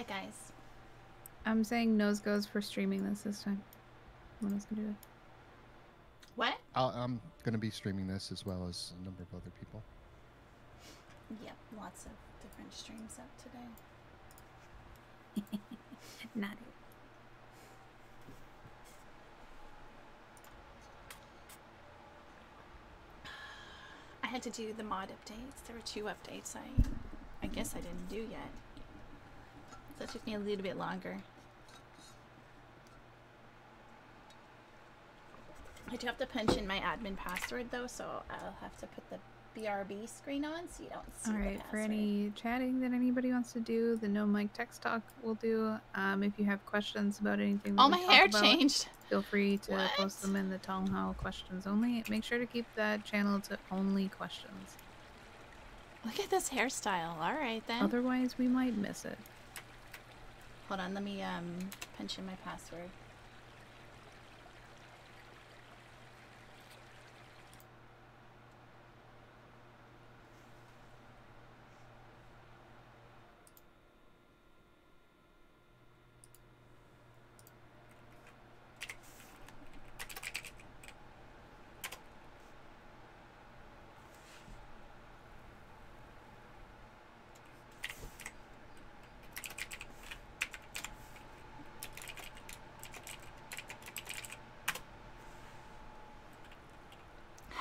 Hi, guys. I'm saying nose goes for streaming this time. Someone else can do it. What? I'm going to be streaming this as well as a number of other people. Yep, lots of different streams up today. Not it. I had to do the mod updates. There were 2 updates I guess I didn't do yet. So it took me a little bit longer. I do have to punch in my admin password though, so I'll have to put the BRB screen on so you don't see the Alright, password. for any chatting that anybody wants to do, the no mic text talk will do. If you have questions about anything that Oh, we my talk hair about, changed. feel free to What? post them in the Townhall questions only. Make sure to keep that channel to only questions. Look at this hairstyle. Alright then. Otherwise, we might miss it. Hold on, let me punch in my password.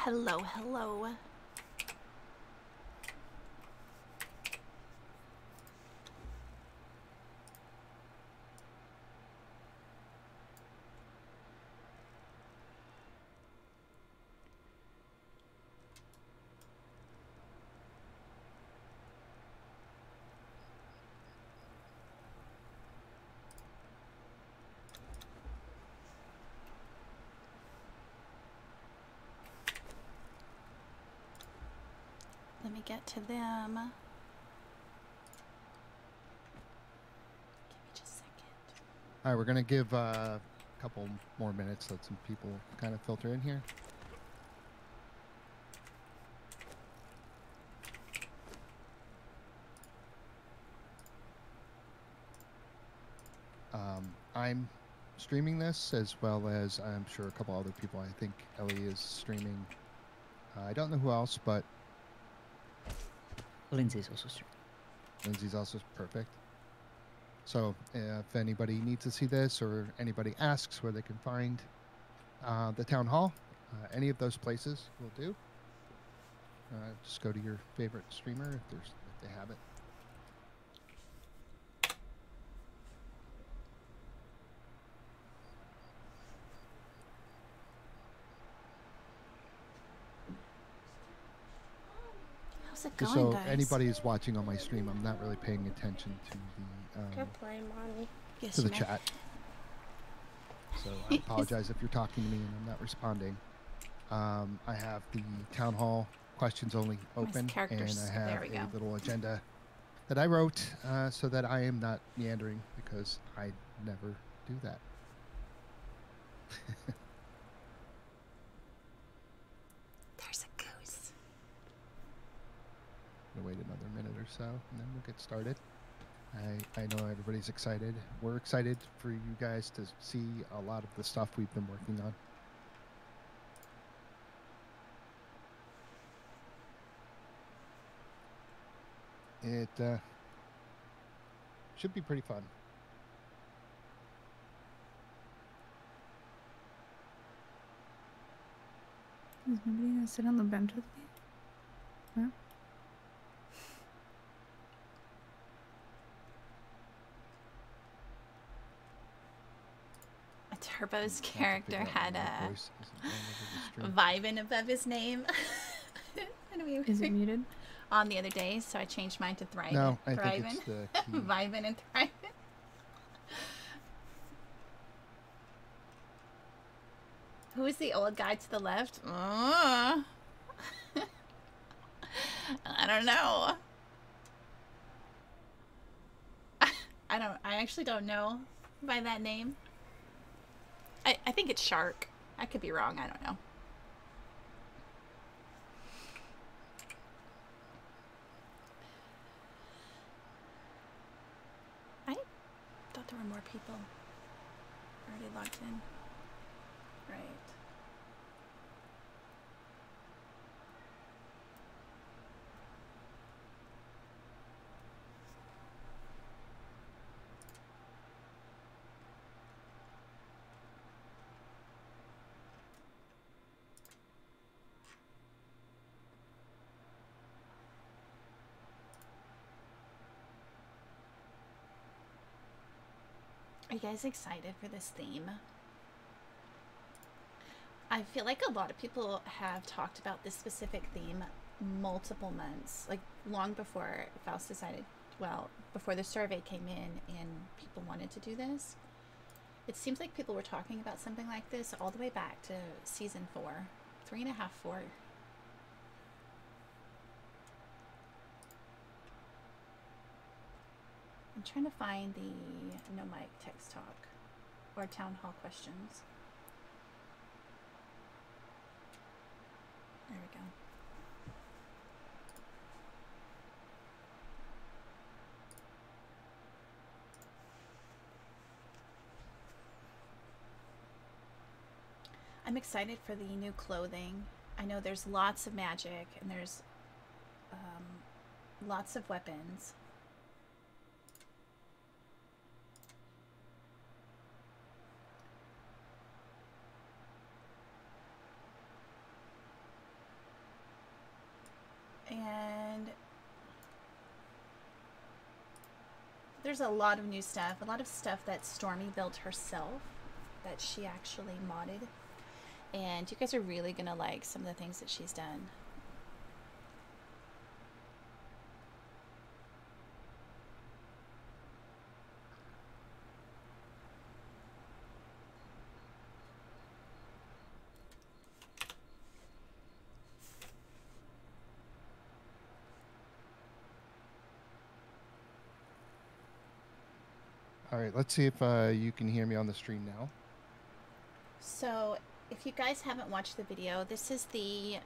Hello, hello. Let me get to them. Give me just a second. All right, we're going to give a couple more minutes, let some people kind of filter in here. I'm streaming this as well as I'm sure a couple other people. I think Ellie is streaming. I don't know who else, but Lindsay's also streaming. Lindsay's also perfect. So if anybody needs to see this or anybody asks where they can find the town hall, any of those places will do. Just go to your favorite streamer if they have it. How's it going, So guys? anybody who's watching on my stream, I'm not really paying attention to Yes, the you may. chat. So I apologize if you're talking to me and I'm not responding. I have the town hall questions only open, and I have a little agenda that I wrote so that I am not meandering, because I never do that. There's a goose. Gonna wait another minute or so, and then we'll get started. I know everybody's excited. We're excited for you guys to see a lot of the stuff we've been working on. It should be pretty fun. Is nobody gonna sit on the bench with me? Huh? Turbo's character had a Vibin above his name. Is it muted? On the other day, so I changed mine to Thrivin. No, I think it's the key. Vibin and Thrivin. Who is the old guy to the left? I don't know. I actually don't know by that name. I think it's Shark. I could be wrong. I don't know. there were more people already logged in. Right. Are you guys excited for this theme? I feel like a lot of people have talked about this specific theme multiple months, like long before Faust decided, well, before the survey came in and people wanted to do this. It seems like people were talking about something like this all the way back to season 4, 3.5, 4. I'm trying to find the no mic text talk or town hall questions. There we go. I'm excited for the new clothing. I know there's lots of magic and there's lots of weapons. And there's a lot of new stuff, a lot of stuff that Stormy built herself that she actually modded. And you guys are really gonna like some of the things that she's done. All right, let's see if you can hear me on the stream now. So, if you guys haven't watched the video, this isn't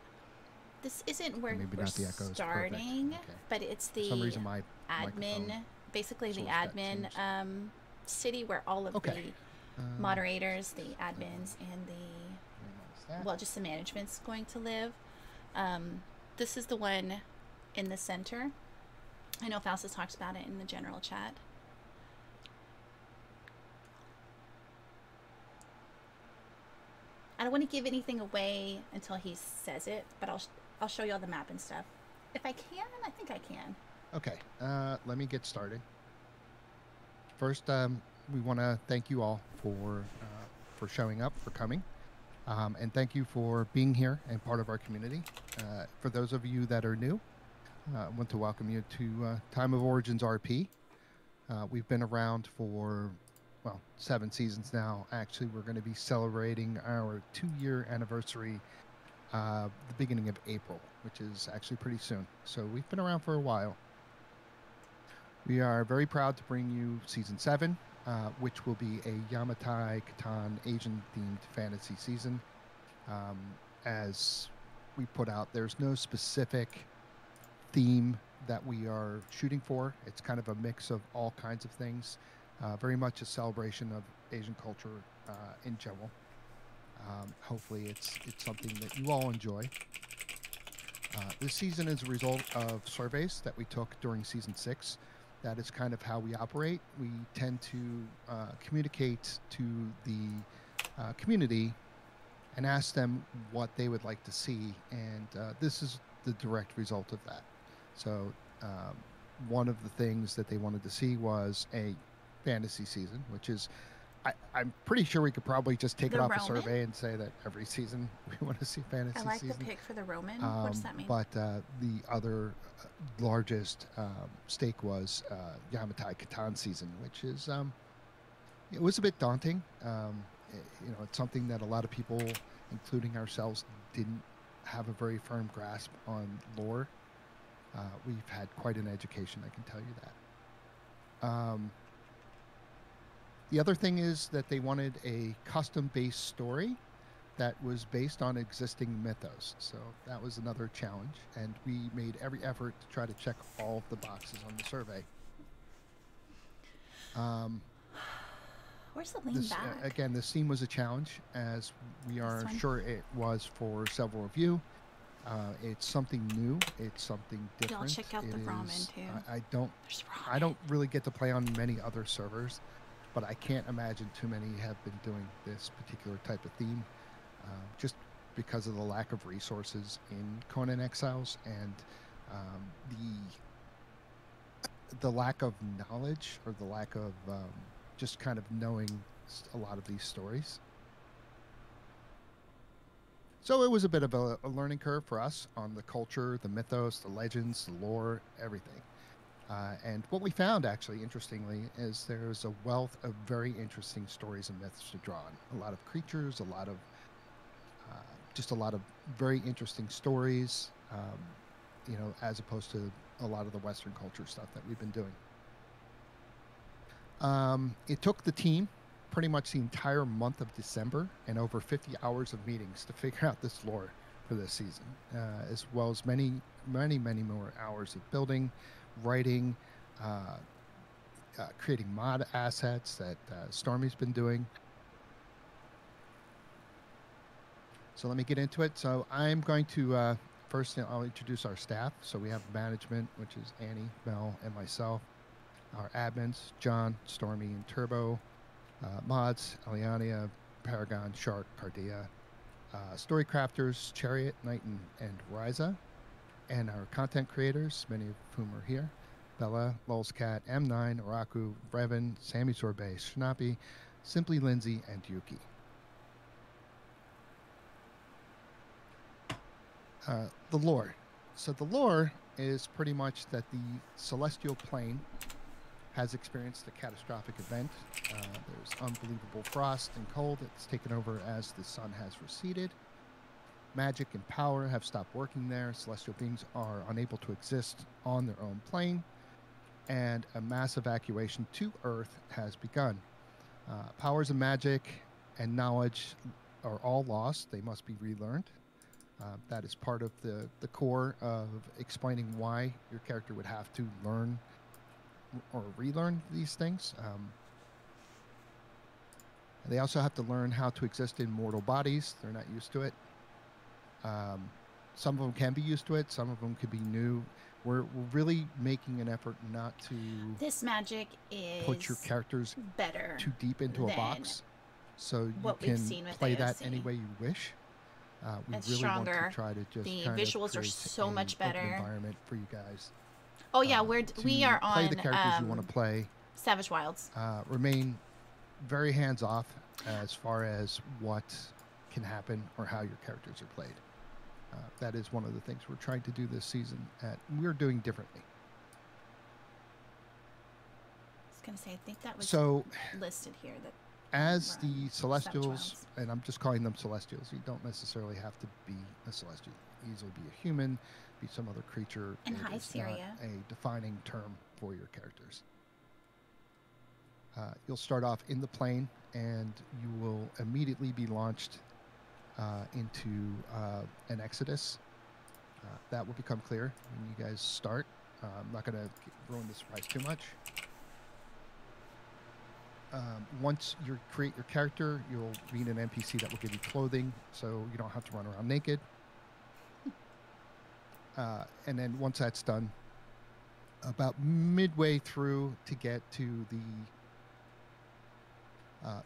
where we're starting, okay. But it's the admin, basically the admin city where all of the moderators, the admins, and the, well, just the management's going to live. This is the one in the center. I know Faust has talked about it in the general chat. I don't want to give anything away until he says it, but I'll show you all the map and stuff. If I can, I think I can. Okay, let me get started. First, we want to thank you all for showing up, for coming, and thank you for being here and part of our community. For those of you that are new, I want to welcome you to Time of Origins RP. We've been around for, well, 7 seasons now. Actually, we're going to be celebrating our 2-year anniversary the beginning of April, which is actually pretty soon. So we've been around for a while. We are very proud to bring you Season 7, which will be a Yamatai Catan Asian-themed fantasy season. As we put out, there's no specific theme that we are shooting for. It's kind of a mix of all kinds of things. Very much a celebration of Asian culture in general. Hopefully it's something that you all enjoy. This season is a result of surveys that we took during Season 6. That is kind of how we operate. We tend to communicate to the community and ask them what they would like to see, and this is the direct result of that. So one of the things that they wanted to see was a fantasy season, which is, I'm pretty sure we could probably just take it off a survey and say that every season we want to see fantasy season. I like the pick for the Roman. What does that mean? But the other largest stake was Yamatai Catan season, which is, it was a bit daunting. You know, it's something that a lot of people, including ourselves, didn't have a very firm grasp on lore. We've had quite an education, I can tell you that. The other thing is that they wanted a custom-based story that was based on existing mythos. So that was another challenge, and we made every effort to try to check all of the boxes on the survey. Where's the lean back? Again, this theme was a challenge, as we are sure it was for several of you. It's something new. It's something different. Y'all check out the ramen too. I don't really get to play on many other servers, but I can't imagine too many have been doing this particular type of theme, just because of the lack of resources in Conan Exiles and the lack of knowledge, or the lack of just kind of knowing a lot of these stories. So it was a bit of a learning curve for us on the culture, the mythos, the legends, the lore, everything. And what we found, actually, interestingly, is there's a wealth of very interesting stories and myths to draw on. A lot of creatures, just a lot of very interesting stories, you know, as opposed to a lot of the Western culture stuff that we've been doing. It took the team pretty much the entire month of December and over 50 hours of meetings to figure out this lore for this season, as well as many more hours of building, writing, creating mod assets that Stormy's been doing. So let me get into it. So I'm going to first, I'll introduce our staff. So we have management, which is Annie, Mel, and myself. Our admins, John, Stormy, and Turbo. Mods, Eliania, Paragon, Shark, Cardia. Story crafters, Chariot, Knight, and Ryza. And our content creators, many of whom are here. Bella, Lulzcat, M9, Oraku, Brevin, Sammy Sorbet, Schnappy, Simply Lindsay, and Yuki. The lore. So the lore is pretty much that the celestial plane has experienced a catastrophic event. There's unbelievable frost and cold that's taken over as the sun has receded. Magic and power have stopped working there. Celestial beings are unable to exist on their own plane, and a mass evacuation to Earth has begun. Powers of magic and knowledge are all lost. They must be relearned. That is part of the core of explaining why your character would have to learn or relearn these things. They also have to learn how to exist in mortal bodies. They're not used to it. Some of them can be used to it. Some of them could be new. We're really making an effort not to this magic is put your characters better too deep into a box, so you can play that any way you wish. We really stronger. Want to try to just the kind visuals of are so much better. Environment for you guys. Oh yeah, we are on play the characters you want to play. Savage Wilds. Remain very hands off as far as what can happen or how your characters are played. That is one of the things we're trying to do this season. We're doing differently. I was gonna say, I think that was listed here. That as the Celestials, and I'm just calling them Celestials. You don't necessarily have to be a Celestial. You easily be a human, be some other creature. And hi, Syria. Not a defining term for your characters. You'll start off in the plane, and you will immediately be launched into an exodus. That will become clear when you guys start. I'm not going to ruin the surprise too much. Once you create your character, you'll meet an NPC that will give you clothing, so you don't have to run around naked. And then once that's done, about midway through to get to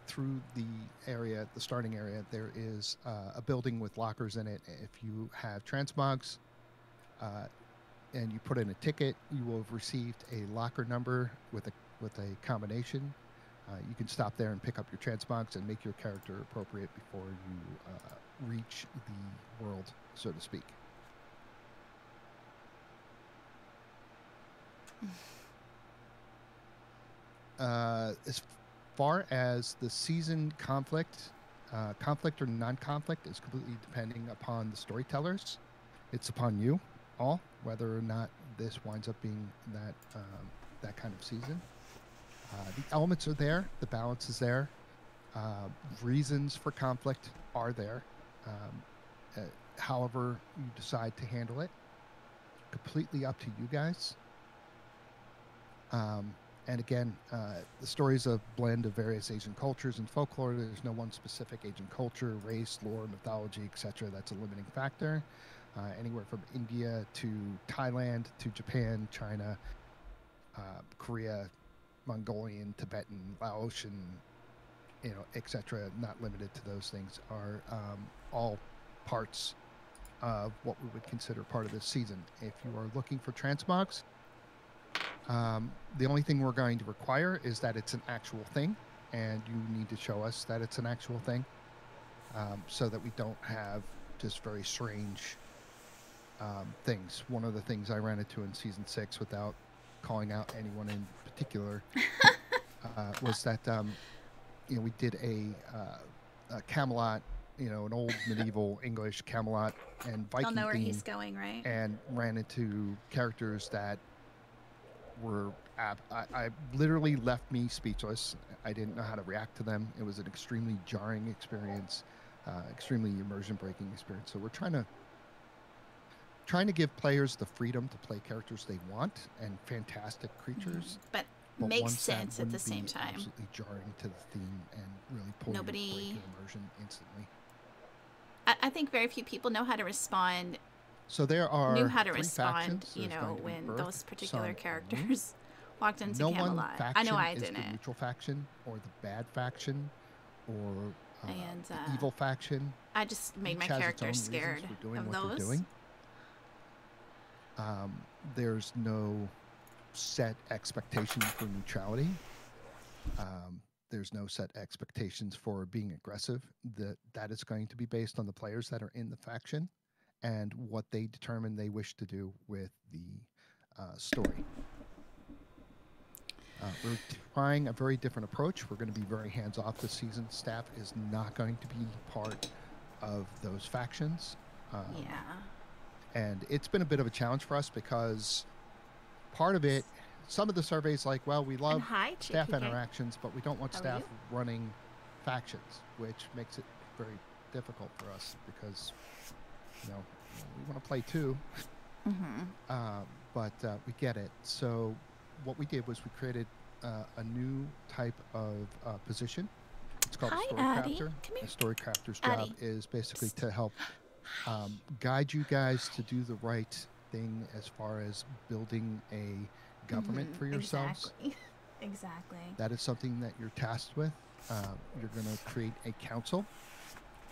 through the area, the starting area, there is a building with lockers in it. If you have transmogs and you put in a ticket, you will have received a locker number with a combination. You can stop there and pick up your transmogs and make your character appropriate before you reach the world, so to speak. As far as the season conflict or non-conflict is completely depending upon the storytellers. It's upon you all whether or not this winds up being that kind of season. The elements are there, the balance is there, reasons for conflict are there. However you decide to handle it, completely up to you guys. And again, the story is a blend of various Asian cultures and folklore. There's no one specific Asian culture, race, lore, mythology, etc. that's a limiting factor. Anywhere from India to Thailand to Japan, China, Korea, Mongolian, Tibetan, Laotian, etc. Not limited to those things, are all parts of what we would consider part of this season. If you are looking for transmogs, the only thing we're going to require is that it's an actual thing, and you need to show us that it's an actual thing, so that we don't have just very strange things. One of the things I ran into in season 6, without calling out anyone in particular, was that we did a Camelot, an old medieval English Camelot and Viking I'll know where theme, he's going, right? and ran into characters that were I literally left me speechless. I didn't know how to react to them. It was an extremely jarring experience, extremely immersion breaking experience. So we're trying to give players the freedom to play characters they want and fantastic creatures, but makes sense at the same time. Absolutely jarring to the theme and really pull you break immersion instantly. I think very few people know how to respond. So there are knew how to respond, factions. When those particular characters walked into no Camelot. One faction I know I is didn't. The neutral faction or the bad faction or and the evil faction. I just made my character scared of those. There's no set expectation for neutrality. There's no set expectations for being aggressive. That is going to be based on the players that are in the faction and what they determine they wish to do with the story. We're trying a very different approach. We're going to be very hands-off this season. Staff is not going to be part of those factions. And it's been a bit of a challenge for us because part of it, some of the surveys like, well, we love staff interactions, but we don't want staff running factions, which makes it very difficult for us because, we want to play too. But we get it. So what we did was we created a new type of position. It's called a story crafter. A story crafter's job is basically to help guide you guys to do the right thing as far as building a government for yourselves. Exactly. That is something that you're tasked with. You're going to create a council,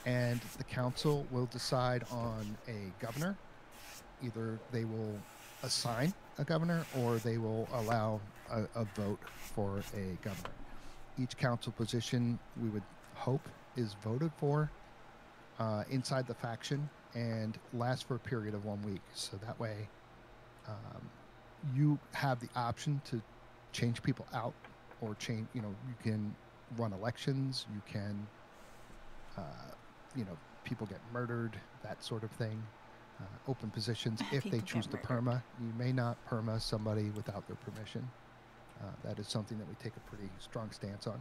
and the council will decide on a governor. Either they will assign a governor or they will allow a vote for a governor. Each council position, we would hope, is voted for inside the faction and lasts for a period of 1 week. So that way you have the option to change people out or change, you can run elections, you can, people get murdered, that sort of thing. Open positions if they choose to perma. You may not perma somebody without their permission. That is something that we take a pretty strong stance on.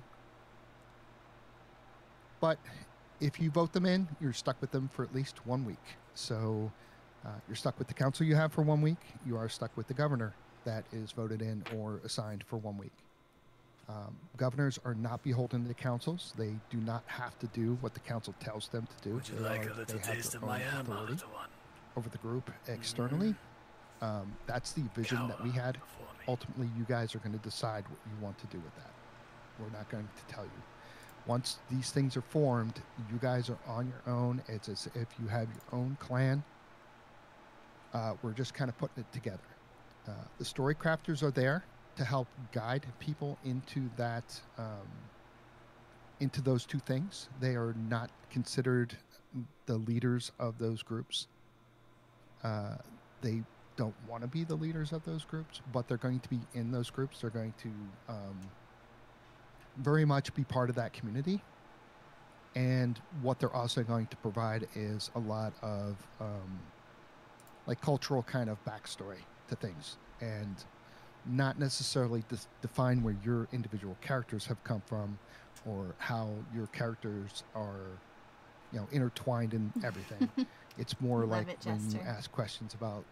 But if you vote them in, you're stuck with them for at least 1 week. So you're stuck with the council you have for 1 week. You are stuck with the governor that is voted in or assigned for 1 week. Governors are not beholden to the councils. They do not have to do what the council tells them to do. Would you like a little taste of my hammer, little one? Over the group externally. That's the vision that we had. Ultimately, you guys are going to decide what you want to do with that. We're not going to tell you. Once these things are formed, you guys are on your own. It's as if you have your own clan. We're just kind of putting it together. The story crafters are there to help guide people into that, into those two things. They are not considered the leaders of those groups. They don't want to be the leaders of those groups, but they're going to be in those groups. They're going to very much be part of that community. And what they're also going to provide is a lot of like cultural kind of backstory to things, and not necessarily define where your individual characters have come from or how your characters are, intertwined in everything. It's more like when you ask questions about,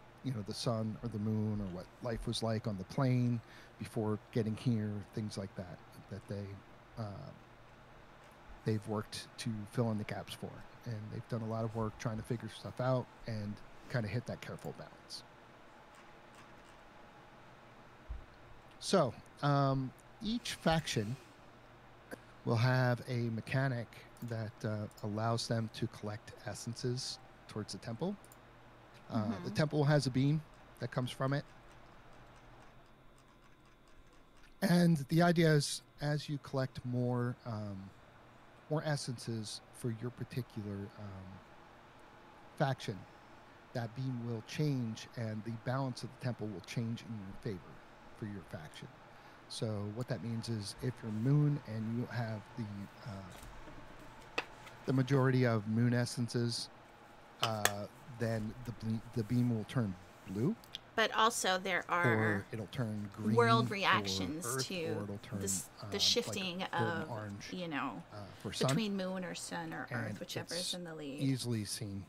the sun or the moon, or what life was like on the plane before getting here, things like that they've worked to fill in the gaps for, and they've done a lot of work trying to figure stuff out and kind of hit that careful balance. So each faction will have a mechanic that allows them to collect essences towards the temple. The temple has a beam that comes from it. And the idea is, as you collect more essences for your particular faction, that beam will change and the balance of the temple will change in your favor for your faction. So what that means is, if you're moon and you have the majority of moon essences, then the beam will turn blue. But also there are, or it'll turn green, world reactions Earth, to or it'll turn, the shifting like of orange, between moon or sun or Earth, whichever is in the lead. Easily seen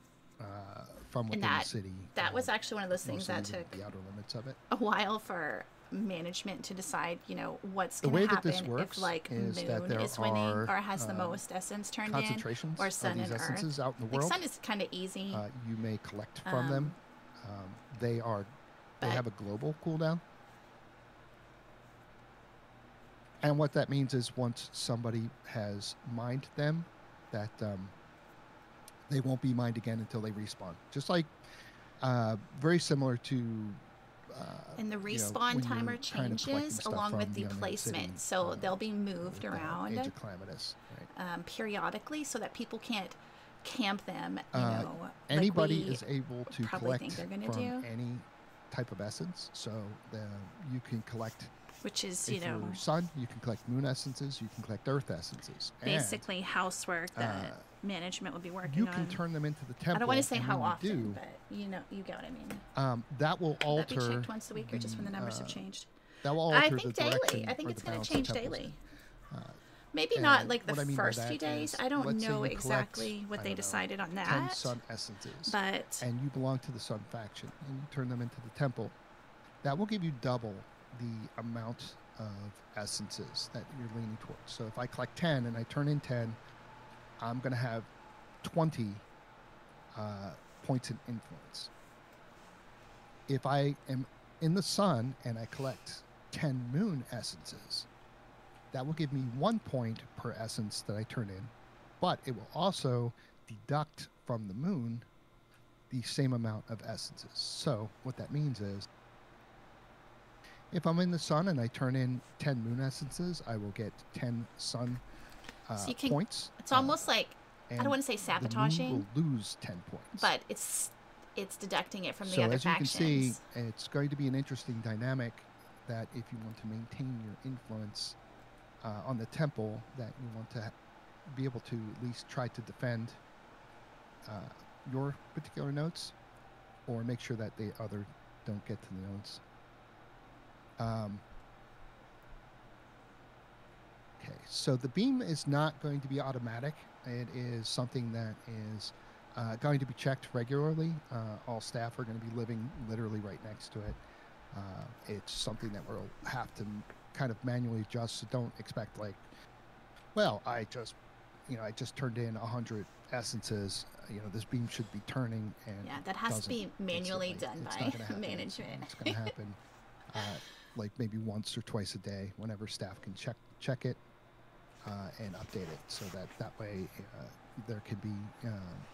from within the city. That was actually one of those things that took the outer limits of it a while for management to decide, what's going to happen if like moon is winning or has the most essence turned in, or sun and Earth. Out in the world. Sun is kind of easy. You may collect from them. They have a global cooldown. And what that means is, once somebody has mined them, that they won't be mined again until they respawn. Just like very similar to and the respawn timer changes along with the placement, so they'll be moved around Age of Calamitous, right? Periodically, so that people can't camp them. Anybody is able to collect from any type of essence, so you can collect. Which is, if you're sun, you can collect moon essences, you can collect earth essences. Basically, housework that management would be working on. You can turn them into the temple. I don't want to say how often, but you get what I mean. That will alter. Could that be checked once a week, or just when the numbers have changed? That will alter I think the daily. I think it's going to change daily. Maybe and not like the first few days. I don't know exactly what they decided on that. 10 sun essences. And you belong to the sun faction, and you turn them into the temple. That will give you double the amount of essences that you're leaning towards. So if I collect 10 and I turn in 10, I'm going to have 20 points in influence. If I am in the sun and I collect 10 moon essences, that will give me 1 point per essence that I turn in, but it will also deduct from the moon the same amount of essences. So what that means is, if I'm in the sun and I turn in 10 moon essences, I will get 10 sun points. It's almost like, I don't want to say sabotaging. The moon will lose 10 points. But it's deducting it from the other factions. So as you can see, it's going to be an interesting dynamic that if you want to maintain your influence on the temple, that you want to be able to at least try to defend your particular nodes, or make sure that the other don't get to the nodes. Okay, so the beam is not going to be automatic. It is something that is going to be checked regularly. All staff are going to be living literally right next to it. It's something that we'll have to kind of manually adjust. So don't expect like, well, I just turned in 100 essences. This beam should be turning, and that has to be manually done by management. It's going to happen. Like maybe once or twice a day, whenever staff can check it and update it, so that way there can be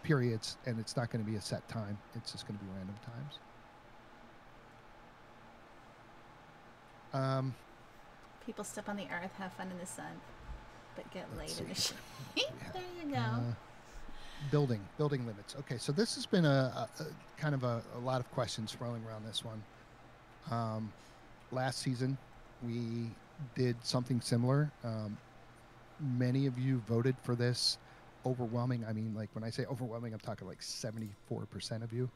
periods, and it's not going to be a set time. It's just going to be random times. People step on the earth, have fun in the sun, but get laid in the shade. There you go. Building limits. Okay, so this has been a kind of a lot of questions rolling around this one. Last season, we did something similar. Many of you voted for this. Overwhelming. I mean, like when I say overwhelming, I'm talking like 74% of you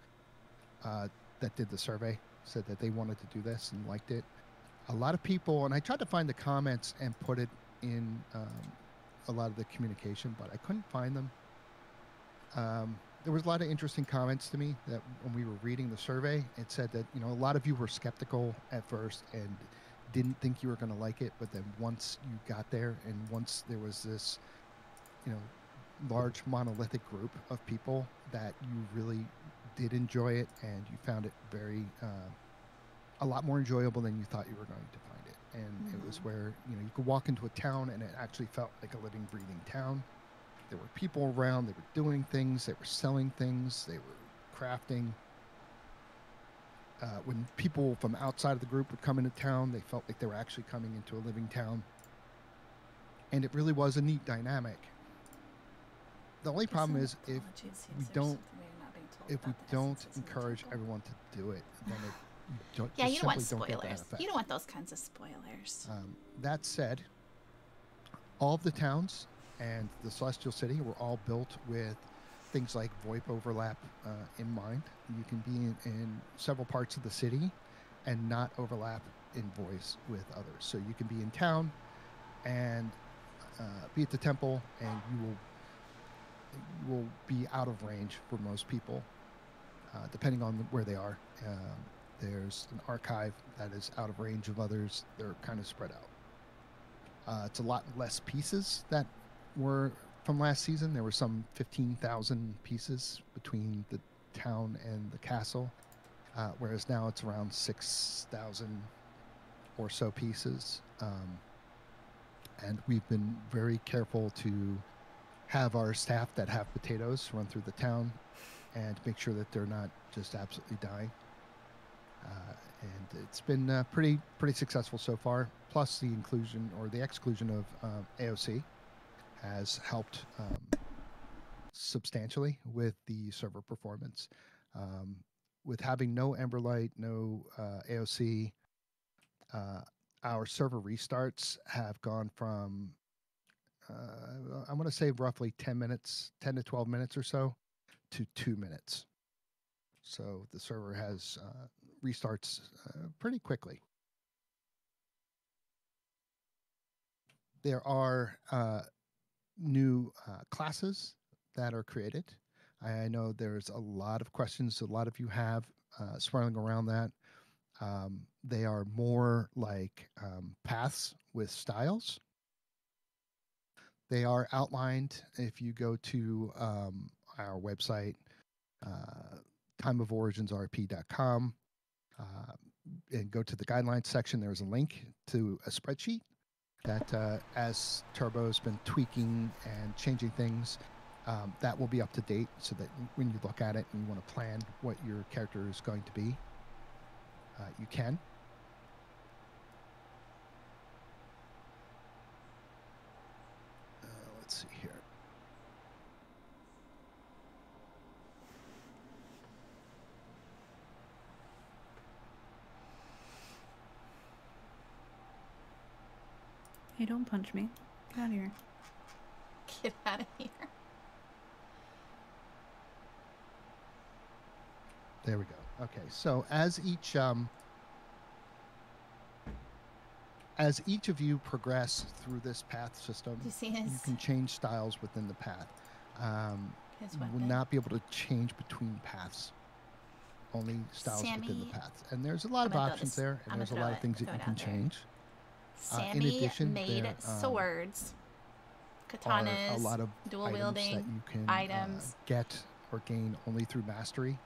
that did the survey said that they wanted to do this and liked it. A lot of people, and I tried to find the comments and put it in a lot of the communication, but I couldn't find them. there was a lot of interesting comments to me that when we were reading the survey, it said that, you know, a lot of you were skeptical at first and didn't think you were going to like it. But then once you got there and once there was this, you know, large monolithic group of people that you really did enjoy it and you found it very, a lot more enjoyable than you thought you were going to find it. And it was where, you know, you could walk into a town and it actually felt like a living, breathing town. There were people around, they were doing things, they were selling things, they were crafting. When people from outside of the group would come into town, they felt like they were actually coming into a living town. And it really was a neat dynamic. The only problem is if we don't encourage everyone to do it, then you don't want spoilers. You don't want those kinds of spoilers. That said, all of the towns and the Celestial City were all built with things like VoIP overlap in mind. You can be in several parts of the city and not overlap in voice with others. So you can be in town and be at the temple, and you will be out of range for most people, depending on where they are. There's an archive that is out of range of others. They're kind of spread out. It's a lot less pieces that were from last season. There were some 15,000 pieces between the town and the castle, whereas now it's around 6,000 or so pieces. And we've been very careful to have our staff that have potatoes run through the town and make sure that they're not just absolutely dying. And it's been pretty successful so far. Plus the inclusion or the exclusion of AOC has helped substantially with the server performance. With having no Emberlight, no AOC, our server restarts have gone from, I'm going to say roughly 10 to 12 minutes or so, to 2 minutes. So the server has restarts pretty quickly. There are new classes that are created. I know there's a lot of questions a lot of you have swirling around that. They are more like paths with styles. They are outlined if you go to our website, timeoforiginsrp.com, and go to the guidelines section. There's a link to a spreadsheet that as Turbo's been tweaking and changing things, that will be up to date so that when you look at it and you want to plan what your character is going to be, you can. Let's see here. Hey, don't punch me. Get out of here. Get out of here. There we go. Okay, so as each of you progress through this path system, you can change styles within the path. You will not be able to change between paths. Only styles within the paths. And there's a lot of options there, and there's a lot of things that you can change. Sammy in addition, made swords, katanas, a lot of dual wielding that you can items. Get or gain only through mastery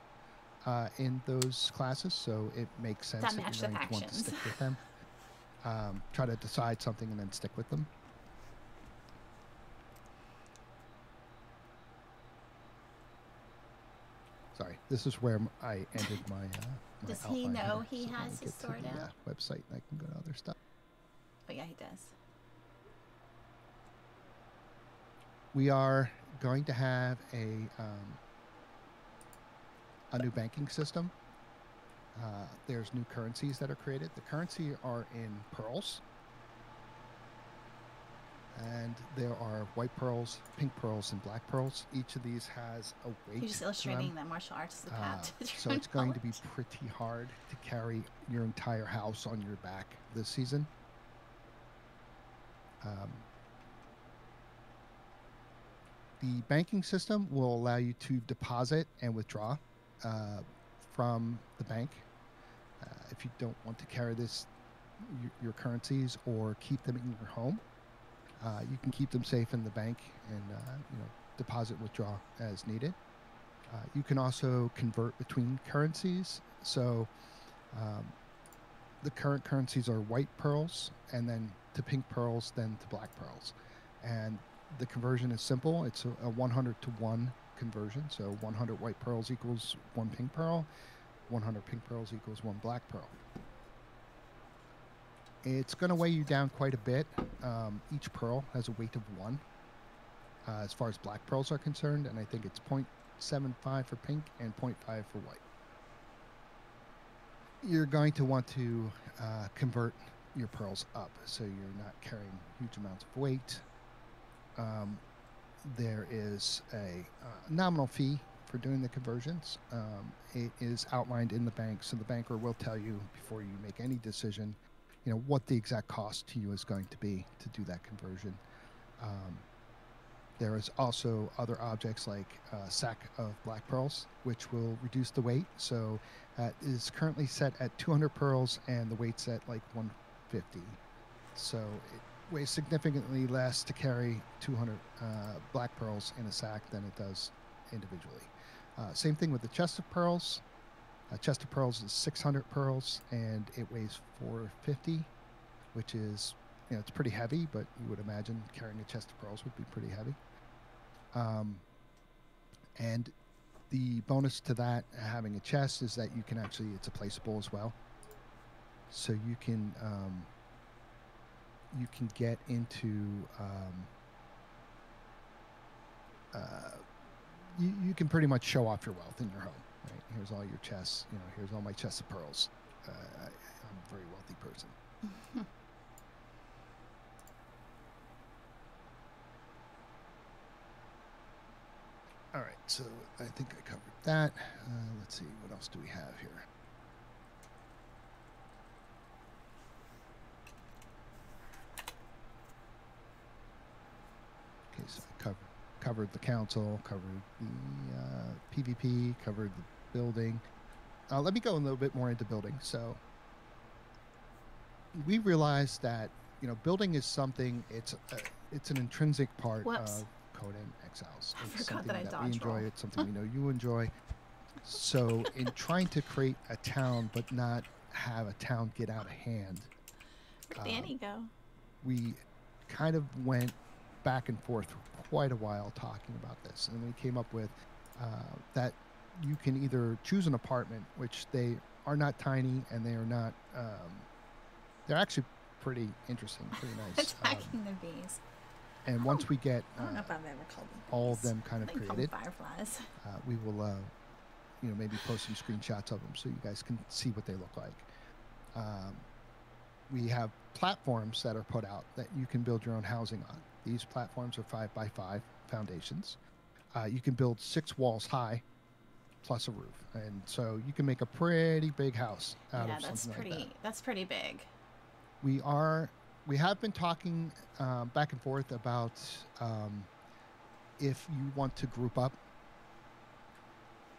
in those classes, so it makes sense that you're going to want to stick with them. Try to decide something and then stick with them. Sorry, this is where I ended my. Does he know he has his sword out? Website, and I can go to other stuff. Oh yeah, he does. We are going to have a new banking system. There's new currencies that are created. The currency are in pearls. And there are white pearls, pink pearls, and black pearls. Each of these has a weight. You're just illustrating that martial arts is the path to so it's going to be pretty hard to carry your entire house on your back this season. The banking system will allow you to deposit and withdraw from the bank. If you don't want to carry your currencies or keep them in your home, you can keep them safe in the bank and deposit, withdraw as needed. You can also convert between currencies. So the current currencies are white pearls, and then to pink pearls, then to black pearls. And the conversion is simple. It's a 100 to 1 conversion. So 100 white pearls equals 1 pink pearl. 100 pink pearls equals 1 black pearl. It's going to weigh you down quite a bit. Each pearl has a weight of 1 as far as black pearls are concerned, and I think it's 0.75 for pink and 0.5 for white. You're going to want to convert your pearls up so you're not carrying huge amounts of weight. There is a nominal fee for doing the conversions. It is outlined in the bank, so the banker will tell you before you make any decision, what the exact cost to you is going to be to do that conversion. There is also other objects like a sack of black pearls, which will reduce the weight. So it is currently set at 200 pearls, and the weight's at like 150. So it weighs significantly less to carry 200 black pearls in a sack than it does individually. Same thing with the chest of pearls. A chest of pearls is 600 pearls, and it weighs 450, which is, it's pretty heavy, but you would imagine carrying a chest of pearls would be pretty heavy. And the bonus to that, having a chest, is that you can actually, it's a placeable as well. So you can get into, you can pretty much show off your wealth in your home. Right? Here's all your chests. Here's all my chests of pearls. I'm a very wealthy person. All right, so I think I covered that. Let's see, what else do we have here? Okay, so I covered the council, covered the PvP, covered the building. Let me go a little bit more into building. So we realized that building is something. It's an intrinsic part of Conan Exiles. It's something that we enjoy. It's something we know you enjoy. So in trying to create a town but not have a town get out of hand, where'd Danny go? We kind of went back and forth for quite a while talking about this, and we came up with that you can either choose an apartment, which they are not tiny, and they are not they're actually pretty interesting, pretty nice. Attacking the bees. And once we get I don't know if I've ever called them bees. all of them kind of created, fireflies. We will maybe post some screenshots of them so you guys can see what they look like. We have platforms that are put out that you can build your own housing on. These platforms are 5x5 foundations. You can build 6 walls high plus a roof, and so you can make a pretty big house out of something like that. Yeah, that's pretty big. We have been talking back and forth about if you want to group up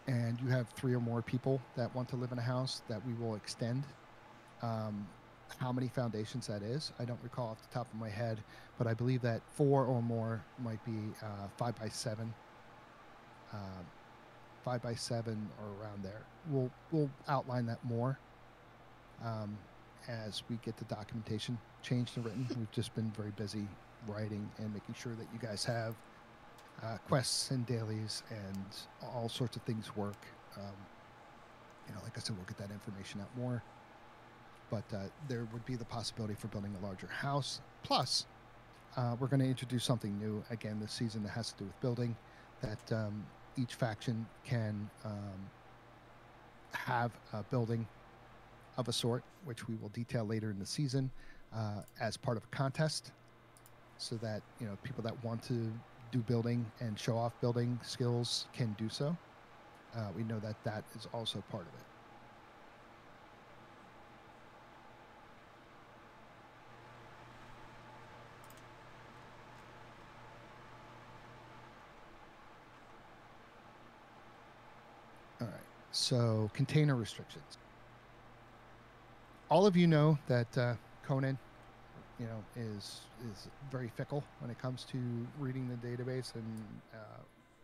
and you have 3 or more people that want to live in a house, that we will extend. How many foundations that is, I don't recall off the top of my head, but I believe that 4 or more might be 5x7, 5x7 or around there. We'll outline that more as we get the documentation changed and written. We've just been very busy writing and making sure that you guys have quests and dailies and all sorts of things work. Like I said, we'll get that information out more. But there would be the possibility for building a larger house. Plus, we're going to introduce something new again this season that has to do with building, that each faction can have a building of a sort, which we will detail later in the season as part of a contest, so that people that want to do building and show off building skills can do so. We know that that is also part of it. So container restrictions. All of you know that Conan, is very fickle when it comes to reading the database and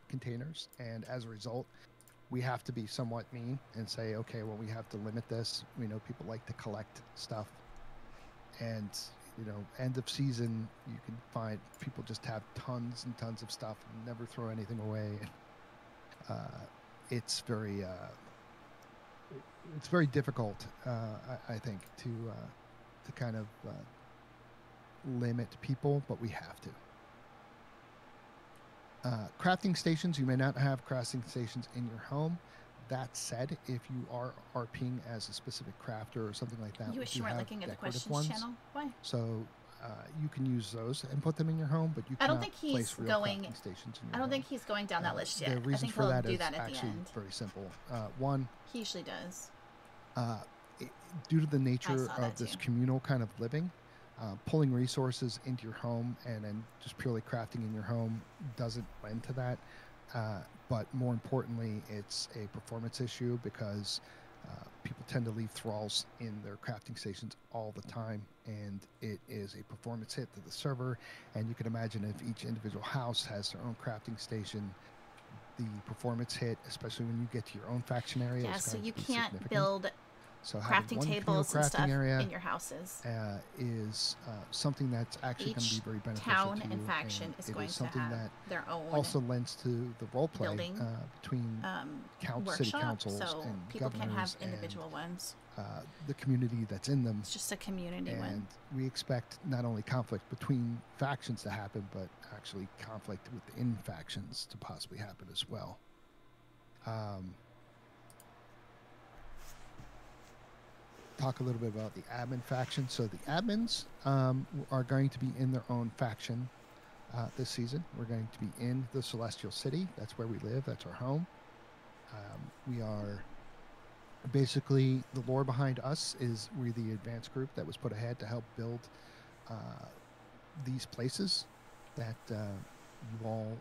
containers, and as a result, we have to be somewhat mean and say, okay, well, we have to limit this. We know people like to collect stuff, and end of season, you can find people just have tons and tons of stuff and never throw anything away. It's very difficult, I think, to kind of limit people, but we have to. Crafting stations, you may not have crafting stations in your home. That said, if you are RPing as a specific crafter or something like that, you wish you weren't looking at the questions ones. Channel. Why? So you can use those and put them in your home, but you cannot place real crafting stations in your home. I don't think he's going down that list yet. The reason I think for he'll that do is that at actually the end. very simple. One, he usually does. Due to the nature of this communal kind of living, pulling resources into your home and then just purely crafting in your home doesn't lend to that. But more importantly, it's a performance issue because people tend to leave thralls in their crafting stations all the time, and it is a performance hit to the server. And you can imagine if each individual house has their own crafting station, the performance hit, especially when you get to your own faction area, yeah, so you can't build crafting tables and stuff in your houses. Is something that's actually going to be very beneficial town to you, and faction is going to have that their own also lends to the role play between city councils so and people can have and individual ones. The community that's in them. It's just a community and one. We expect not only conflict between factions to happen, but actually conflict within factions to possibly happen as well. Talk a little bit about the admin faction. So the admins are going to be in their own faction this season. We're going to be in the Celestial City. That's where we live. That's our home. We are basically, the lore behind us is we're the advanced group that was put ahead to help build these places that you all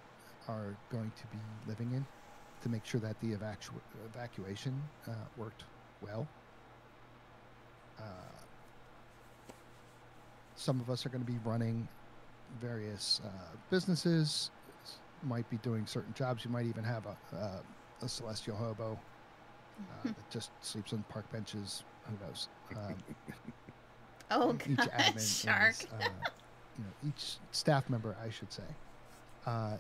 are going to be living in, to make sure that the evacuation worked well. Some of us are going to be running various businesses, might be doing certain jobs. You might even have a celestial hobo that just sleeps on park benches. Who knows? Oh, each God, admin shark. Is, each staff member, I should say,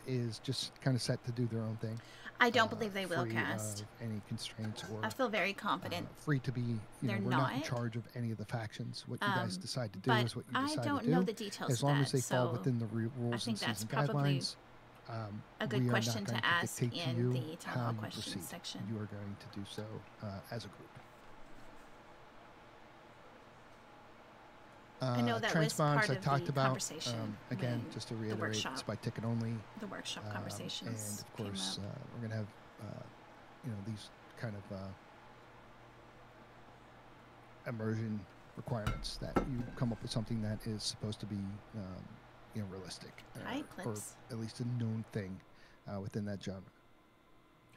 is just kind of set to do their own thing. I don't believe they will cast any constraints, or I feel very confident. Free to be. We're not in charge of any of the factions. What you guys decide to do is what you decide to do. I don't know the details. As long as they fall within the rules and season guidelines. A good question to ask in the Townhall questions section. You are going to do so as a group. I know that was part of talked the about, conversation. Again, just to reiterate, it's by ticket only. The workshop conversations. And of course, we're going to have, these kind of immersion requirements that you come up with something that is supposed to be, realistic, or at least a known thing within that genre.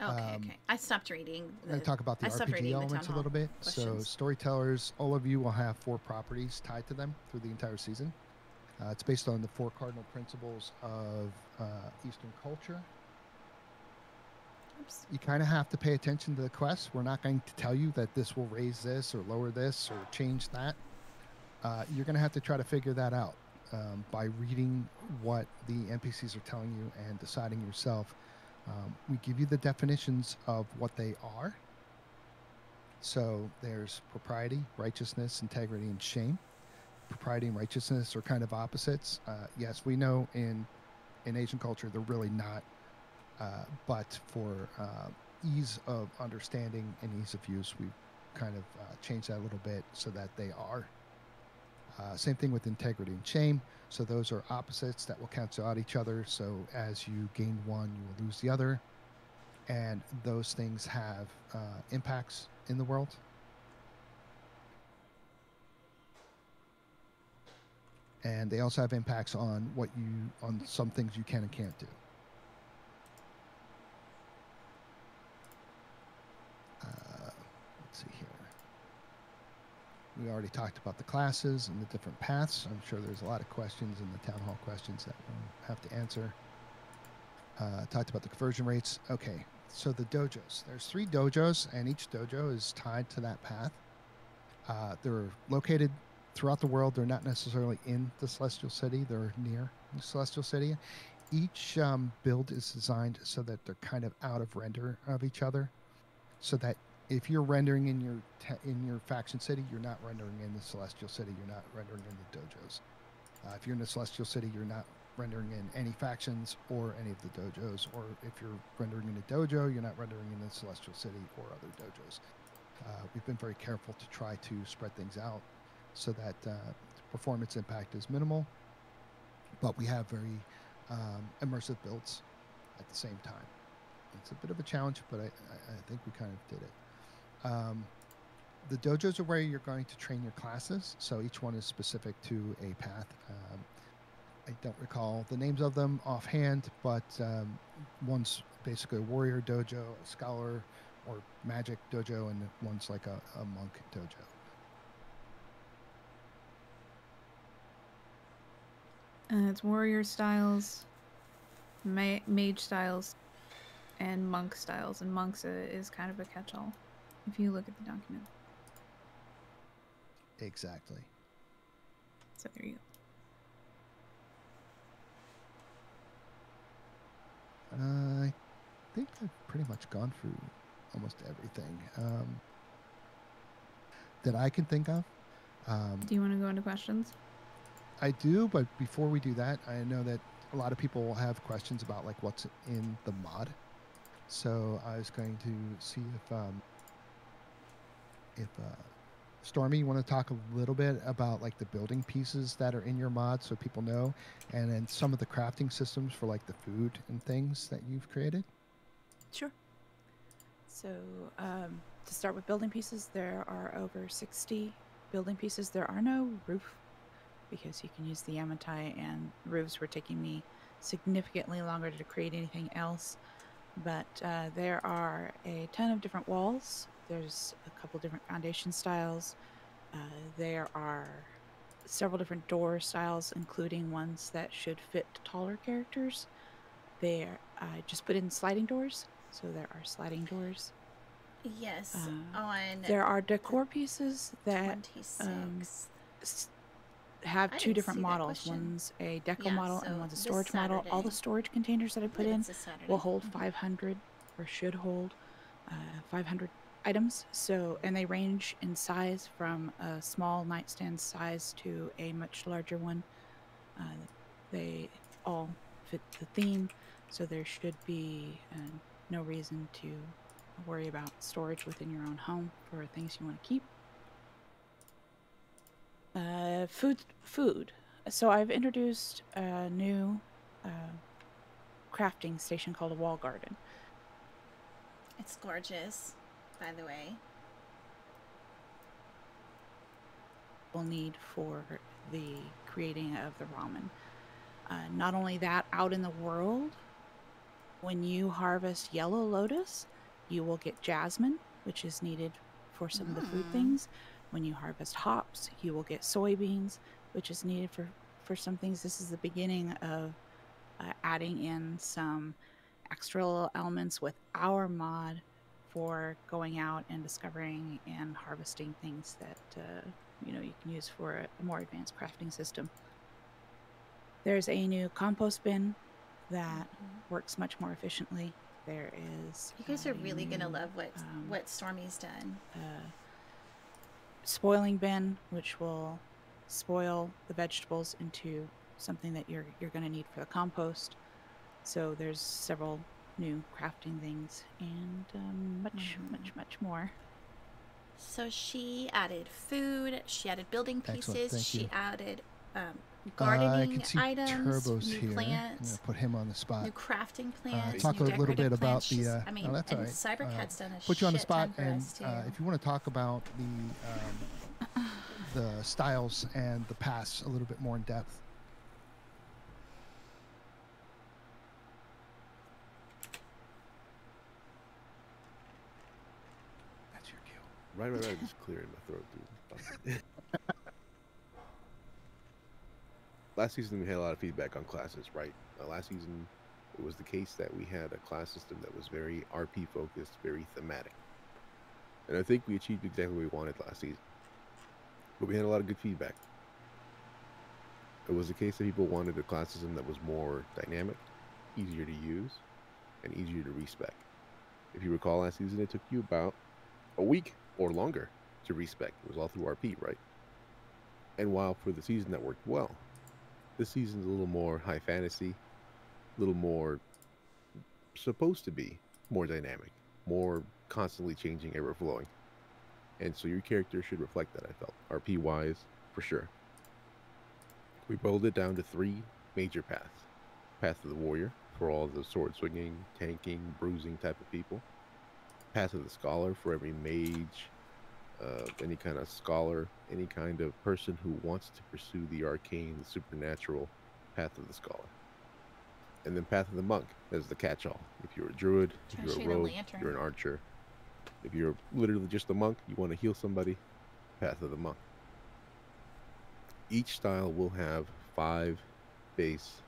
Okay. I stopped reading. I'm going to talk about the RPG elements a little bit. So storytellers, all of you will have 4 properties tied to them through the entire season. It's based on the 4 cardinal principles of Eastern culture. Oops. You kind of have to pay attention to the quests. We're not going to tell you that this will raise this or lower this or change that. You're going to have to try to figure that out by reading what the NPCs are telling you and deciding yourself. We give you the definitions of what they are. So there's propriety, righteousness, integrity, and shame. Propriety and righteousness are kind of opposites. Yes, we know in Asian culture they're really not, but for ease of understanding and ease of use, we've kind of changed that a little bit so that they are. Same thing with integrity and shame. So those are opposites that will cancel out each other. So as you gain one, you will lose the other. And those things have impacts in the world. And they also have impacts on on some things you can and can't do. we already talked about the classes and the different paths. I'm sure there's a lot of questions in the Town Hall questions that we'll have to answer. Talked about the conversion rates. Okay, so the dojos. There's 3 dojos, and each dojo is tied to that path. They're located throughout the world. They're not necessarily in the Celestial City. They're near the Celestial City. Each build is designed so that they're kind of out of render of each other, so that if you're rendering in your faction city, you're not rendering in the Celestial City. You're not rendering in the dojos. If you're in the Celestial City, you're not rendering in any factions or any of the dojos. Or if you're rendering in a dojo, you're not rendering in the Celestial City or other dojos. We've been very careful to try to spread things out so that performance impact is minimal, but we have very immersive builds at the same time. It's a bit of a challenge, but I think we kind of did it. The dojos are where you're going to train your classes, so each one is specific to a path. I don't recall the names of them offhand, but one's basically a warrior dojo, a scholar or magic dojo, and one's like a monk dojo. It's warrior styles, mage styles, and monk styles. And monks is kind of a catch-all if you look at the document. Exactly. So there you go. I think I've pretty much gone through almost everything that I can think of. Do you want to go into questions? I do, but before we do that, I know that a lot of people will have questions about like what's in the mod. So I was going to see if Stormy, you want to talk a little bit about like the building pieces that are in your mod so people know, and then some of the crafting systems for like the food and things that you've created? Sure. So to start with building pieces, there are over 60 building pieces. There are no roof because you can use the Yamatai, and roofs were taking me significantly longer to create anything else. But there are a ton of different walls. There's a couple different foundation styles. There are several different door styles, including ones that should fit taller characters. I just put in sliding doors, so there are sliding doors. Yes. There are decor pieces that have 2 different models. One's a deco model and one's a storage model. All the storage containers that I put in will hold 500, or should hold 500 items. So, and they range in size from a small nightstand size to a much larger one. They all fit the theme, so there should be no reason to worry about storage within your own home for things you want to keep. Food. So I've introduced a new crafting station called a wall garden. It's gorgeous, by the way. We'll need for the creating of the ramen. Not only that, out in the world, when you harvest yellow lotus, you will get jasmine, which is needed for some of the food things. When you harvest hops, you will get soybeans, which is needed for some things. This is the beginning of adding in some extra little elements with our mod for going out and discovering and harvesting things that you can use for a more advanced crafting system. There's a new compost bin that works much more efficiently. There is. You guys are really gonna love what Stormy's done. Spoiling bin, which will spoil the vegetables into something that you're going to need for the compost. So there's several new crafting things and much more. So she added food. She added building pieces. She added gardening I can see items. Turbos new here. plants. I'm going to put him on the spot. New crafting plants. Talk new a little bit about plants. the. No, that's all right. Cybercat's done a put you on the spot, and if you want to talk about the styles and the paths a little bit more in depth. That's your cue. Right. Just clearing my throat, dude. Last season we had a lot of feedback on classes, right? Last season it was the case that we had a class system that was very RP focused, very thematic. And I think we achieved exactly what we wanted last season. But we had a lot of good feedback. It was the case that people wanted a class system that was more dynamic, easier to use, and easier to respec. If you recall last season, it took you about a week or longer to respec. It was all through RP, right? And while for the season that worked well, this season's a little more high fantasy, a little more supposed to be more dynamic, more constantly changing, ever flowing. And so your character should reflect that, I felt. RP wise, for sure. We boiled it down to 3 major paths. Path of the Warrior, for all the sword swinging, tanking, bruising type of people. Path of the Scholar, for every mage, any kind of scholar, any kind of person who wants to pursue the arcane, the supernatural. Path of the Scholar. And then Path of the Monk as the catch-all. If you're a druid, if you're a rogue, if you're an archer, if you're literally just a monk, you want to heal somebody, Path of the Monk. Each style will have 5 base,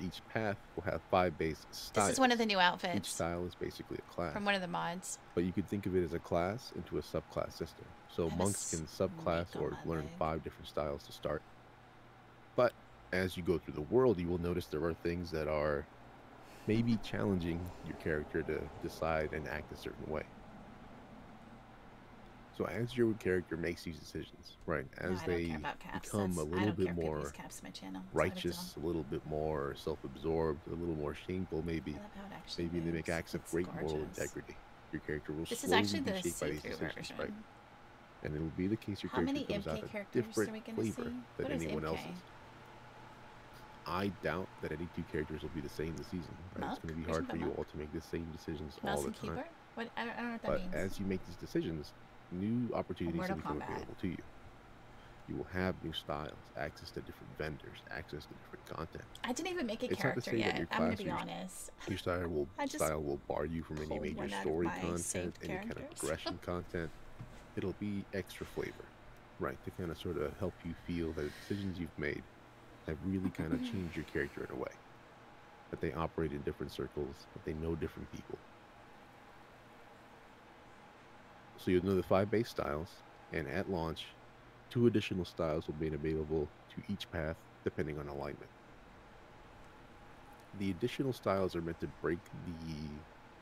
each path will have 5 base styles. This is one of the new outfits. Each style is basically a class. From one of the mods. But you could think of it as a class into a subclass system. So monks can subclass or learn 5 different styles to start. But as you go through the world, you will notice there are things that are maybe challenging your character to decide and act a certain way. So as your character makes these decisions, right, as they become a little bit more righteous, a little bit more self-absorbed, a little more shameful, maybe they make acts of great moral integrity. Your character will slowly be shaped by these decisions, right? And it will be the case your character comes out a different flavor than anyone else's. I doubt that any 2 characters will be the same this season. Right? It's going to be hard for you all to make the same decisions all the time. What? I don't know what that but means. As you make these decisions, new opportunities will become available to you. You will have new styles, access to different vendors, access to different content. I didn't even make a character yet. I'm going to be honest. Your style will bar you from any major story content, any kind of progression content. It'll be extra flavor, right? To kind of sort of help you feel that the decisions you've made have really kind of changed your character in a way. That they operate in different circles, that they know different people. So you'll know the 5 base styles, and at launch, 2 additional styles will be available to each path depending on alignment. The additional styles are meant to break the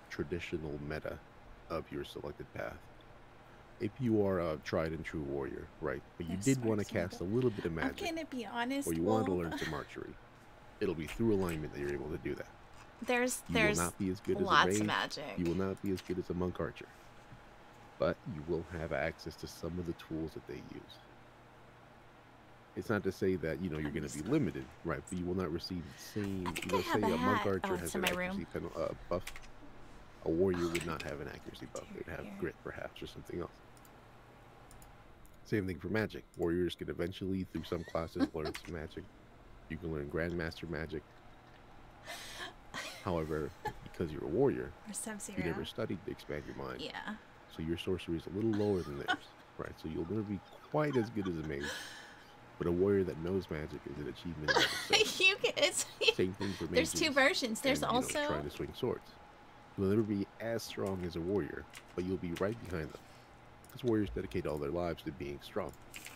traditional meta of your selected path. If you are a tried and true warrior, right, but you did want to cast a little bit of magic, I'm gonna be honest, or you wanted to learn some archery, it'll be through alignment that you're able to do that. There's will not be as good lots as a of mage, magic. You will not be as good as a monk archer, but you will have access to some of the tools that they use. It's not to say that you're going to be limited, right? But you will not receive the same. Say a monk archer has an accuracy buff. A warrior would not have an accuracy buff. They'd have grit, perhaps, or something else. Same thing for magic. Warriors can eventually, through some classes, learn some magic. You can learn Grandmaster magic. However, because you're a warrior, you never studied to expand your mind. Yeah. So your sorcery is a little lower than theirs, right? So you'll never be quite as good as a mage. But a warrior that knows magic is an achievement in itself. Same thing for mages. There's 2 versions. There's also trying to swing swords. You'll never be as strong as a warrior, but you'll be right behind them. Because warriors dedicate all their lives to being strong.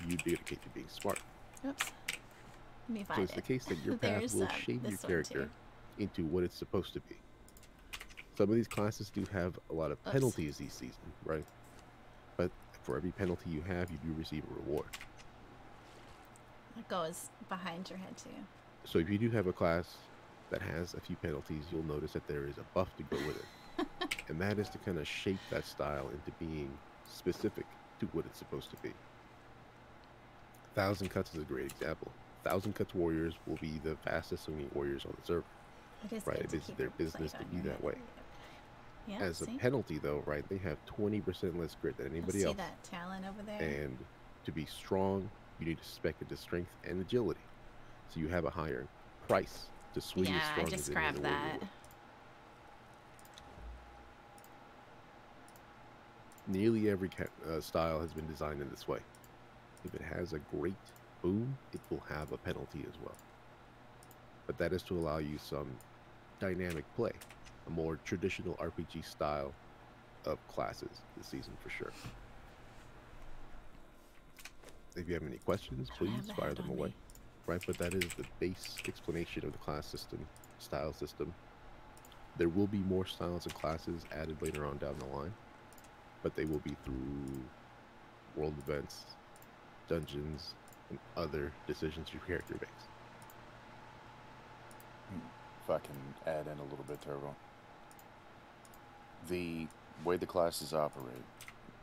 You dedicate to being smart. Oops. Let me find so it's the case that your path will shape your character into what it's supposed to be. Some of these classes do have a lot of penalties this season, right? But for every penalty you have, you do receive a reward. It goes behind your head too. So if you do have a class that has a few penalties, you'll notice that there is a buff to go with it. And that is to kind of shape that style into being specific to what it's supposed to be. 1,000 Cuts is a great example. 1,000 Cuts warriors will be the fastest swinging warriors on the server. Right? It's their business to be that way. Yeah, as a penalty, though, right, they have 20% less grit than anybody else. See that talent over there? And to be strong, you need to spec into strength and agility. So you have a higher price to swing as strong as any other warrior. Yeah, I just grabbed that. Nearly every style has been designed in this way. If it has a great boom, it will have a penalty as well. But that is to allow you some dynamic play, a more traditional RPG style of classes this season for sure. If you have any questions, please fire them away. Right, but that is the base explanation of the class system, style system. There will be more styles and classes added later on down the line, but they will be through world events, dungeons, and other decisions your character makes. If I can add in a little bit, Turbo. The way the classes operate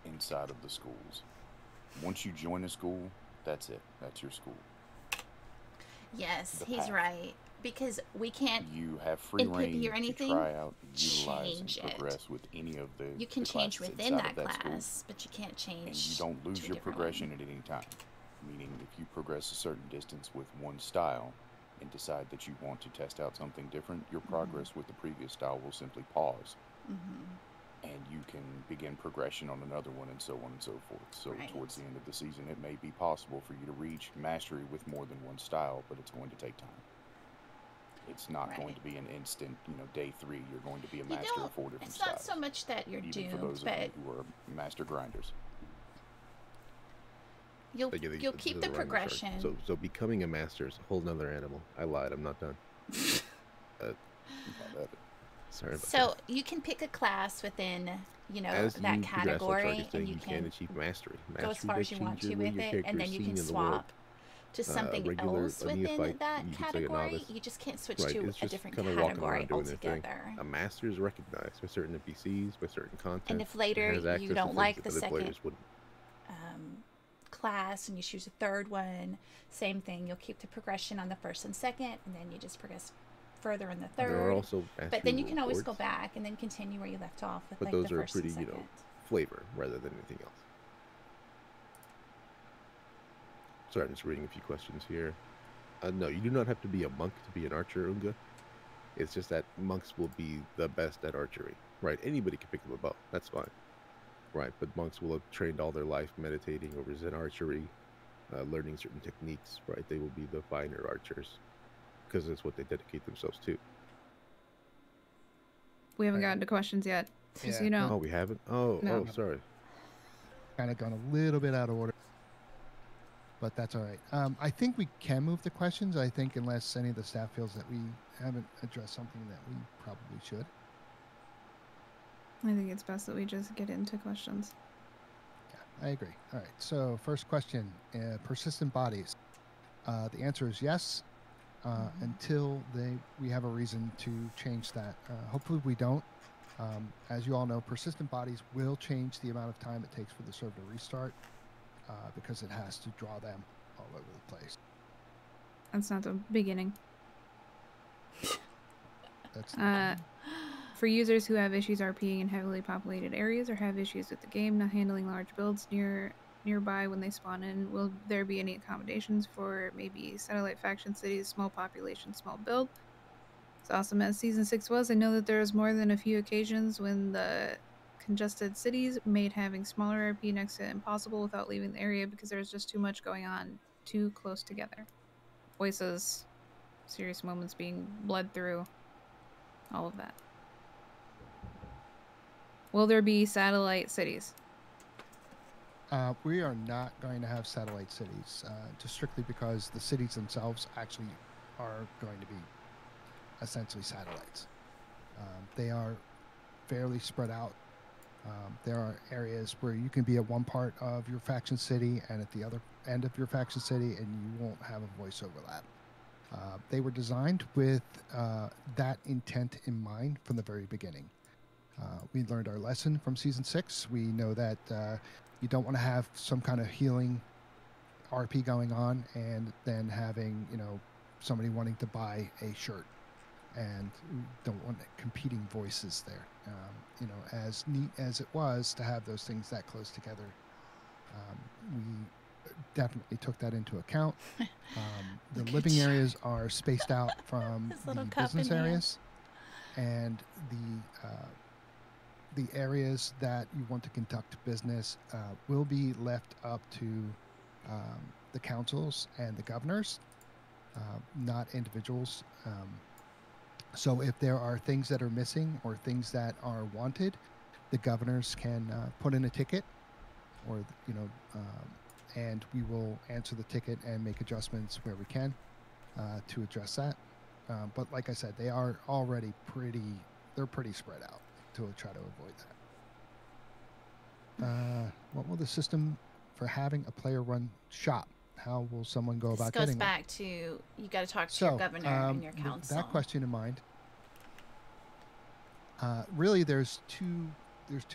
inside of the schools, once you join a school, that's it. That's your school. Yes, he's right. Because we can't. You have free reign to try out, utilize, and progress with any of the. You can change within that class, but you can't change. And you don't lose your progression at any time. Meaning, if you progress a certain distance with one style, and decide that you want to test out something different, your progress with the previous style will simply pause. And you can begin progression on another one, and so on and so forth. So towards the end of the season, it may be possible for you to reach mastery with more than one style, but it's going to take time. It's not going to be an instant, day 3, you're going to be a master of 4 different styles. It's not so much that you're doomed, for those of you who are master grinders. You'll keep the progression. So becoming a master is a whole nother animal. I lied, I'm not done. Sorry about that. You can pick a class within, that category, and you can achieve mastery. Go as far as you want to with it, and then you can swap to something else within that category. You just can't switch to a different category altogether. A master is recognized by certain NPCs, by certain content. And if later you don't like the second class and you choose a third one, same thing. You'll keep the progression on the first and second, and then you just progress further in the third. There are also but then you can always go back and then continue where you left off with but like those the are first pretty, and second. Flavor rather than anything else. Sorry, I'm just reading a few questions here. No, you do not have to be a monk to be an archer, Unga. It's just that monks will be the best at archery, right? Anybody can pick up a bow. That's fine, right? But monks will have trained all their life meditating over Zen archery, learning certain techniques, right? They will be the finer archers because it's what they dedicate themselves to. We haven't gotten to questions yet, just so you know. Oh, we haven't? Oh, no. Oh, sorry. Kind of gone a little bit out of order, but that's all right. I think we can move the questions. I think unless any of the staff feels that we haven't addressed something that we probably should. I think it's best that we just get into questions. Yeah, I agree. All right. So first question, persistent bodies. The answer is yes. Until we have a reason to change that. Hopefully we don't. As you all know, persistent bodies will change the amount of time it takes for the server to restart because it has to draw them all over the place. That's not the beginning. That's for users who have issues RPing in heavily populated areas or have issues with the game not handling large builds nearby when they spawn in, will there be any accommodations for maybe satellite faction cities, small population, small build? As awesome as Season 6 was, I know that there was more than a few occasions when the congested cities made having smaller RP next to impossible without leaving the area because there's just too much going on too close together. Voices, serious moments being bled through, all of that. Will there be satellite cities? We are not going to have satellite cities, just strictly because the cities themselves actually are going to be essentially satellites. They are fairly spread out. There are areas where you can be at one part of your faction city and at the other end of your faction city, and you won't have a voice overlap. They were designed with that intent in mind from the very beginning. We learned our lesson from Season 6. We know that you don't want to have some kind of healing RP going on and then having, somebody wanting to buy a shirt, and don't want competing voices there. As neat as it was to have those things that close together, we definitely took that into account. The living areas are spaced out from the business areas, and the areas that you want to conduct business will be left up to the councils and the governors, not individuals. So if there are things that are missing or things that are wanted, the governors can put in a ticket, or and we will answer the ticket and make adjustments where we can to address that. But like I said, they are already they're pretty spread out to try to avoid that. What will the system for having a player-run shop? How will someone go about getting one? This goes back to, you got to talk to your governor and your council. With that question in mind, really there's two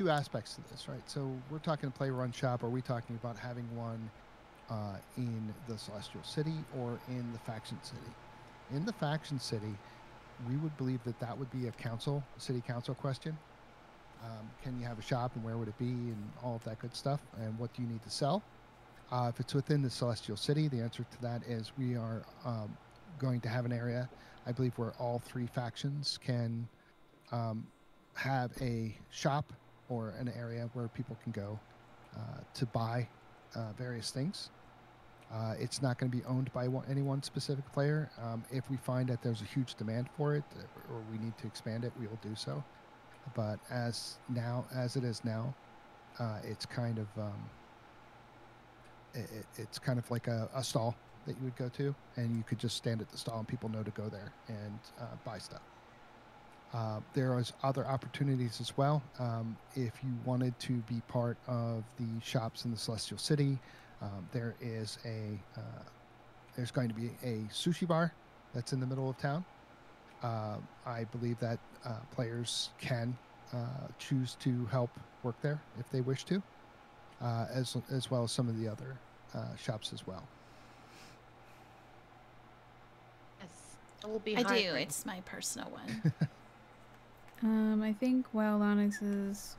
aspects to this, right? So we're talking player-run shop. Are we talking about having one in the Celestial City or in the Faction City? In the Faction City, we would believe that that would be a city council question. Can you have a shop, and where would it be, and all of that good stuff, and what do you need to sell? If it's within the Celestial City, the answer to that is we are going to have an area, I believe, where all 3 factions can have a shop or an area where people can go to buy various things. It's not going to be owned by any one specific player. If we find that there's a huge demand for it, or we need to expand it, we will do so. But as it is now, it's kind of it's kind of like a stall that you would go to, and you could just stand at the stall and people know to go there and buy stuff. There is other opportunities as well. If you wanted to be part of the shops in the Celestial City, there's going to be a sushi bar that's in the middle of town. I believe that players can choose to help work there if they wish to, as well as some of the other shops as well. Yes, it will be. I do. It's my personal one. I think Wild Onyx's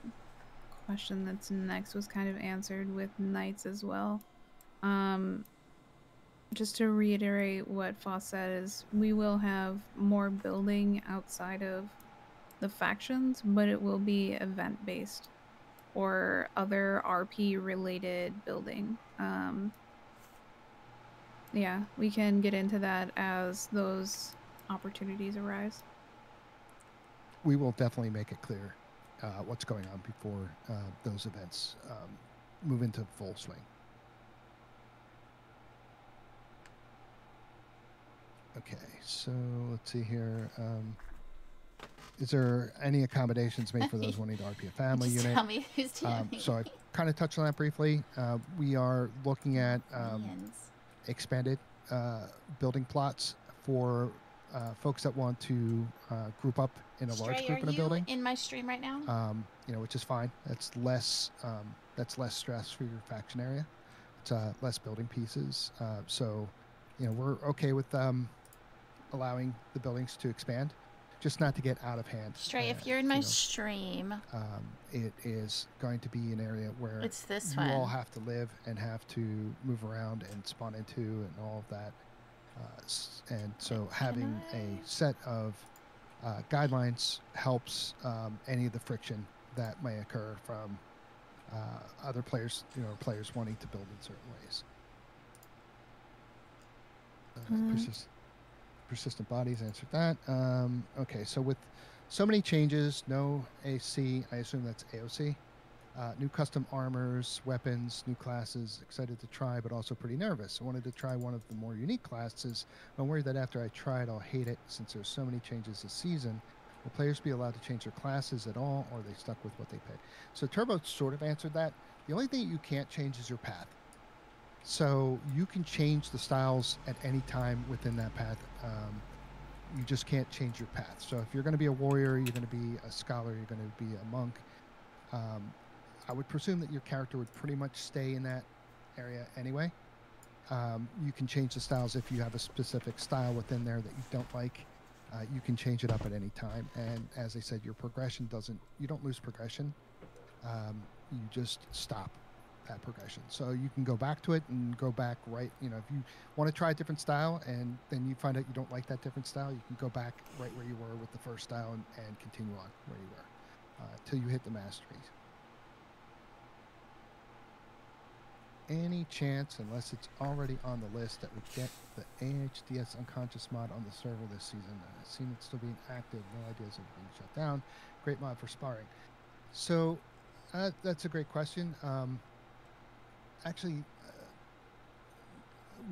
question that's next was kind of answered with Knights as well. Just to reiterate what Foss said is we will have more building outside of the factions, but it will be event-based or other RP-related building. Yeah, we can get into that as those opportunities arise. We will definitely make it clear what's going on before those events move into full swing. Okay, so let's see here. Is there any accommodations made for those wanting to RP a family unit? Tell me who's telling me. So I kind of touched on that briefly. We are looking at expanded building plots for folks that want to group up in a large group in a building. In my stream right now? Which is fine. That's less stress for your faction area. It's less building pieces. So, we're okay with allowing the buildings to expand, just not to get out of hand. Stray, if you're in my stream, it is going to be an area where it's this you all have to live and have to move around and spawn into and all of that. And so having a set of guidelines helps any of the friction that may occur from other players, players wanting to build in certain ways. Persistent bodies answered that. Okay, so with so many changes, no AC, I assume that's AOC. New custom armors, weapons, new classes, excited to try, but also pretty nervous. I wanted to try one of the more unique classes. I'm worried that after I try it, I'll hate it since there's so many changes this season. Will players be allowed to change their classes at all, or are they stuck with what they pick? So Turbo sort of answered that. The only thing you can't change is your path. So you can change the styles at any time within that path. You just can't change your path. So if you're going to be a warrior, you're going to be a scholar, you're going to be a monk. I would presume that your character would pretty much stay in that area anyway. You can change the styles if you have a specific style within there that you don't like. You can change it up at any time. And as I said, your progression you don't lose progression. You just stop that progression. So you can go back to it and go back right. If you want to try a different style and then you find out you don't like that different style, you can go back right where you were with the first style and continue on where you were. till you hit the masteries. Any chance, unless it's already on the list, that we get the AHDS unconscious mod on the server this season? I've seen it still being active. No ideas of it being shut down. Great mod for sparring. So that's a great question. Actually,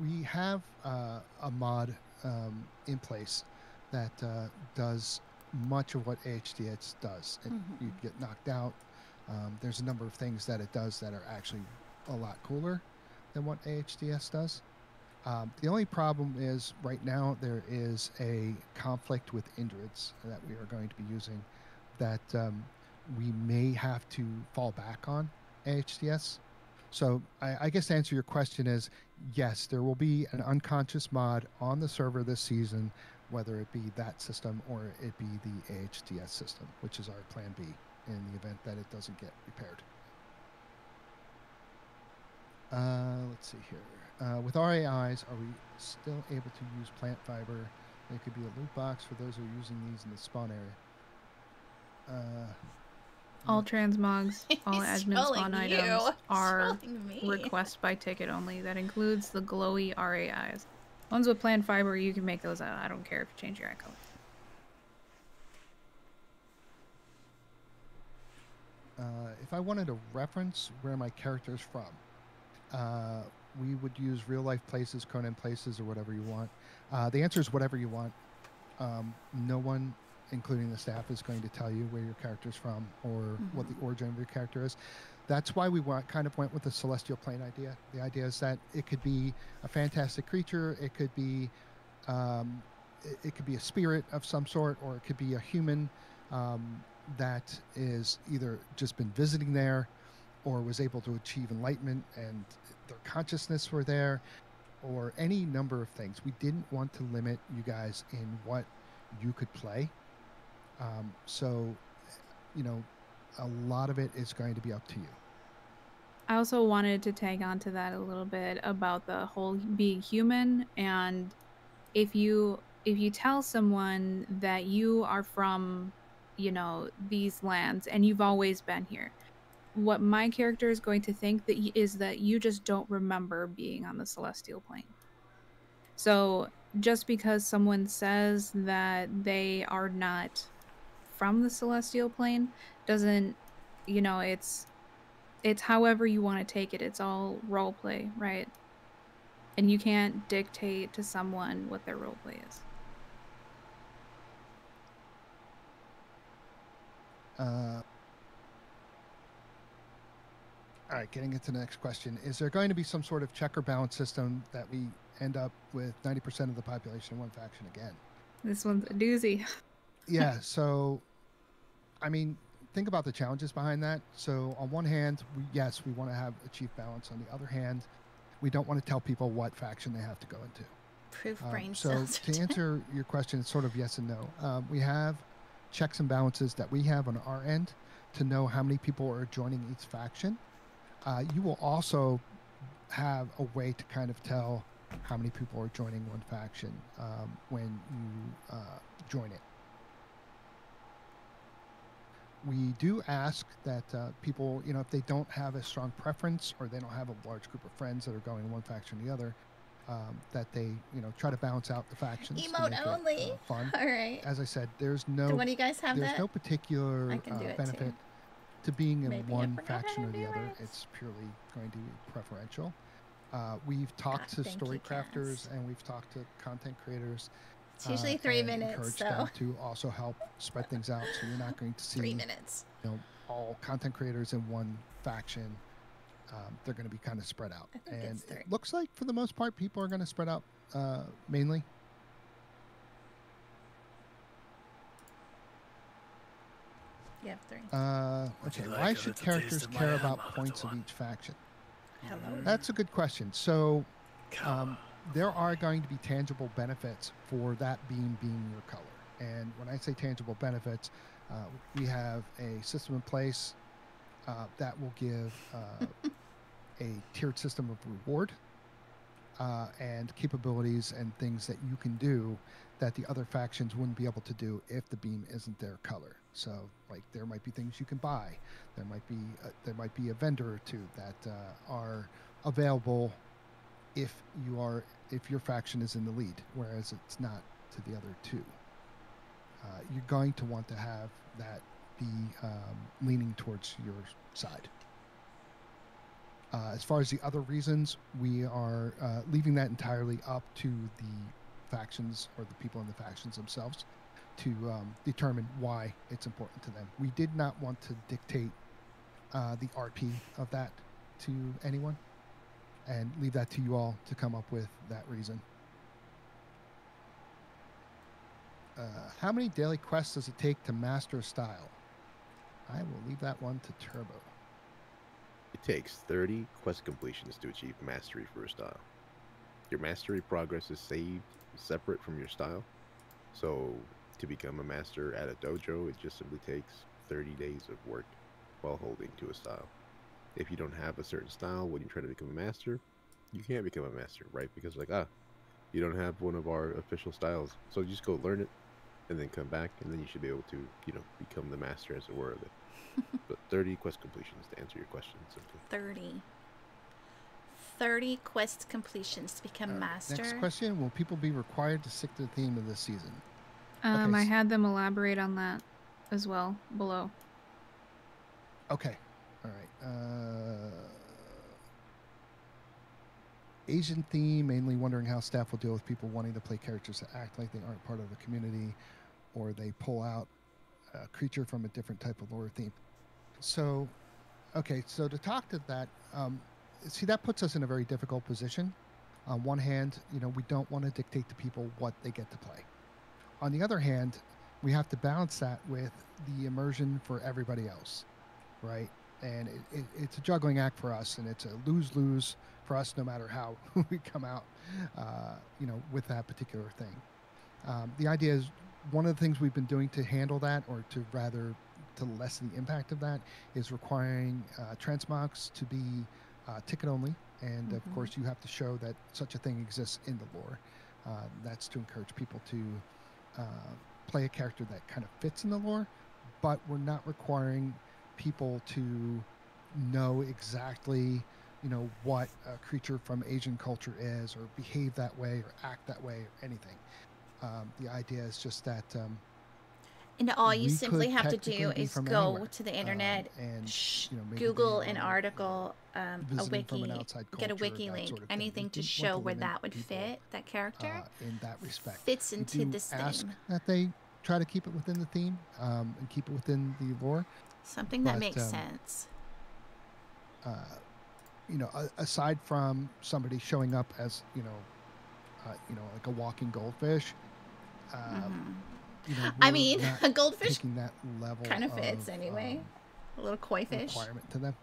we have a mod in place that does much of what AHDS does. You get knocked out. There's a number of things that it does that are actually a lot cooler than what AHDS does. The only problem is right now there is a conflict with Indrids that we are going to be using that we may have to fall back on AHDS. So I guess to answer your question is, yes, there will be an unconscious mod on the server this season, whether it be that system or it be the AHDS system, which is our plan B in the event that it doesn't get repaired. Let's see here. With RAIs, are we still able to use plant fiber? It could be a loot box for those who are using these in the spawn area. All transmogs, all admin spawn items are request by ticket only. That includes the glowy RAIs. Ones with plant fiber, you can make those out. I don't care if you change your eye color. If I wanted to reference where my character is from, we would use real life places, Conan places, or whatever you want. The answer is whatever you want. No one, including the staff, is going to tell you where your character's from or what the origin of your character is. That's why we kind of went with the celestial plane idea. The idea is that it could be a fantastic creature, it could be a spirit of some sort, or it could be a human that is either just been visiting there or was able to achieve enlightenment and their consciousness were there, or any number of things. We didn't want to limit you guys in what you could play. So, you know, a lot of it is going to be up to you. I also wanted to tag on to that a little bit about the whole being human. And if you tell someone that you are from, you know, these lands and you've always been here, what my character is going to think is that you just don't remember being on the celestial plane. So just because someone says that they are not from the celestial plane doesn't, you know, it's however you want to take it. It's all role play, right? And you can't dictate to someone what their role play is. All right, getting into the next question. Is there going to be some sort of check or balance system that we end up with 90% of the population in one faction again? This one's a doozy. Yeah, so, I mean, think about the challenges behind that. So on one hand, yes, we want to achieve balance. On the other hand, we don't want to tell people what faction they have to go into. Proof brain So to answer your question, it's sort of yes and no. We have checks and balances that we have on our end to know how many people are joining each faction. You will also have a way to kind of tell how many people are joining one faction when you join it. We do ask that people, you know, if they don't have a strong preference or they don't have a large group of friends that are going in one faction or the other, that they, you know, try to balance out the factions. Emote only. Fun. All right. As I said, there's no. What do you guys have? There's no particular benefit to being in Maybe one faction or the other. It's purely going to be preferential. We've talked to story crafters and we've talked to content creators. It's usually 3 minutes, encourage so them to also help spread things out, so you're not going to see 3 minutes. You know, all content creators in one faction. They're going to be kind of spread out, and it looks like for the most part, people are going to spread out mainly. You have 3. Okay, why should characters care about points of each faction? Hello. That's a good question. So, there are going to be tangible benefits for that being your color. And when I say tangible benefits, we have a system in place that will give a tiered system of reward. and capabilities and things that you can do that the other factions wouldn't be able to do if the beam isn't their color. So, like, there might be things you can buy. There might be a vendor or two that are available if your faction is in the lead, whereas it's not to the other two. You're going to want to have that be leaning towards your side. As far as the other reasons, we are leaving that entirely up to the factions or the people in the factions themselves to determine why it's important to them. We did not want to dictate the RP of that to anyone and leave that to you all to come up with that reason. How many daily quests does it take to master a style? I will leave that one to Turbo. It takes 30 quest completions to achieve mastery for a style. Your mastery progress is saved separate from your style. So to become a master at a dojo, it just simply takes 30 days of work while holding to a style. If you don't have a certain style when you try to become a master, you can't become a master, right? Because you don't have one of our official styles. So you just go learn it and then come back, and then you should be able to, become the master, as it were, of it. But 30 quest completions to answer your question simply. 30 quest completions to become master. Next question: will people be required to stick to the theme of this season? Okay. I had them elaborate on that as well below. Okay. All right. Asian theme, mainly wondering how staff will deal with people wanting to play characters that act like they aren't part of the community, or they pull out a creature from a different type of lore theme. So, okay, so to talk to that, see, that puts us in a very difficult position. On one hand, we don't want to dictate to people what they get to play. On the other hand, we have to balance that with the immersion for everybody else, right? And it's a juggling act for us, and it's a lose-lose for us no matter how we come out, with that particular thing. The idea is, one of the things we've been doing to handle that, or to lessen the impact of that, is requiring transmogs to be ticket only. And of course, you have to show that such a thing exists in the lore. That's to encourage people to play a character that kind of fits in the lore, but we're not requiring people to know exactly, what a creature from Asian culture is, or behave that way, or act that way, or anything. The idea is just that and all you simply have to do is go anywhere, to the internet and Google an article, a wiki, get a wiki link, sort of anything to show where that would fit, that character in that respect fits into this ask theme. That they try to keep it within the theme, and keep it within the lore. Something that makes sense. Aside from somebody showing up as like a walking goldfish. I mean, a goldfish that level kind of fits anyway. A little koi fish requirement to them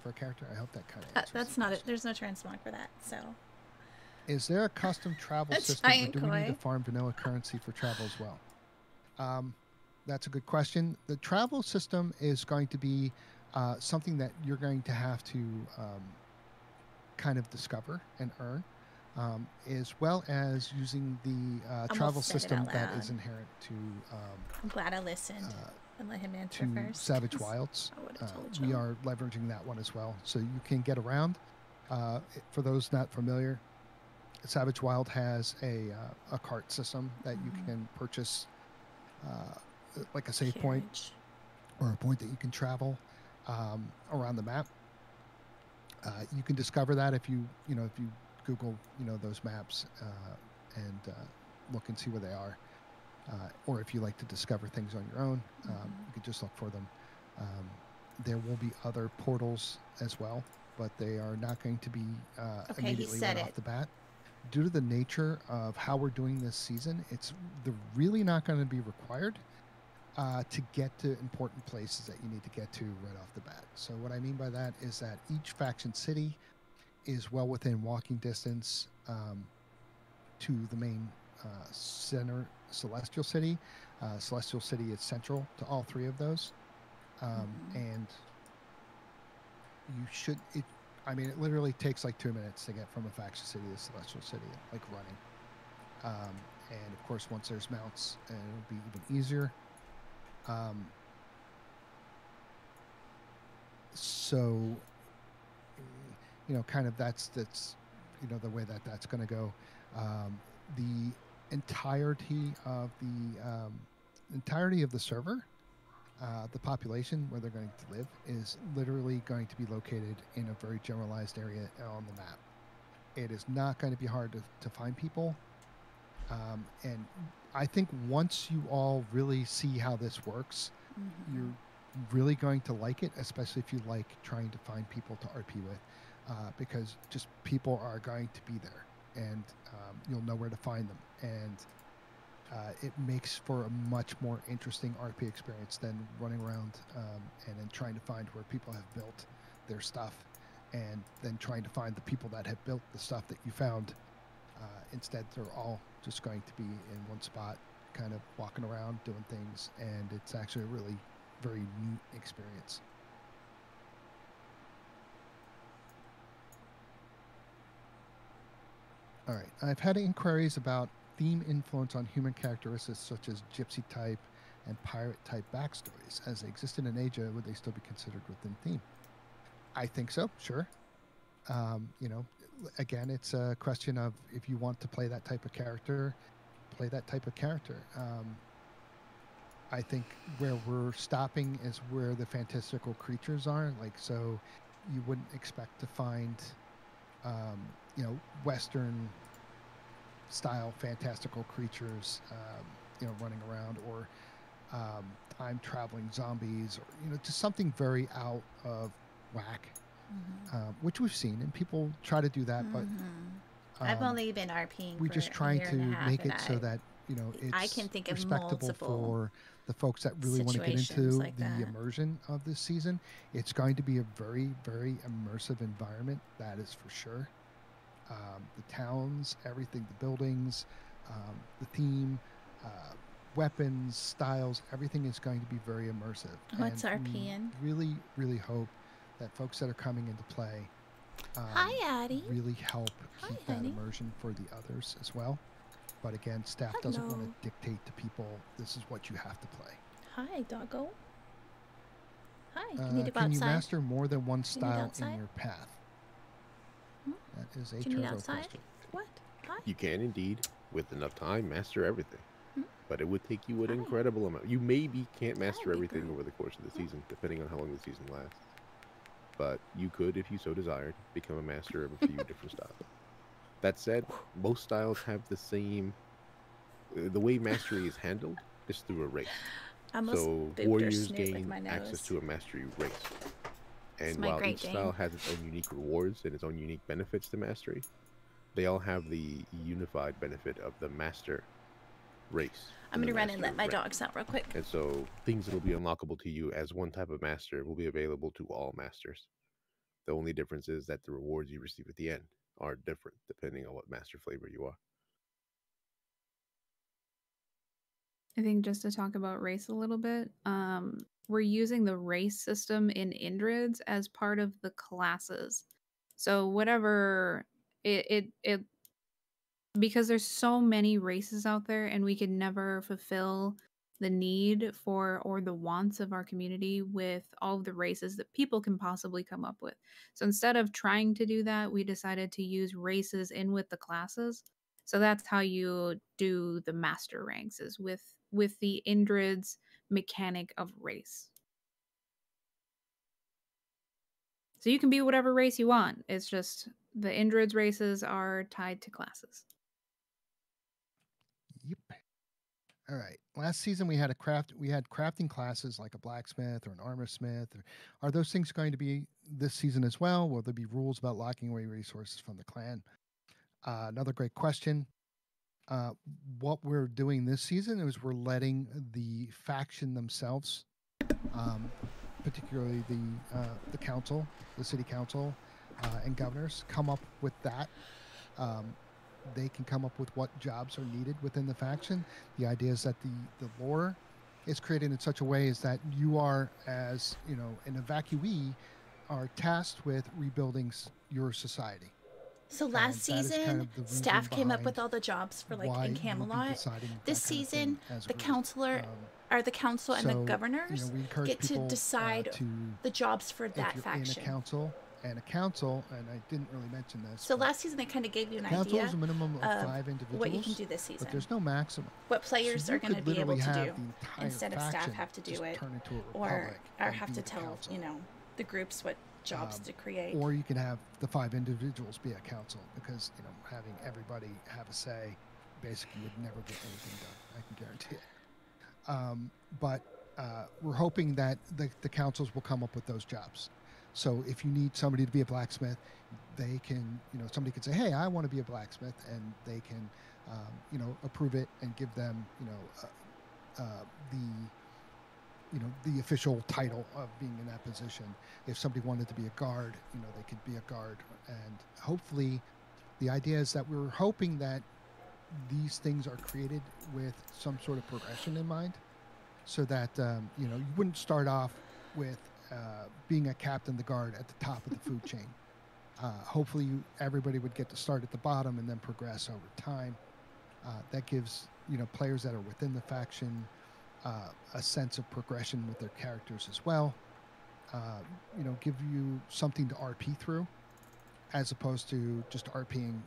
for a character. I hope that kind of that's not it. There's no transmog for that. So, is there a custom travel system, or do we need to farm vanilla currency for travel as well? That's a good question. The travel system is going to be something that you're going to have to kind of discover and earn. As well as using the travel system that is inherent to... I'm glad I listened and let him answer first. Savage Wilds. We are leveraging that one as well. So you can get around. For those not familiar, Savage Wild has a cart system that you can purchase, like a save point, or a point that you can travel around the map. You can discover that if you Google, those maps and look and see where they are. Or if you like to discover things on your own, you can just look for them. There will be other portals as well, but they are not going to be immediately right off the bat. Due to the nature of how we're doing this season, they're really not going to be required to get to important places that you need to get to right off the bat. So what I mean by that is that each faction city is well within walking distance to the main center, Celestial City. Celestial City is central to all three of those. And I mean, it literally takes like 2 minutes to get from a faction city to Celestial City, like running. And of course, once there's mounts, it'll be even easier. So, kind of that's the way that's going to go. The entirety of the server, the population where they're going to live, is literally going to be located in a very generalized area on the map. It is not going to be hard to find people. And I think once you all really see how this works, you're really going to like it, especially if you like trying to find people to RP with, because just people are going to be there, and you'll know where to find them. And it makes for a much more interesting RP experience than running around and then trying to find where people have built their stuff, and then trying to find the people that have built the stuff that you found. Instead, they're all just going to be in one spot, kind of walking around, doing things, and it's actually a really very neat experience. All right, I've had inquiries about theme influence on human characteristics such as gypsy type and pirate type backstories. As they existed in Asia, would they still be considered within theme? I think so, sure. Again, it's a question of if you want to play that type of character, play that type of character. I think where we're stopping is where the fantastical creatures are. Like, so you wouldn't expect to find, Western style fantastical creatures, running around, or time traveling zombies, or, just something very out of whack. Which we've seen, and people try to do that, but I've only been RPing. We're just trying to make it so that it's I can think of respectable for the folks that really want to get into the immersion of this season. It's going to be a very, very immersive environment, that is for sure. The towns, everything, the buildings, the theme, weapons, styles, everything is going to be very immersive. What's RPing? Really, really hope that folks that are coming into play Hi, Addie. really help keep that immersion for the others as well. But again, staff doesn't want to dictate to people, this is what you have to play. Hi, doggo. Hi, you need to go outside. Can you master more than one style in your path? That is a turbo question. What? Hi. You can indeed, with enough time, master everything. But it would take you an incredible amount. You maybe can't master everything over the course of the season, depending on how long the season lasts. But you could, if you so desired, become a master of a few different styles. That said, most styles have the same... the way mastery is handled is through a race. So warriors gain access to a mastery race. And while each style has its own unique rewards and its own unique benefits to mastery, they all have the unified benefit of the master race. I'm going to run and let my dogs out real quick. And so things that will be unlockable to you as one type of master will be available to all masters. The only difference is that the rewards you receive at the end are different depending on what master flavor you are. I think just to talk about race a little bit, we're using the race system in Indrids as part of the classes. So whatever it because there's so many races out there, and we can never fulfill the need for or the wants of our community with all of the races that people can possibly come up with. So instead of trying to do that, we decided to use races in with the classes. So that's how you do the master ranks, is with the Indrid's mechanic of race. So you can be whatever race you want. It's just the Indrid's races are tied to classes. Yep. All right. Last season we had crafting classes like a blacksmith or an armor smith. Are those things going to be this season as well? Will there be rules about locking away resources from the clan? Another great question. What we're doing this season is we're letting the faction themselves, particularly the council, the city council, and governors, come up with that. They can come up with what jobs are needed within the faction. The idea is that the lore is created in such a way is that you are, as an evacuee, are tasked with rebuilding your society. So last season, staff came up with all the jobs for like in Camelot. This season, the counselor or the council and the governors get to decide the jobs for that faction. In a council, and I didn't really mention this. So last season they kind of gave you an idea. Council is a minimum of 5 individuals. What you can do this season. But there's no maximum. What players are going to be able to do instead of staff have to do it, or have to tell the groups what jobs to create. Or you can have the 5 individuals be a council, because having everybody have a say basically would never get anything done. I can guarantee it. But we're hoping that the councils will come up with those jobs. So if you need somebody to be a blacksmith, they can, somebody could say, hey, I want to be a blacksmith, and they can, approve it and give them, the official title of being in that position. If somebody wanted to be a guard, they could be a guard. And hopefully the idea is that we're hoping that these things are created with some sort of progression in mind, so that, you wouldn't start off with being a captain of the guard at the top of the food chain. Hopefully everybody would get to start at the bottom and then progress over time. That gives, players that are within the faction a sense of progression with their characters as well. Give you something to RP through, as opposed to just RPing,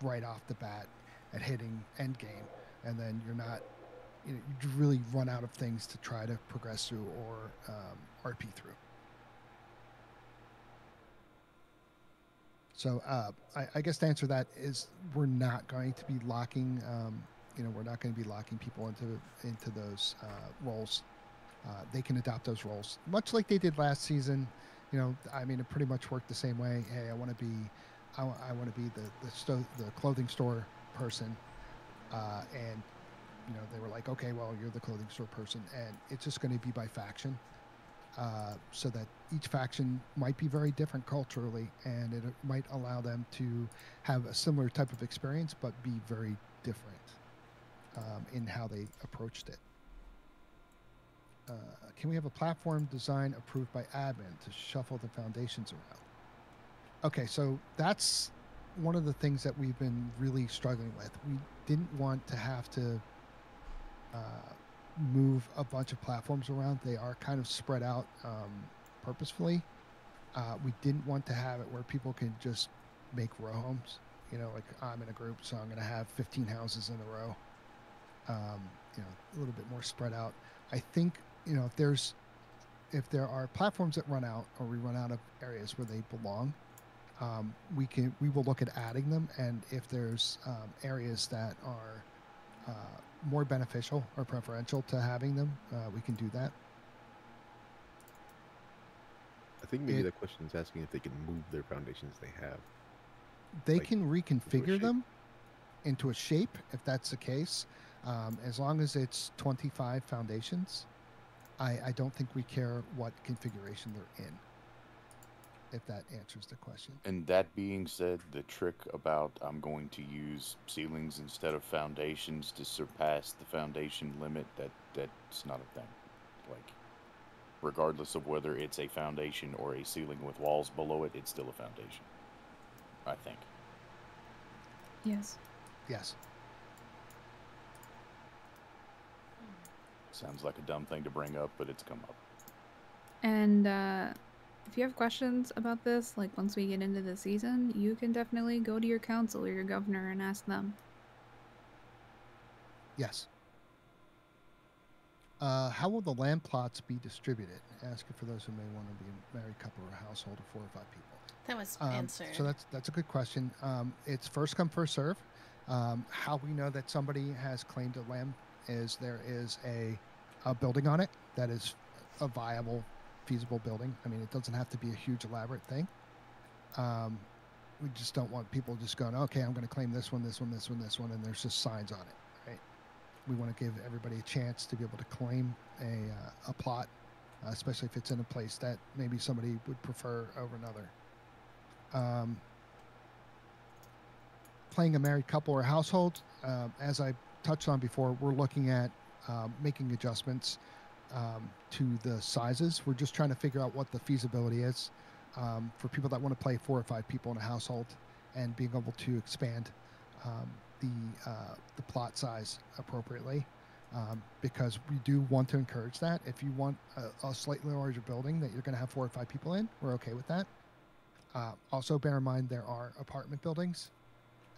right off the bat at hitting end game, and then you're not, you really run out of things to try to progress through or RP through. So I guess the answer to that is we're not going to be locking, we're not going to be locking people into those roles. They can adopt those roles, much like they did last season. It pretty much worked the same way. Hey, I want to be the clothing store person, and they were like, okay, well, you're the clothing store person, and it's just going to be by faction, so that each faction might be very different culturally, and it might allow them to have a similar type of experience, but be very different in how they approached it. Can we have a platform design approved by admin to shuffle the foundations around? Okay, so that's one of the things that we've been really struggling with. We didn't want to have to move a bunch of platforms around. They are kind of spread out purposefully. We didn't want to have it where people can just make row homes. Like I'm in a group, so I'm going to have 15 houses in a row. A little bit more spread out. I think, if there are platforms that run out, or we run out of areas where they belong, we will look at adding them. And if there's areas that are more beneficial or preferential to having them, we can do that. I think maybe the question is asking if they can move their foundations they have. They can reconfigure them into a shape, if that's the case. As long as it's 25 foundations, I don't think we care what configuration they're in, if that answers the question. And that being said, the trick about I'm going to use ceilings instead of foundations to surpass the foundation limit, that's not a thing. Like, regardless of whether it's a foundation or a ceiling with walls below it, it's still a foundation, I think. Yes. Yes. Sounds like a dumb thing to bring up, but it's come up. And if you have questions about this, like once we get into the season, you can definitely go to your council or your governor and ask them. Yes. How will the land plots be distributed? Asking for those who may want to be a married couple or a household of 4 or 5 people. That was answered. So that's a good question. It's first come, first serve. How we know that somebody has claimed a land is there is a building on it that is a viable, feasible building. It doesn't have to be a huge, elaborate thing. We just don't want people just going, okay, I'm going to claim this one, this one, this one, this one, and there's just signs on it, right? We want to give everybody a chance to be able to claim a plot, especially if it's in a place that maybe somebody would prefer over another. Playing a married couple or household, as I touched on before, we're looking at making adjustments to the sizes. We're just trying to figure out what the feasibility is for people that want to play 4 or 5 people in a household, and being able to expand the plot size appropriately, because we do want to encourage that. If you want a slightly larger building that you're going to have 4 or 5 people in, we're okay with that. Also, bear in mind there are apartment buildings,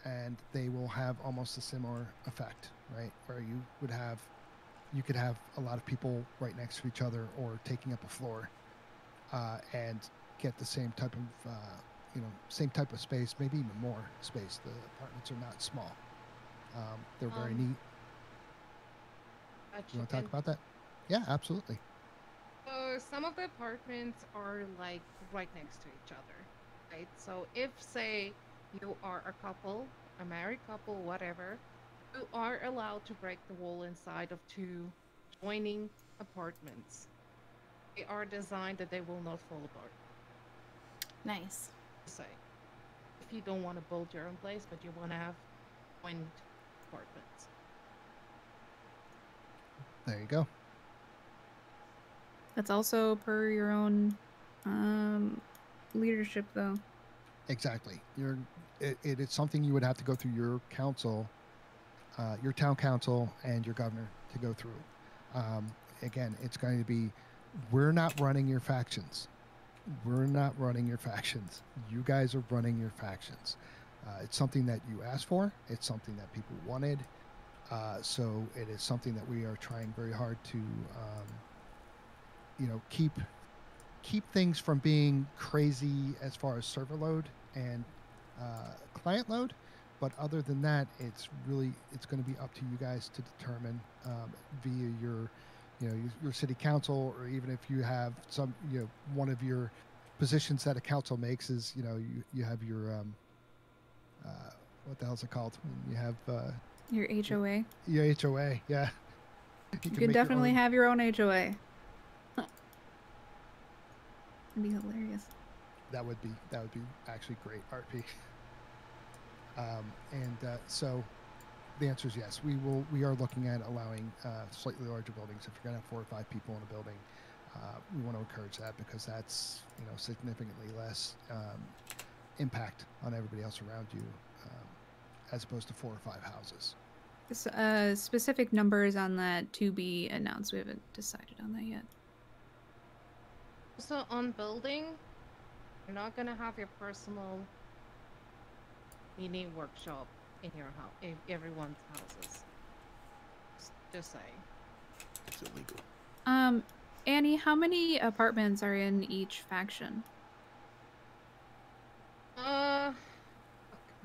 and they will have almost a similar effect, right? Where you could have a lot of people right next to each other or taking up a floor, and get the same type of same type of space, maybe even more space. The apartments are not small. They're very neat. You want to talk about that? Yeah, absolutely. So some of the apartments are like right next to each other, right? So if, say, you are a couple, a married couple, whatever, you are allowed to break the wall inside of 2 adjoining apartments. They are designed that they will not fall apart. Nice. Say, if you don't want to build your own place, but you want to have joined apartments. There you go. That's also per your own leadership, though. Exactly. It is something you would have to go through your council, your town council, and your governor to go through. Again, it's going to be, we're not running your factions. We're not running your factions. You guys are running your factions. It's something that you asked for. It's something that people wanted. So it is something that we are trying very hard to, keep things from being crazy as far as server load and client load. But other than that, it's going to be up to you guys to determine via your city council, or even if you have some, one of your positions that a council makes is, you have your, what the hell is it called? You have your HOA. Your HOA, yeah. You can definitely have your own HOA. It'd be hilarious. That would be actually great, RP. So the answer is yes. We are looking at allowing slightly larger buildings. If you're going to have 4 or 5 people in a building, we want to encourage that, because that's significantly less impact on everybody else around you, as opposed to 4 or 5 houses. Specific numbers on that to be announced. We haven't decided on that yet. So on building, you're not gonna have your personal mini workshop in your house, in everyone's houses. Just saying. It's illegal. Annie, how many apartments are in each faction? Now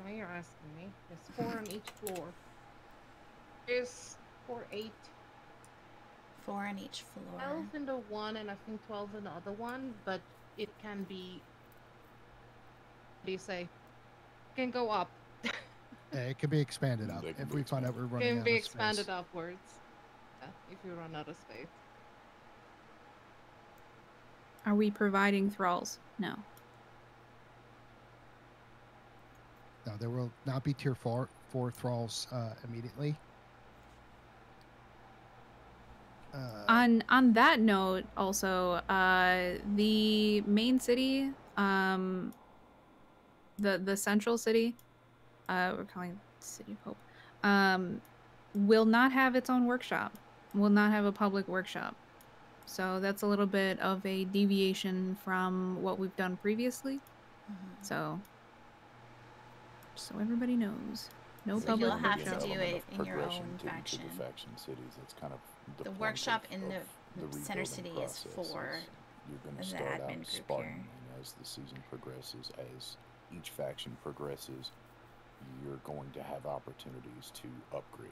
you're asking me. There's 4 on each floor. There's 4, 8. 4 on each floor. 12 in the one, and I think 12 in the other one, but it can be, what do you say? It can go up. It can be expanded up if we find out we're running out of space. It can be expanded upwards, if you run out of space. Are we providing thralls? No. No, there will not be tier 4 thralls immediately. On that note, also, the main city, the central city, we're calling it City of Hope, will not have its own workshop. Will not have a public workshop. So that's a little bit of a deviation from what we've done previously. Mm-hmm. So everybody knows. No public you'll have workshop. to do it in your own faction. The faction cities, that's kind of the workshop in the center city is for you're going to the start admin out group Spartan, here. and as the season progresses, as each faction progresses, you're going to have opportunities to upgrade.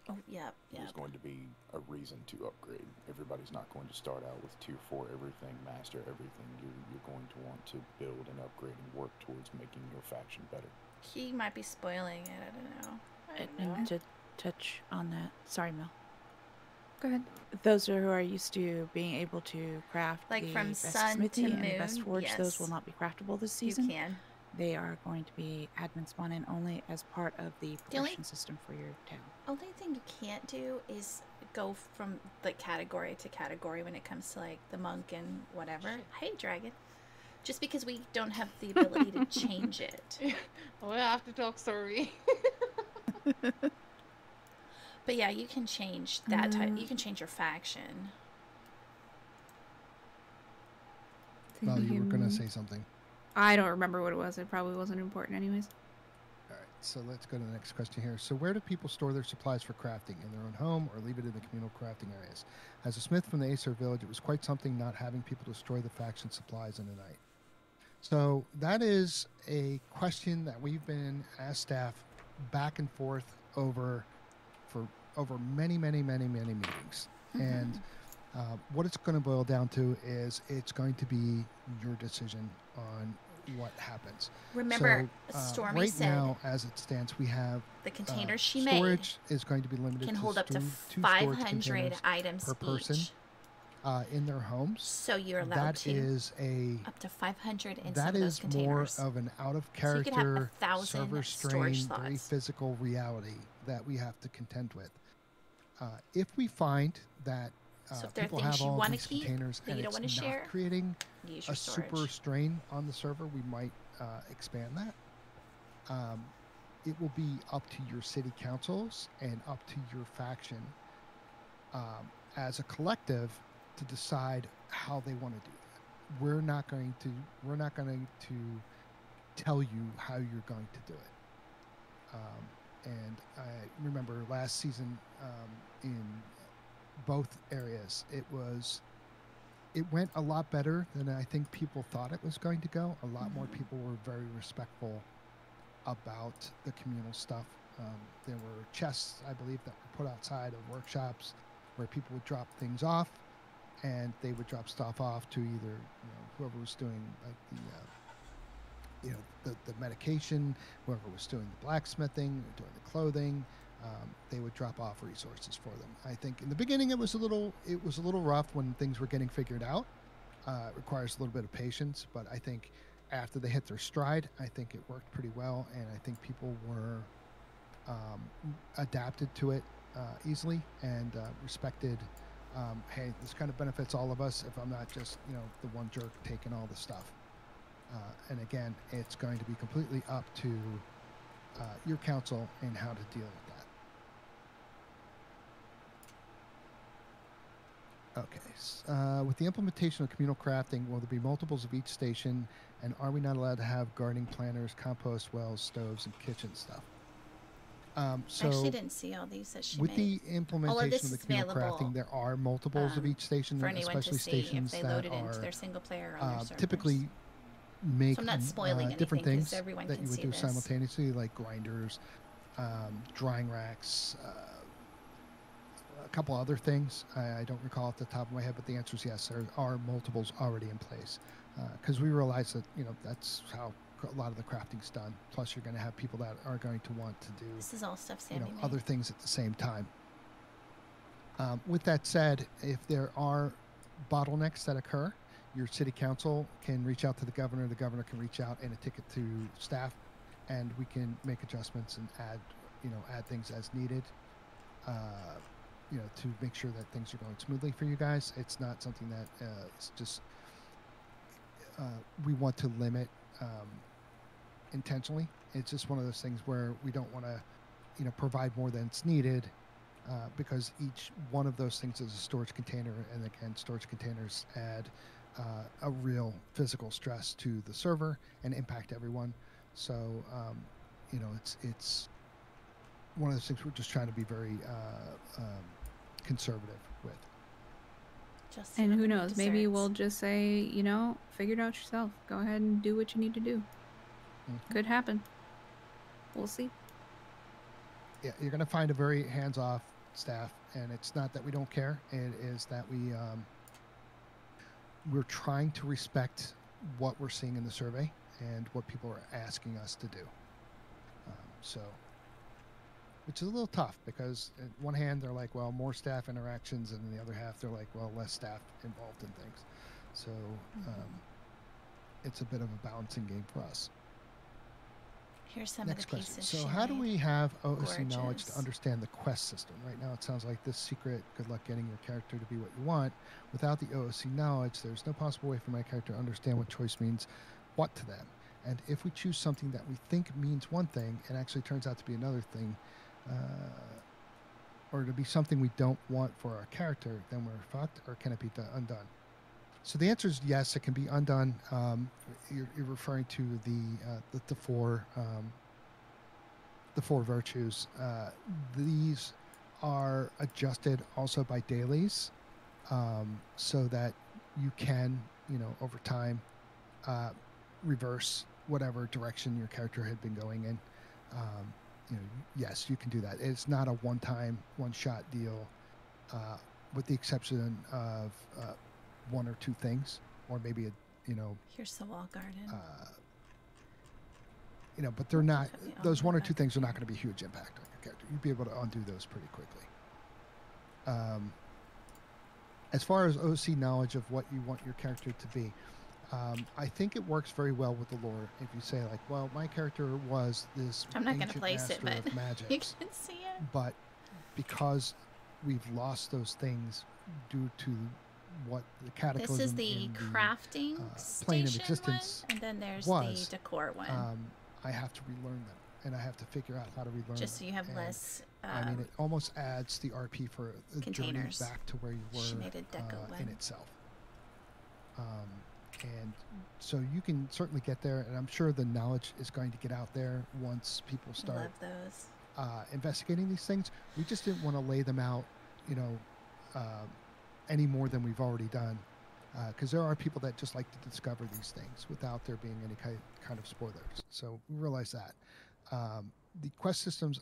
Oh, yep. There's going to be a reason to upgrade. Everybody's not going to start out with tier 4 everything, master everything. You're going to want to build and upgrade and work towards making your faction better. He might be spoiling it. I don't know. And to touch on that, sorry, Mel. Go ahead. Those who are used to being able to craft like the from best sun smithy to and moon, the best forge, yes. those will not be craftable this season. You can. they are going to be admin spawn in only as part of the progression system for your town. Only thing you can't do is go from like category to category when it comes to like the monk and whatever. Hey, dragon. Just because we don't have the ability to change it. We'll have to talk story. But yeah, you can change that type. You can change your faction. Well, you were going to say something. I don't remember what it was. It probably wasn't important anyways. All right, so let's go to the next question here. So where do people store their supplies for crafting? In their own home or leave it in the communal crafting areas? As a smith from the Acer village, it was quite something not having people destroy the faction supplies in the night. So that is a question that we've been, as staff, back and forth over many meetings. And what it's going to boil down to is it's going to be your decision on what happens. Remember, Stormy right said now, as it stands, we have the containers she storage is going to be limited can to hold up to 500 items per person each. In their homes. So you're allowed up to 500 in some of those containers. That is more of an out of character, so server strain, very physical reality that we have to contend with. If we find that so if there people are things have you all want these to keep containers that you don't and want it's to not share, creating use a your super strain on the server, we might expand that. It will be up to your city councils and up to your faction as a collective to decide how they want to do that. We're not going to tell you how you're going to do it. And I remember last season in both areas, it went a lot better than I think people thought it was going to go. A lot more people were very respectful about the communal stuff. There were chests, I believe, that were put outside of workshops where people would drop things off, and they would drop stuff off to either whoever was doing like the medication, whoever was doing the blacksmithing, doing the clothing. They would drop off resources for them. I think in the beginning it was a little rough when things were getting figured out. It requires a little bit of patience, but I think after they hit their stride, I think it worked pretty well, and I think people were adapted to it easily and respected. Hey, this kind of benefits all of us if I'm not just the one jerk taking all the stuff. And again, it's going to be completely up to your council and how to deal with that. Okay. With the implementation of communal crafting, will there be multiples of each station, and are we not allowed to have gardening planters, compost wells, stoves, and kitchen stuff? So I actually didn't see all these that she with made. the implementation of the communal crafting, there are multiples of each station, for anyone especially to see stations if they that load it are into their single player on their servers. typically make so I'm not spoiling different anything, things everyone that can you would see do this. simultaneously, like grinders, drying racks, a couple other things. I don't recall off the top of my head, but the answer is yes. There are multiples already in place because we realize that that's how a lot of the crafting's done. Plus, you're going to have people that are going to want to do this is all stuff Sammy made. other things at the same time. With that said, if there are bottlenecks that occur, your city council can reach out to the governor. The governor can reach out and a ticket to staff, and we can make adjustments and add things as needed. To make sure that things are going smoothly for you guys. It's not something that it's just we want to limit intentionally. It's just one of those things where we don't want to provide more than it's needed because each one of those things is a storage container, and again, storage containers add a real physical stress to the server and impact everyone. So it's one of those things we're just trying to be very conservative with. And who knows, maybe we'll just say, figure it out yourself. Go ahead and do what you need to do. Could happen. We'll see. Yeah, you're going to find a very hands-off staff, and it's not that we don't care. It is that we're trying to respect what we're seeing in the survey and what people are asking us to do. Which is a little tough because on one hand they're like, well, more staff interactions, and on the other half they're like, well, less staff involved in things. So it's a bit of a balancing game for us. Here's some Next of the question. pieces. So how do we have OOC knowledge to Gorgeous. understand the quest system? Right now it sounds like this secret, good luck getting your character to be what you want. Without the OOC knowledge, there's no possible way for my character to understand what choice means what to them. And if we choose something that we think means one thing, it actually turns out to be another thing, or to be something we don't want for our character, then we're fucked, or can it be undone? So the answer is yes, it can be undone. You're referring to the four virtues. These are adjusted also by dailies, so that you can, over time, reverse whatever direction your character had been going in. Yes, you can do that. It's not a one-time, one-shot deal, with the exception of one or two things, or maybe Here's the wall garden. But they're not. Those one or two things are not going to be a huge impact on your character. You'd be able to undo those pretty quickly. As far as OC knowledge of what you want your character to be, I think it works very well with the lore. If you say like, well, my character was this I'm not going to place it, but you can see it. But because we've lost those things due to what the cataclysm, this is the crafting plane of existence one, and then there's the decor one. I have to relearn them, and I have to figure out how to relearn them. Just so you have less. I mean, it almost adds the RP for the journey containers back to where you were in itself. And so you can certainly get there, and I'm sure the knowledge is going to get out there once people start investigating these things. We just didn't want to lay them out, any more than we've already done, because there are people that just like to discover these things without there being any kind of spoilers. So we realize that. The quest systems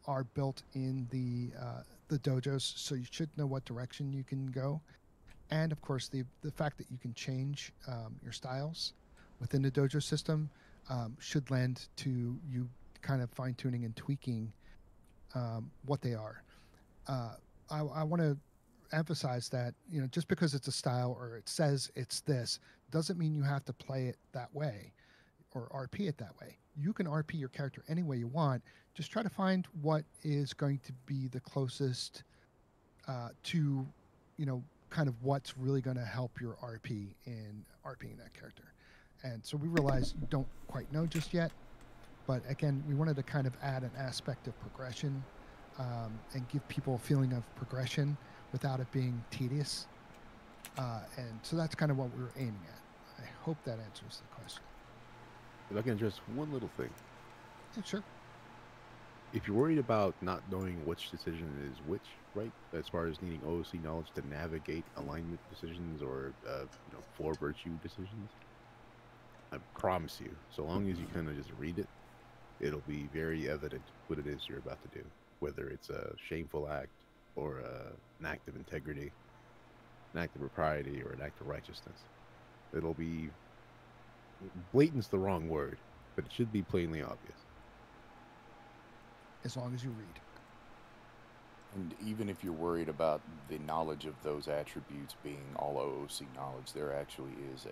are built in the dojos, so you should know what direction you can go. And of course, the fact that you can change your styles within the dojo system should lend to you kind of fine-tuning and tweaking what they are. I want to emphasize that, just because it's a style or it says it's this, doesn't mean you have to play it that way or RP it that way. You can RP your character any way you want. Just try to find what is going to be the closest to, kind of what's really going to help your RP in RPing that character. And so we realize you don't quite know just yet, but again, we wanted to kind of add an aspect of progression and give people a feeling of progression without it being tedious. And so that's kind of what we were aiming at. I hope that answers the question. If I can address one little thing. Yeah, sure. If you're worried about not knowing which decision is which, right, as far as needing OOC knowledge to navigate alignment decisions or, four virtue decisions, I promise you, so long as you kind of just read it, it'll be very evident what it is you're about to do, whether it's a shameful act or an act of integrity, an act of propriety, or an act of righteousness. It'll be, blatant's the wrong word, but it should be plainly obvious. As long as you read. And even if you're worried about the knowledge of those attributes being all OOC knowledge, there actually is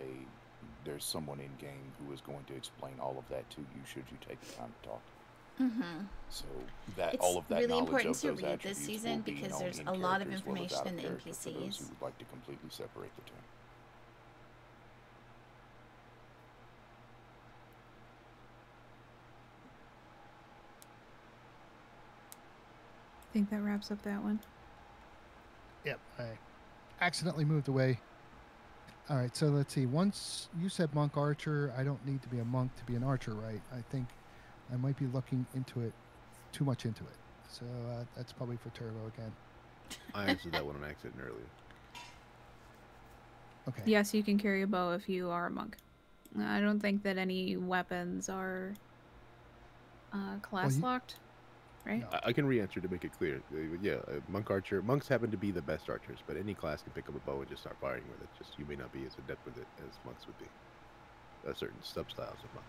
there's someone in game who is going to explain all of that to you should you take the time to talk to them. Mm-hmm. So that it's all of that really knowledge important of to those read this season because there's a lot of information in the NPCs. For those who would like to completely separate the two. I think that wraps up that one. Yep, I accidentally moved away. All right, so let's see. Once you said monk archer, I don't need to be a monk to be an archer, right? I think I might be looking into it, too much into it. So that's probably for Turbo again. I answered that one on accident earlier. Okay. Yes, you can carry a bow if you are a monk. I don't think that any weapons are class locked. Right? I can re-answer to make it clear. Monk archer. Monks happen to be the best archers, but any class can pick up a bow and just start firing with it. Just you may not be as adept with it as monks would be. Certain sub-styles of monk.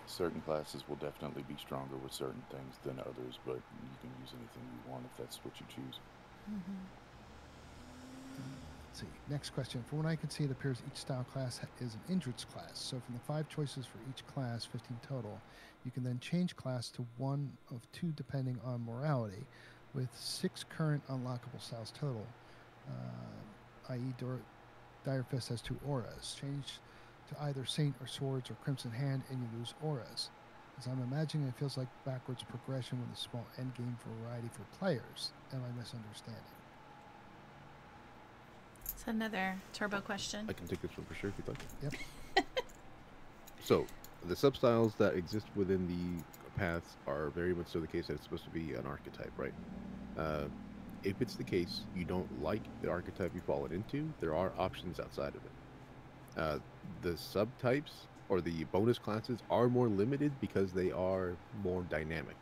Certain classes will definitely be stronger with certain things than others, but you can use anything you want if that's what you choose. Mm-hmm. Let's see. Next question. From what I can see, it appears each style class is an endurance class. So from the 5 choices for each class, 15 total, you can then change class to 1 of 2 depending on morality, with 6 current unlockable styles total, i.e. Dire Fist has 2 auras. Change to either Saint or Swords or Crimson Hand and you lose auras. As I'm imagining, it feels like backwards progression with a small endgame variety for players. Am I misunderstanding? It's another turbo question. I can take this one for sure if you'd like. Yep. So, the substyles that exist within the paths are very much so the case that it's supposed to be an archetype, right? If it's the case you don't like the archetype you've fallen into, there are options outside of it. The subtypes or the bonus classes are more limited because they are more dynamic.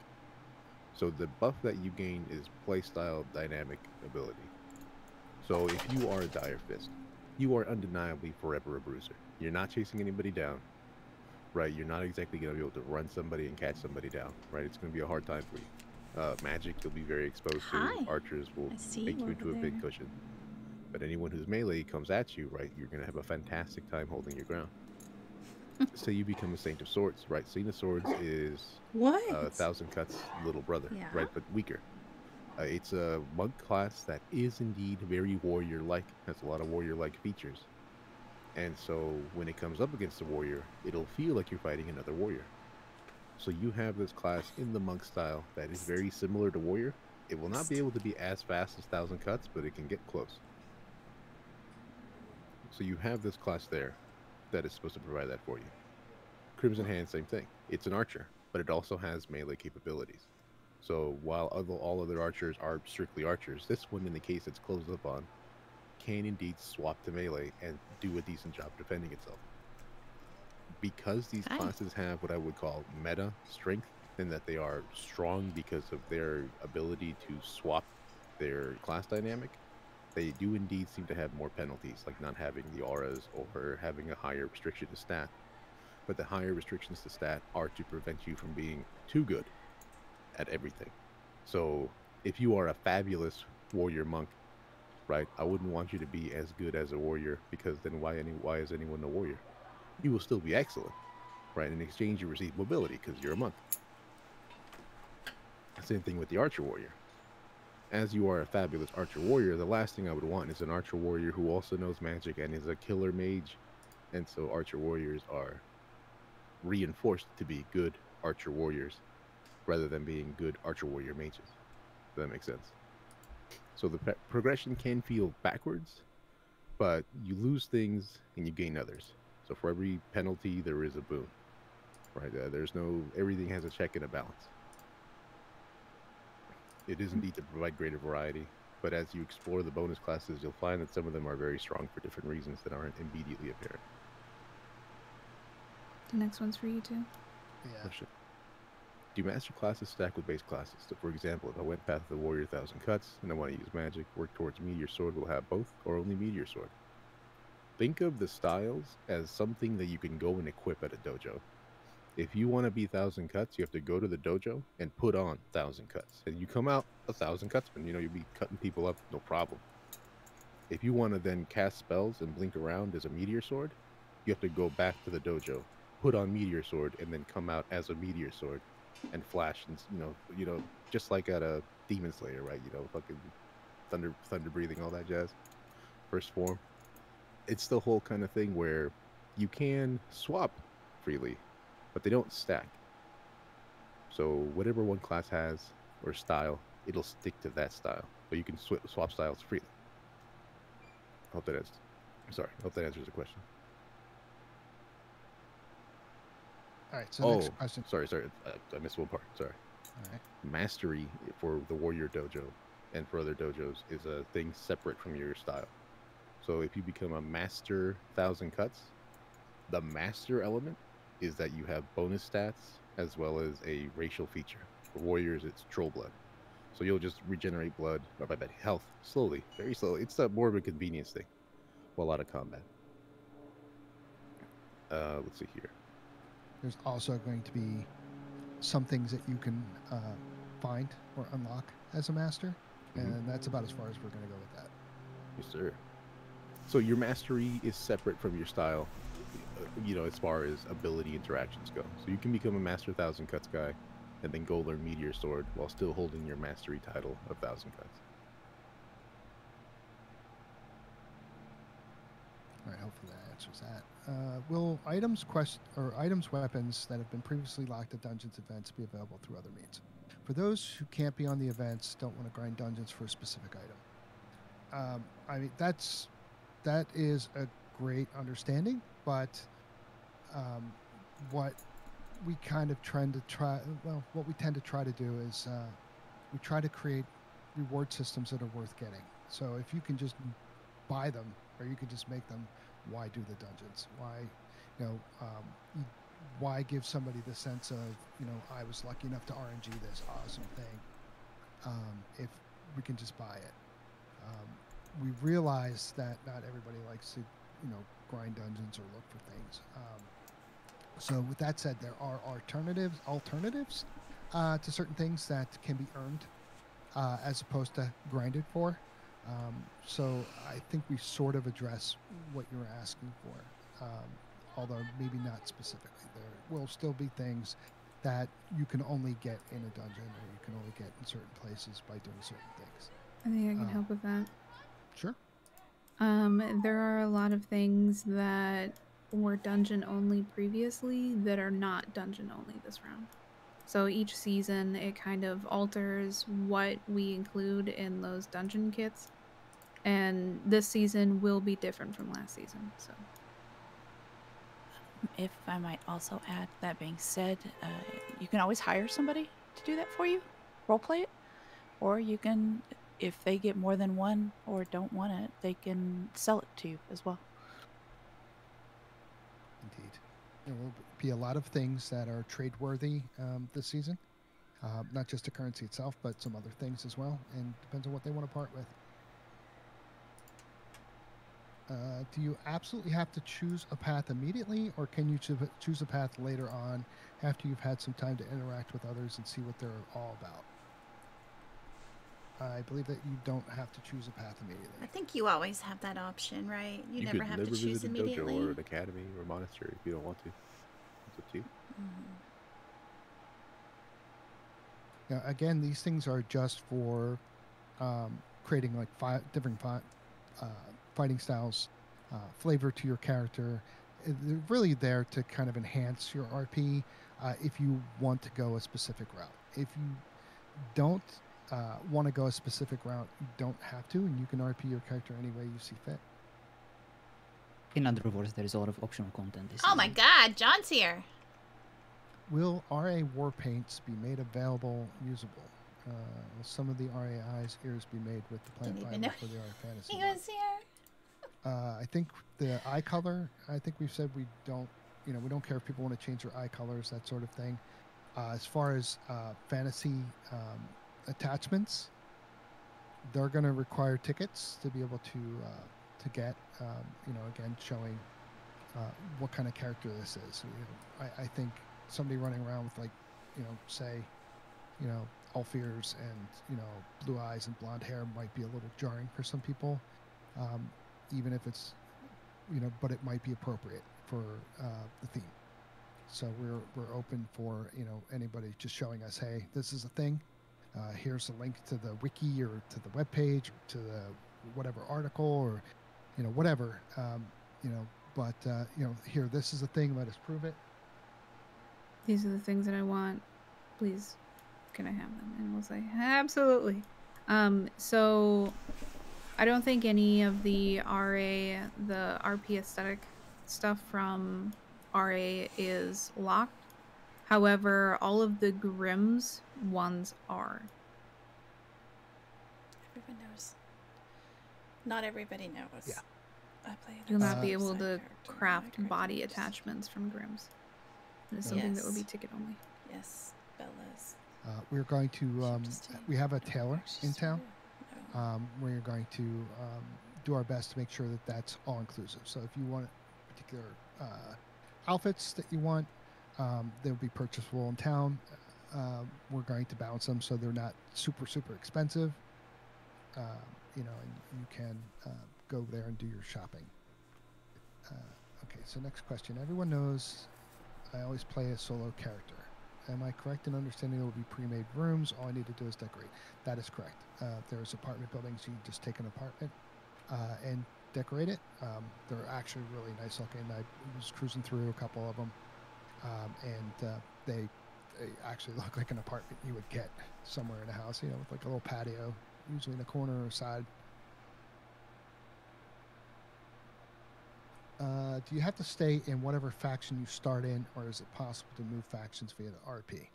So the buff that you gain is playstyle dynamic ability. So if you are a Dire Fist, you are undeniably forever a bruiser. You're not chasing anybody down, right? You're not exactly going to be able to run somebody and catch somebody down, right? It's going to be a hard time for you. Magic, you'll be very exposed to. Archers will make you into a big cushion. But anyone whose melee comes at you, right, you're going to have a fantastic time holding your ground. So you become a Saint of Swords, right? Saint of Swords is 1,000 Cuts' little brother, right? But weaker. It's a monk class that is indeed very warrior-like, has a lot of warrior-like features. And so when it comes up against a warrior, it'll feel like you're fighting another warrior. So you have this class in the monk style that is very similar to warrior. It will not be able to be as fast as 1,000 Cuts, but it can get close. So you have this class there that is supposed to provide that for you. Crimson Hand, same thing. It's an archer, but it also has melee capabilities. So while all other archers are strictly archers, this one, in the case it's closed up on, can indeed swap to melee and do a decent job defending itself. Because these classes have what I would call meta strength, in that they are strong because of their ability to swap their class dynamic, they do indeed seem to have more penalties, like not having the auras or having a higher restriction to stat. But the higher restrictions to stat are to prevent you from being too good at everything. So if you are a fabulous warrior monk, right, I wouldn't want you to be as good as a warrior, because then why is anyone a warrior? You will still be excellent, right? In exchange, you receive mobility because you're a monk. Same thing with the archer warrior. As you are a fabulous archer warrior, the last thing I would want is an archer warrior who also knows magic and is a killer mage. And so archer warriors are reinforced to be good archer warriors rather than being good archer warrior mages. Does that make sense? So the progression can feel backwards, but you lose things and you gain others. So for every penalty, there is a boon, right? Everything has a check and a balance. It is indeed to provide greater variety, but as you explore the bonus classes, you'll find that some of them are very strong for different reasons that aren't immediately apparent. The next one's for you too. Yeah. Question. Do master classes stack with base classes? So for example, if I went Path of the Warrior 1,000 Cuts and I want to use magic, work towards Meteor Sword, will have both, or only Meteor Sword? Think of the styles as something that you can go and equip at a dojo. If you want to be 1,000 Cuts, you have to go to the dojo and put on 1,000 Cuts. And you come out 1,000 Cutsman. You'll be cutting people up, no problem. If you want to then cast spells and blink around as a Meteor Sword, you have to go back to the dojo, put on Meteor Sword, and then come out as a Meteor Sword and flash, and just like at a Demon Slayer, right? Fucking thunder breathing, all that jazz. First form. It's the whole kind of thing where you can swap freely, but they don't stack. So whatever one class has or style, it'll stick to that style, but you can swap styles freely. Hope that answers the question. All right, so next question. Sorry, I missed one part. Sorry. All right. Mastery for the Warrior Dojo and for other dojos is a thing separate from your style. So if you become a Master 1,000 Cuts, the Master element is that you have bonus stats as well as a racial feature. For Warriors, it's Troll Blood. So you'll just regenerate blood, or by health, slowly, very slowly. It's more of a convenience thing while out of combat. Let's see here. There's also going to be some things that you can find or unlock as a master, and that's about as far as we're going to go with that. Yes, sir. So your mastery is separate from your style, as far as ability interactions go. So you can become a Master 1,000 Cuts guy and then go learn Meteor Sword while still holding your mastery title of 1,000 Cuts. All right, hopefully that answers that. Will items weapons that have been previously locked at dungeons events be available through other means? For those who can't be on the events, don't want to grind dungeons for a specific item. I mean, that is a great understanding, but what we kind of what we tend to try to do is we try to create reward systems that are worth getting. So if you can just buy them, or you can just make them, why do the dungeons? Why, why give somebody the sense of, I was lucky enough to RNG this awesome thing if we can just buy it? We realize that not everybody likes to, grind dungeons or look for things. So with that said, there are alternatives to certain things that can be earned as opposed to grinded for. So I think we sort of address what you're asking for, although maybe not specifically. There will still be things that you can only get in a dungeon, or you can only get in certain places by doing certain things. I think I can help with that. Sure. There are a lot of things that were dungeon only previously that are not dungeon only this round. So each season it kind of alters what we include in those dungeon kits, and this season will be different from last season. So if I might also add, that being said, you can always hire somebody to do that for you, roleplay it, or you can, if they get more than one or don't want it, they can sell it to you as well. Indeed. There will be a lot of things that are trade-worthy this season. Not just the currency itself, but some other things as well, and depends on what they want to part with. Do you absolutely have to choose a path immediately, or can you choose a path later on after you've had some time to interact with others and see what they're all about? I believe that you don't have to choose a path immediately. I think you always have that option, right? You never have to choose visit a immediately. dojo or an academy or a monastery if you don't want to. It's up to you. Now, again, these things are just for creating like different fighting styles, flavor to your character. They're really there to kind of enhance your RP if you want to go a specific route. If you don't want to go a specific route, you don't have to, and you can RP your character any way you see fit. In other words, there is a lot of optional content this season. My god, John's here. Will RA war paints be made available usable? Will some of the RAI's ears be made with the plant fiber for the RA fantasy? He was here. I think the eye color, I think we've said we don't care if people want to change their eye colors, that sort of thing. As far as fantasy attachments, they're going to require tickets to be able to get, again, showing what kind of character this is. I think somebody running around with, like, say, elf ears and, blue eyes and blonde hair might be a little jarring for some people, even if it's, but it might be appropriate for the theme. So we're open for, anybody just showing us, hey, this is a thing. Here's a link to the wiki or to the webpage or to the whatever article or, whatever, but, here, this is a thing. Let us prove it. These are the things that I want. Please, can I have them? And we'll say, absolutely. So I don't think any of the RP aesthetic stuff from RA is locked. However, all of the Grimm's ones are. Everyone knows. Not everybody knows. Yeah. I play You'll not be able to craft body attachments from Grimm's. It's something that would be ticket only. Yes, Bella's. We're going to, we have a tailor in town. We're going to do our best to make sure that that's all inclusive. So if you want particular outfits that you want, they'll be purchasable in town. We're going to balance them so they're not super expensive. And you can go there and do your shopping. Okay, so next question. Everyone knows I always play a solo character. Am I correct in understanding there will be pre-made rooms? All I need to do is decorate. That is correct. There's apartment buildings. You just take an apartment and decorate it. They're actually really nice looking. I was cruising through a couple of them, and they actually look like an apartment you would get somewhere in a house, with like a little patio, usually in a corner or side. Do you have to stay in whatever faction you start in, or is it possible to move factions via the RP?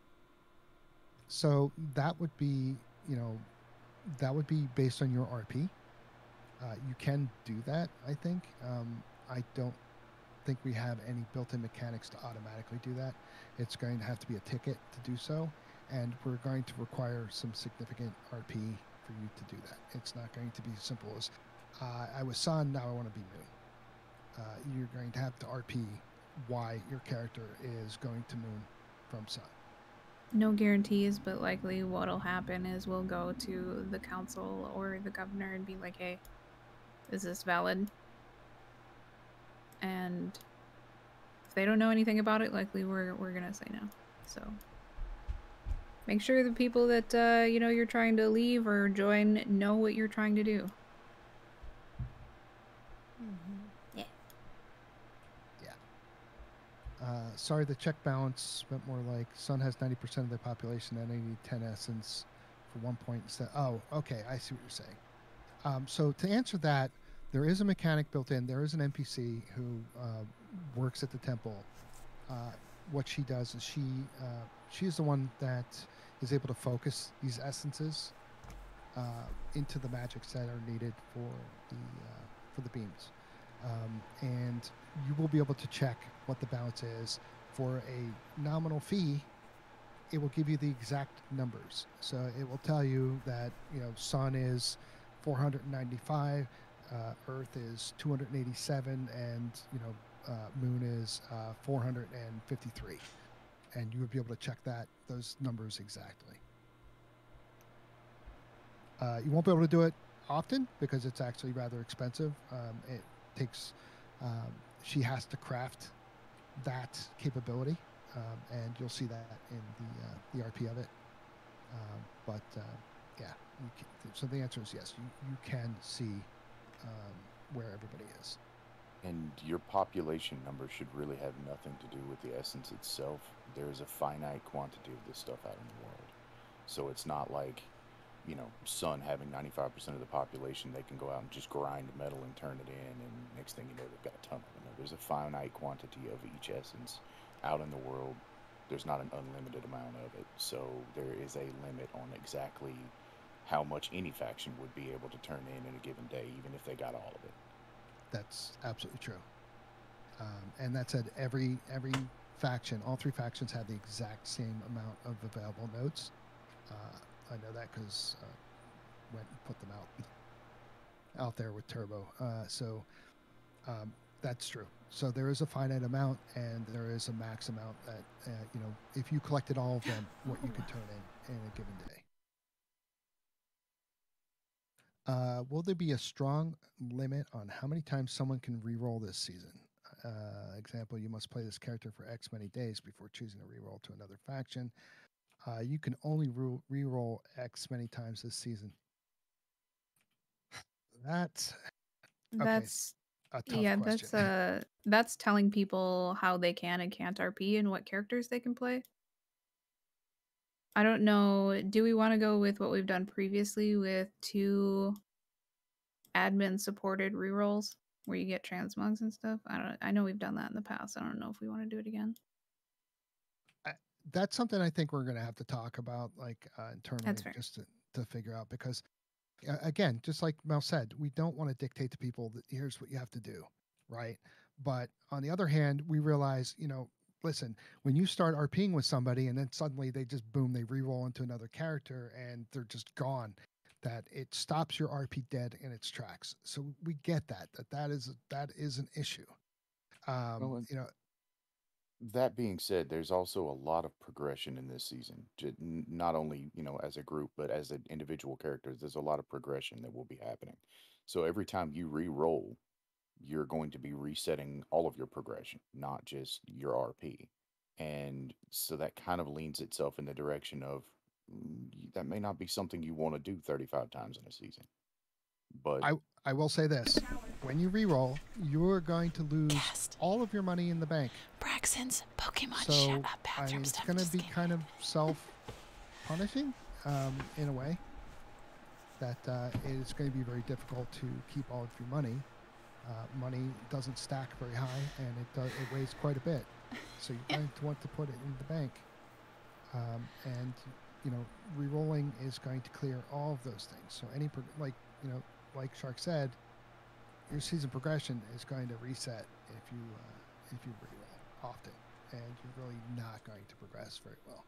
So that would be, based on your RP. You can do that, I think. I don't think we have any built-in mechanics to automatically do that. It's going to have to be a ticket to do so, and we're going to require some significant RP for you to do that. It's not going to be as simple as, I was Sun, now I want to be Moon. You're going to have to RP why your character is going to Moon from Sun. No guarantees, but likely what'll happen is we'll go to the council or the governor and be like, hey, is this valid? And if they don't know anything about it, likely we're gonna say no. So make sure the people that you're trying to leave or join know what you're trying to do. Yeah. Sorry, the check balance went more like Sun has 90% of the population and they need 10 essence for 1 point instead. Oh, okay, I see what you're saying. So to answer that, there is a mechanic built in. There is an NPC who works at the temple. What she does is she is the one that is able to focus these essences into the magics that are needed for the beams. And you will be able to check what the balance is for a nominal fee. It will give you the exact numbers. So it will tell you that, Sun is 495, Earth is 287, and, Moon is 453. And you would be able to check those numbers exactly. You won't be able to do it often because it's actually rather expensive. It takes, she has to craft that capability, and you'll see that in the RP of it. Yeah, so the answer is yes, you can see where everybody is. And your population number should really have nothing to do with the essence itself. There is a finite quantity of this stuff out in the world. So it's not like, Sun having 95% of the population, they can go out and just grind metal and turn it in, and next thing you know, they've got a ton of them. There's a finite quantity of each essence out in the world. There's not an unlimited amount of it. So there is a limit on exactly how much any faction would be able to turn in a given day, even if they got all of it. That's absolutely true. And that said, every faction, all three factions have the exact same amount of available nodes. I know that because went and put them out there with Turbo. So that's true. So there is a finite amount, and there is a max amount that if you collected all of them, what you could turn in a given day. Will there be a strong limit on how many times someone can reroll this season? Example, you must play this character for X many days before choosing to reroll to another faction. You can only reroll X many times this season. That's a tough question. That's telling people how they can and can't RP and what characters they can play. I don't know. Do we want to go with what we've done previously with 2 admin supported rerolls where you get transmugs and stuff? I know we've done that in the past. I don't know if we want to do it again. That's something I think we're going to have to talk about, internally, just to figure out, because again, just like Mel said, we don't want to dictate to people that here's what you have to do, right? But on the other hand, we realize, listen, when you start RPing with somebody and then suddenly they just boom, they reroll into another character and they're just gone, that it stops your RP dead in its tracks. So we get that is an issue. That being said, there's also a lot of progression in this season. Not only, as a group, but as an individual characters, there's a lot of progression that will be happening. So every time you re-roll, you're going to be resetting all of your progression, not just your RP. And so that kind of leans itself in the direction of that may not be something you want to do 35 times in a season. But I will say this. When you re-roll, you're going to lose all of your money in the bank. Braxton's Pokemon so, shut up bathroom it's stuff. going to be kind of self-punishing in a way. That it's going to be very difficult to keep all of your money. Money doesn't stack very high, and it weighs quite a bit. So you're going to want to put it in the bank. And, re-rolling is going to clear all of those things. So like Shark said, your season progression is going to reset if you re-roll often, and you're really not going to progress very well.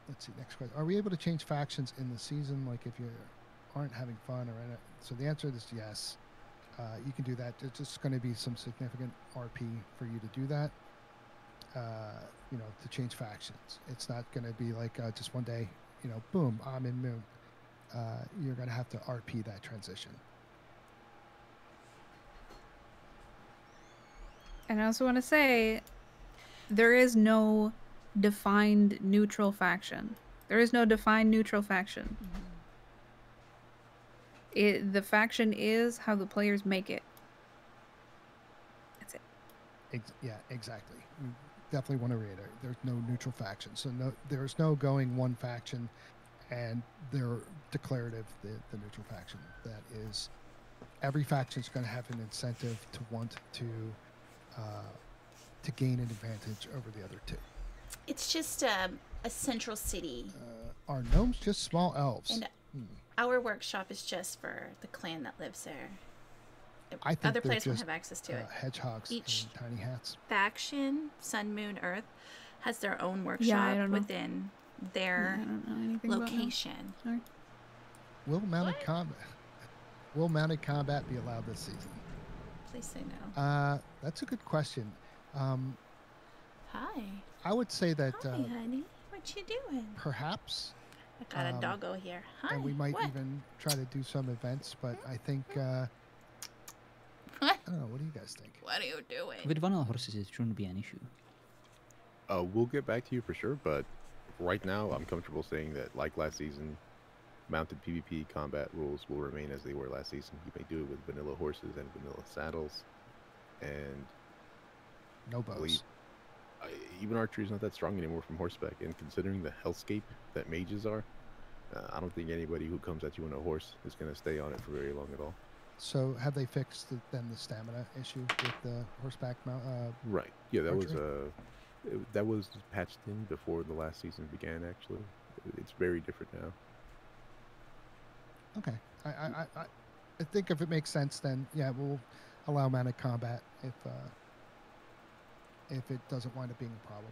Let's see, next question. Are we able to change factions in the season, like if you aren't having fun or anything? So the answer is yes. You can do that. There's just going to be some significant RP for you to do that. To change factions. It's not going to be like just one day, boom, I'm in Moon. You're going to have to RP that transition. And I also want to say, there is no defined neutral faction. There is no defined neutral faction. Mm-hmm. The faction is how the players make it. That's it. Yeah, exactly. We definitely want to reiterate. There's no neutral faction. So there's no going one faction and they're declarative, the neutral faction. That is, every faction is going to have an incentive to want to gain an advantage over the other two. It's just a central city. Are gnomes just small elves? And our workshop is just for the clan that lives there. I think other players won't have access to it. Hedgehogs Each and tiny hats. Faction, Sun, Moon, Earth, has their own workshop within their location. Sorry. Will mounted combat be allowed this season? Please say no. That's a good question. Hi. I would say that. Hi, honey. What you doing? Perhaps. I got a doggo here. Hi. And we might even try to do some events, but I think. What? I don't know. What do you guys think? What are you doing? With vanilla horses, it shouldn't be an issue. We'll get back to you for sure, but right now I'm comfortable saying that, like last season, mounted PvP combat rules will remain as they were last season. You may do it with vanilla horses and vanilla saddles, and no bows. Even archery is not that strong anymore from horseback, and considering the hellscape that mages are, I don't think anybody who comes at you on a horse is going to stay on it for very long at all. So have they fixed then the stamina issue with the horseback mount? Right. Yeah, that archery? was patched in before the last season began. Actually, it's very different now. Okay. I think if it makes sense, then yeah, we'll allow mounted combat if it doesn't wind up being a problem.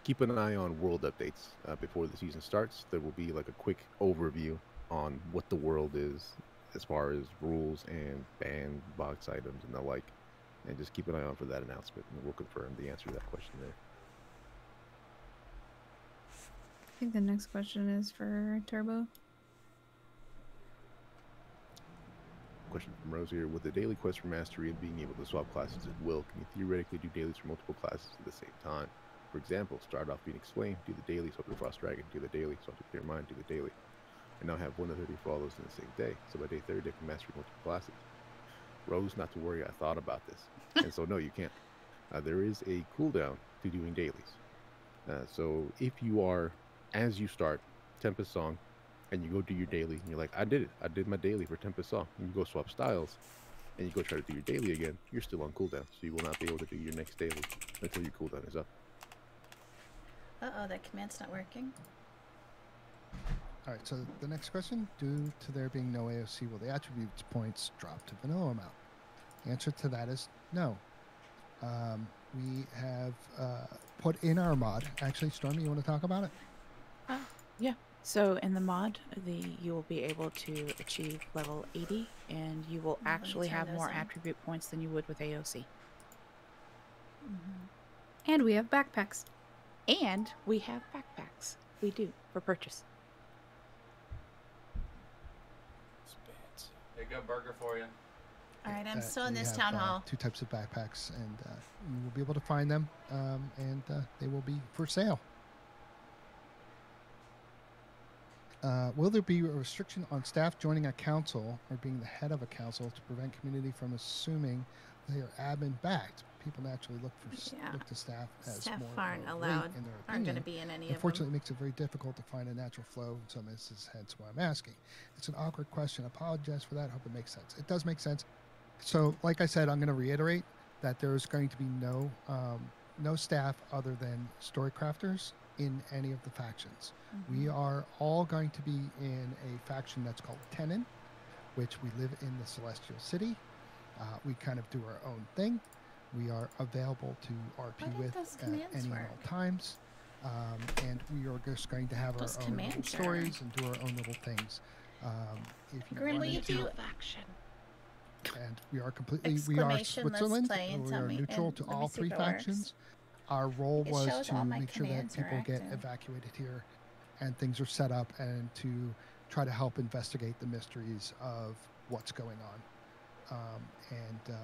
Keep an eye on world updates before the season starts. There will be like a quick overview on what the world is as far as rules and banned box items and the like. And just keep an eye out for that announcement, and we'll confirm the answer to that question there. I think the next question is for Turbo. Question from Rose here. With the daily quest for mastery and being able to swap classes at will, can you theoretically do dailies for multiple classes at the same time? For example, start off Phoenix Flame, do the daily, swap to Frost Dragon, do the daily, swap to Clear Mind, do the daily. And now have 1 to 30 follows in the same day. So by day 30, I can master multiple classes. Rose, not to worry, I thought about this. And so no, you can't. There is a cooldown to doing dailies. So if you are, as you start Tempest Song, and you go do your daily, and you're like, I did it. I did my daily for Tempest Song. And you go swap styles, and you go try to do your daily again, you're still on cooldown. So you will not be able to do your next daily until your cooldown is up. Uh-oh, that command's not working. All right, so the next question, due to there being no AOC, will the attributes points drop to vanilla amount? The answer to that is no. We have put in our mod. Actually, Stormy, you want to talk about it? Yeah. So in the mod, you will be able to achieve level 80, and you will actually have more attribute points than you would with AOC. And we have backpacks. And we have backpacks. We do, for purchase. There you go, burger for you. All right, I'm still in this town hall. 2 types of backpacks, and you will be able to find them, and they will be for sale. Will there be a restriction on staff joining a council or being the head of a council to prevent community from assuming they are admin backed? People naturally look to staff as more aren't allowed, in their opinion. Aren't going to be in any of them. Unfortunately, it makes it very difficult to find a natural flow in some instances, hence why I'm asking. It's an awkward question. I apologize for that. Hope it makes sense. It does make sense. So, like I said, I'm going to reiterate that there's going to be no staff other than story crafters in any of the factions. We are all going to be in a faction that's called Tenon, which we live in the Celestial City. We kind of do our own thing. We are available to RP with at any and all times. And we are just going to have our own little stories and do our own little things. If you Grin, will you do faction? And we are completely, we are Switzerland. We are neutral to all 3 factions. Our role was to make sure that people get evacuated here and things are set up, and to try to help investigate the mysteries of what's going on, and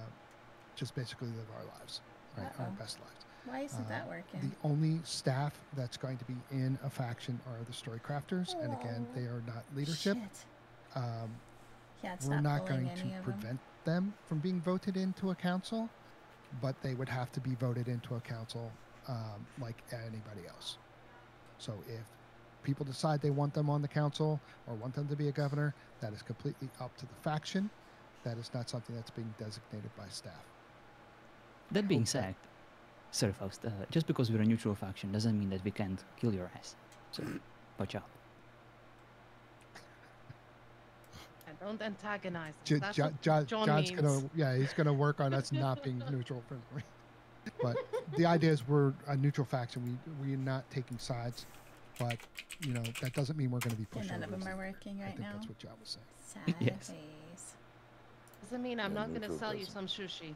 just basically live our lives, right? Our best lives. Why isn't that working? The only staff that's going to be in a faction are the story crafters, and again, they are not leadership. We're not going to prevent them from being voted into a council, but they would have to be voted into a council like anybody else. So if people decide they want them on the council or want them to be a governor, that is completely up to the faction. That is not something that's being designated by staff. That being said, sorry folks, just because we're a neutral faction doesn't mean that we can't kill your ass. So, watch out. And don't antagonize. John's he's gonna work on us not being neutral. But the idea is we're a neutral faction. We're not taking sides, but that doesn't mean we're going to be pushing. None of them are working right now. I think that's what John was saying. Sad yes. face. Doesn't mean I'm not going to sell you some sushi.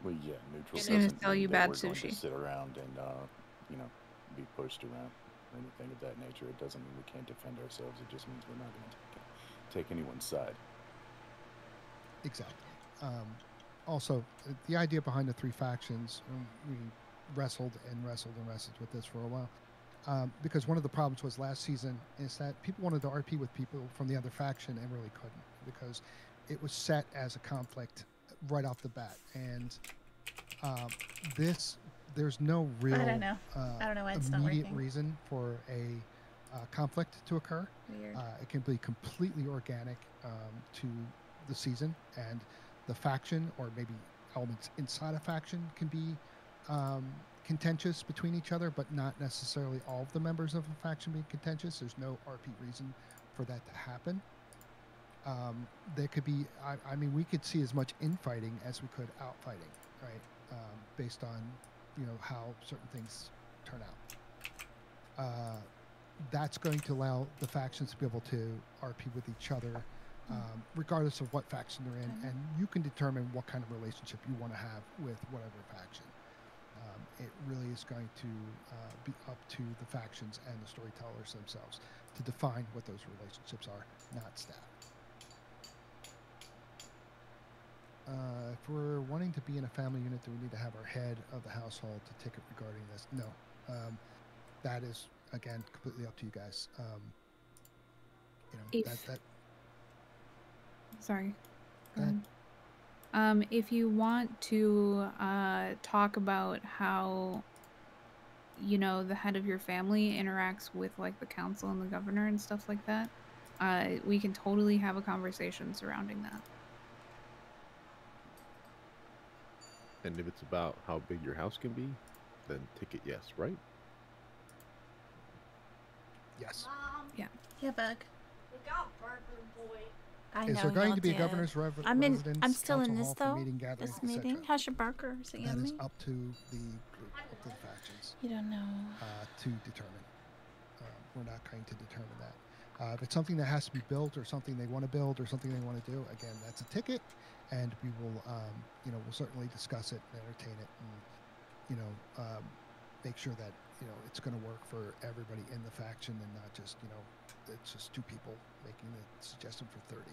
Well, yeah, neutral. He's going to sell you bad sushi. Going to sit around and be pushed around or anything of that nature. It doesn't mean we can't defend ourselves. It just means we're not going to take anyone's side. Exactly. Also, the idea behind the 3 factions, we wrestled with this for a while, because one of the problems was last season is that people wanted to RP with people from the other faction and really couldn't, because it was set as a conflict right off the bat, and there's no real I don't know why it's immediate not working. reason for a conflict to occur. Weird. It can be completely organic to the season, and the faction or maybe elements inside a faction can be contentious between each other, but not necessarily all of the members of a faction being contentious. There's no RP reason for that to happen. There could be, I mean, we could see as much infighting as we could outfighting, right? Based on, how certain things turn out. That's going to allow the factions to be able to RP with each other, regardless of what faction they're in, and you can determine what kind of relationship you want to have with whatever faction. It really is going to be up to the factions and the storytellers themselves to define what those relationships are, not staff. If we're wanting to be in a family unit, do we need to have our head of the household to ticket regarding this? No. That is, again, completely up to you guys. Sorry. If you want to talk about how, the head of your family interacts with like the council and the governor and stuff like that, we can totally have a conversation surrounding that. And if it's about how big your house can be, then ticket yes, right? Yes. Yeah, Bug. We got Burger Boy. I know. Is there going to be a governor's residence? I'm still in this though. Meeting, gatherings, this meeting. How's your burger? Is it yummy? That is up to the factions. You don't know. To determine. we're not going to determine that. If it's something that has to be built or something they want to build or something they want to do, again, that's a ticket, and we will, we'll certainly discuss it and entertain it, and make sure that it's going to work for everybody in the faction and not just it's just 2 people making the suggestion for 30.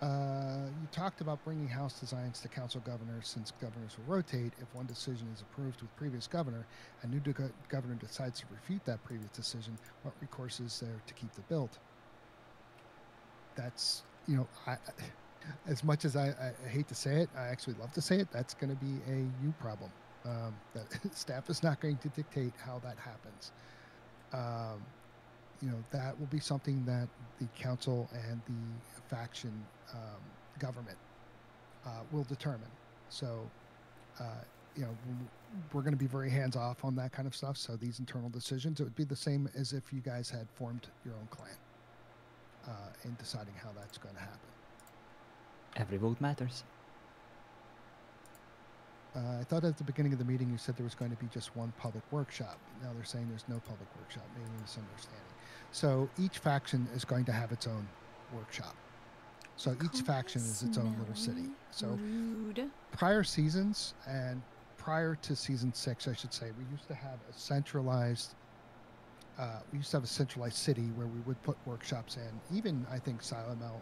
You talked about bringing house designs to council governors since governors will rotate. If one decision is approved with previous governor, a new governor decides to refute that previous decision, what recourse is there to keep the build? That's, as much as I hate to say it, I actually love to say it, that's going to be a you problem. That staff is not going to dictate how that happens. That will be something that the council and the faction government will determine. So, we're going to be very hands-off on that kind of stuff. So these internal decisions, it would be the same as if you guys had formed your own clan in deciding how that's going to happen. Every vote matters. I thought at the beginning of the meeting you said there was going to be just one public workshop. Now they're saying there's no public workshop. Maybe a misunderstanding. So each faction is going to have its own workshop. So each faction is its own little city. So prior seasons and prior to season 6, I should say, we used to have a centralized city where we would put workshops in. Even I think Silamel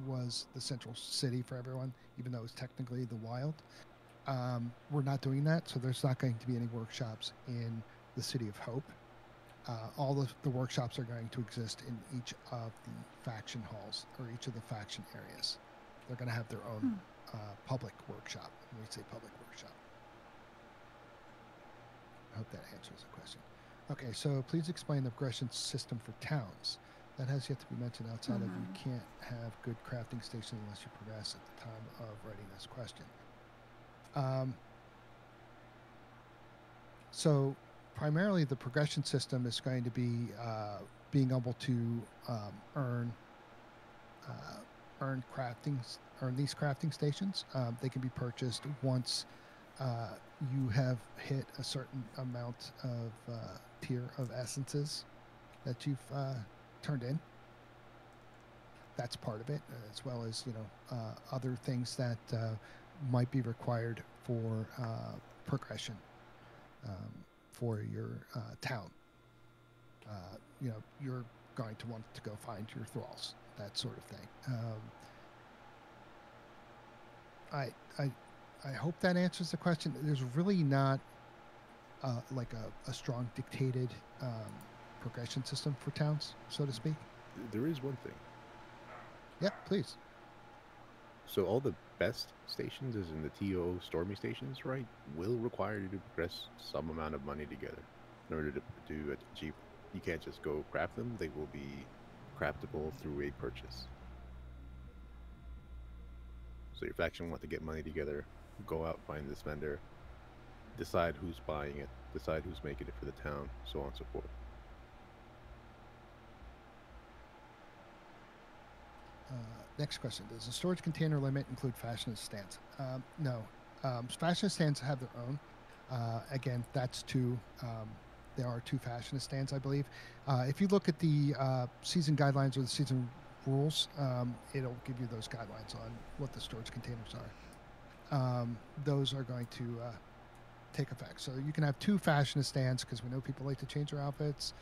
was the central city for everyone, even though it was technically the wild. We're not doing that, so there's not going to be any workshops in the City of Hope. All of the workshops are going to exist in each of the faction halls or each of the faction areas. They're going to have their own public workshop. When we say public workshop. I hope that answers the question. Okay, so please explain the progression system for towns. That has yet to be mentioned outside of you can't have good crafting stations unless you progress at the time of writing this question. So primarily the progression system is going to be being able to earn these crafting stations. They can be purchased once you have hit a certain amount of tier of essences that you've turned in. That's part of it, as well as other things that might be required for progression for your town. You're going to want to go find your thralls, that sort of thing. I hope that answers the question. There's really not like a strong dictated progression system for towns, so to speak. There is one thing. Yeah, please. So all the best stations, as in the ToO Stormy stations, right, will require you to progress some amount of money together in order to achieve. You can't just go craft them. They will be craftable through a purchase. So your faction want to get money together, go out, find this vendor, decide who's buying it, decide who's making it for the town, so on and so forth. Next question. Does the storage container limit include fashionist stands? No. Fashionist stands have their own. Again, that's two. There are 2 fashionist stands, I believe. If you look at the season guidelines or the season rules, it'll give you those guidelines on what the storage containers are. Those are going to take effect. So you can have 2 fashionist stands because we know people like to change their outfits.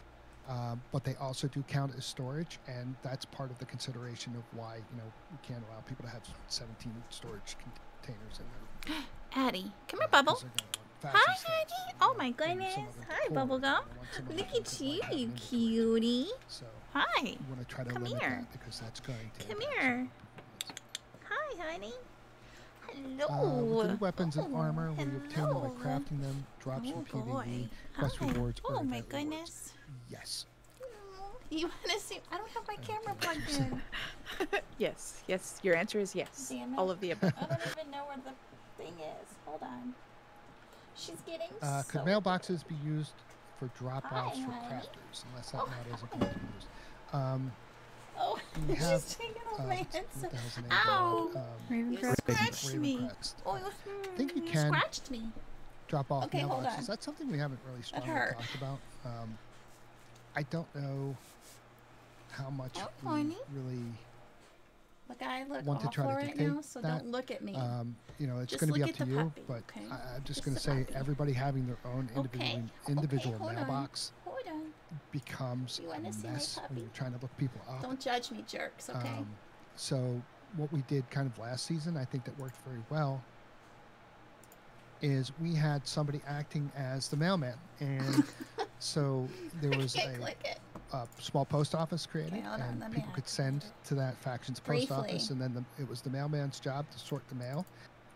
But they also do count as storage, and that's part of the consideration of why we can't allow people to have 17 storage containers in there. Addie, come here, Bubble. Hi, Addie. Oh my goodness. Hi, Bubblegum. Look at you, you cutie. So hi. You want to try to limit that because that's going to. Come here. Hi, honey. Hello. Within weapons and armor, we obtain them by crafting them. Drops from PvE, quest rewards. Oh my goodness. Yes. You want to see? I don't have my camera plugged in. Yes. Your answer is yes. Damn it. All of the above. I don't even know where the thing is. Hold on. She's getting could mailboxes be used for drop-offs for crafters, unless that matters if you use. We have, she's taking off my headset. Ow! You scratched me. Oh, I think you can. Scratched me. drop off Okay, hold mailboxes. on. That's something we haven't really strongly talked about. I don't know how much we really Look, I look want to try to right dictate now, so that. don't look at me. You know, it's Just going to be look up at to the you, puppy, but okay? I'm just Just going to the say puppy. everybody having their own individual hold mailbox on. Hold on. becomes You wanna a see my mess when puppy? you're trying to look people up. Don't judge me, jerks, okay? So what we did kind of last season, I think that worked very well, is we had somebody acting as the mailman. And so there was a small post office created, and people could send to that faction's post office, and then it was the mailman's job to sort the mail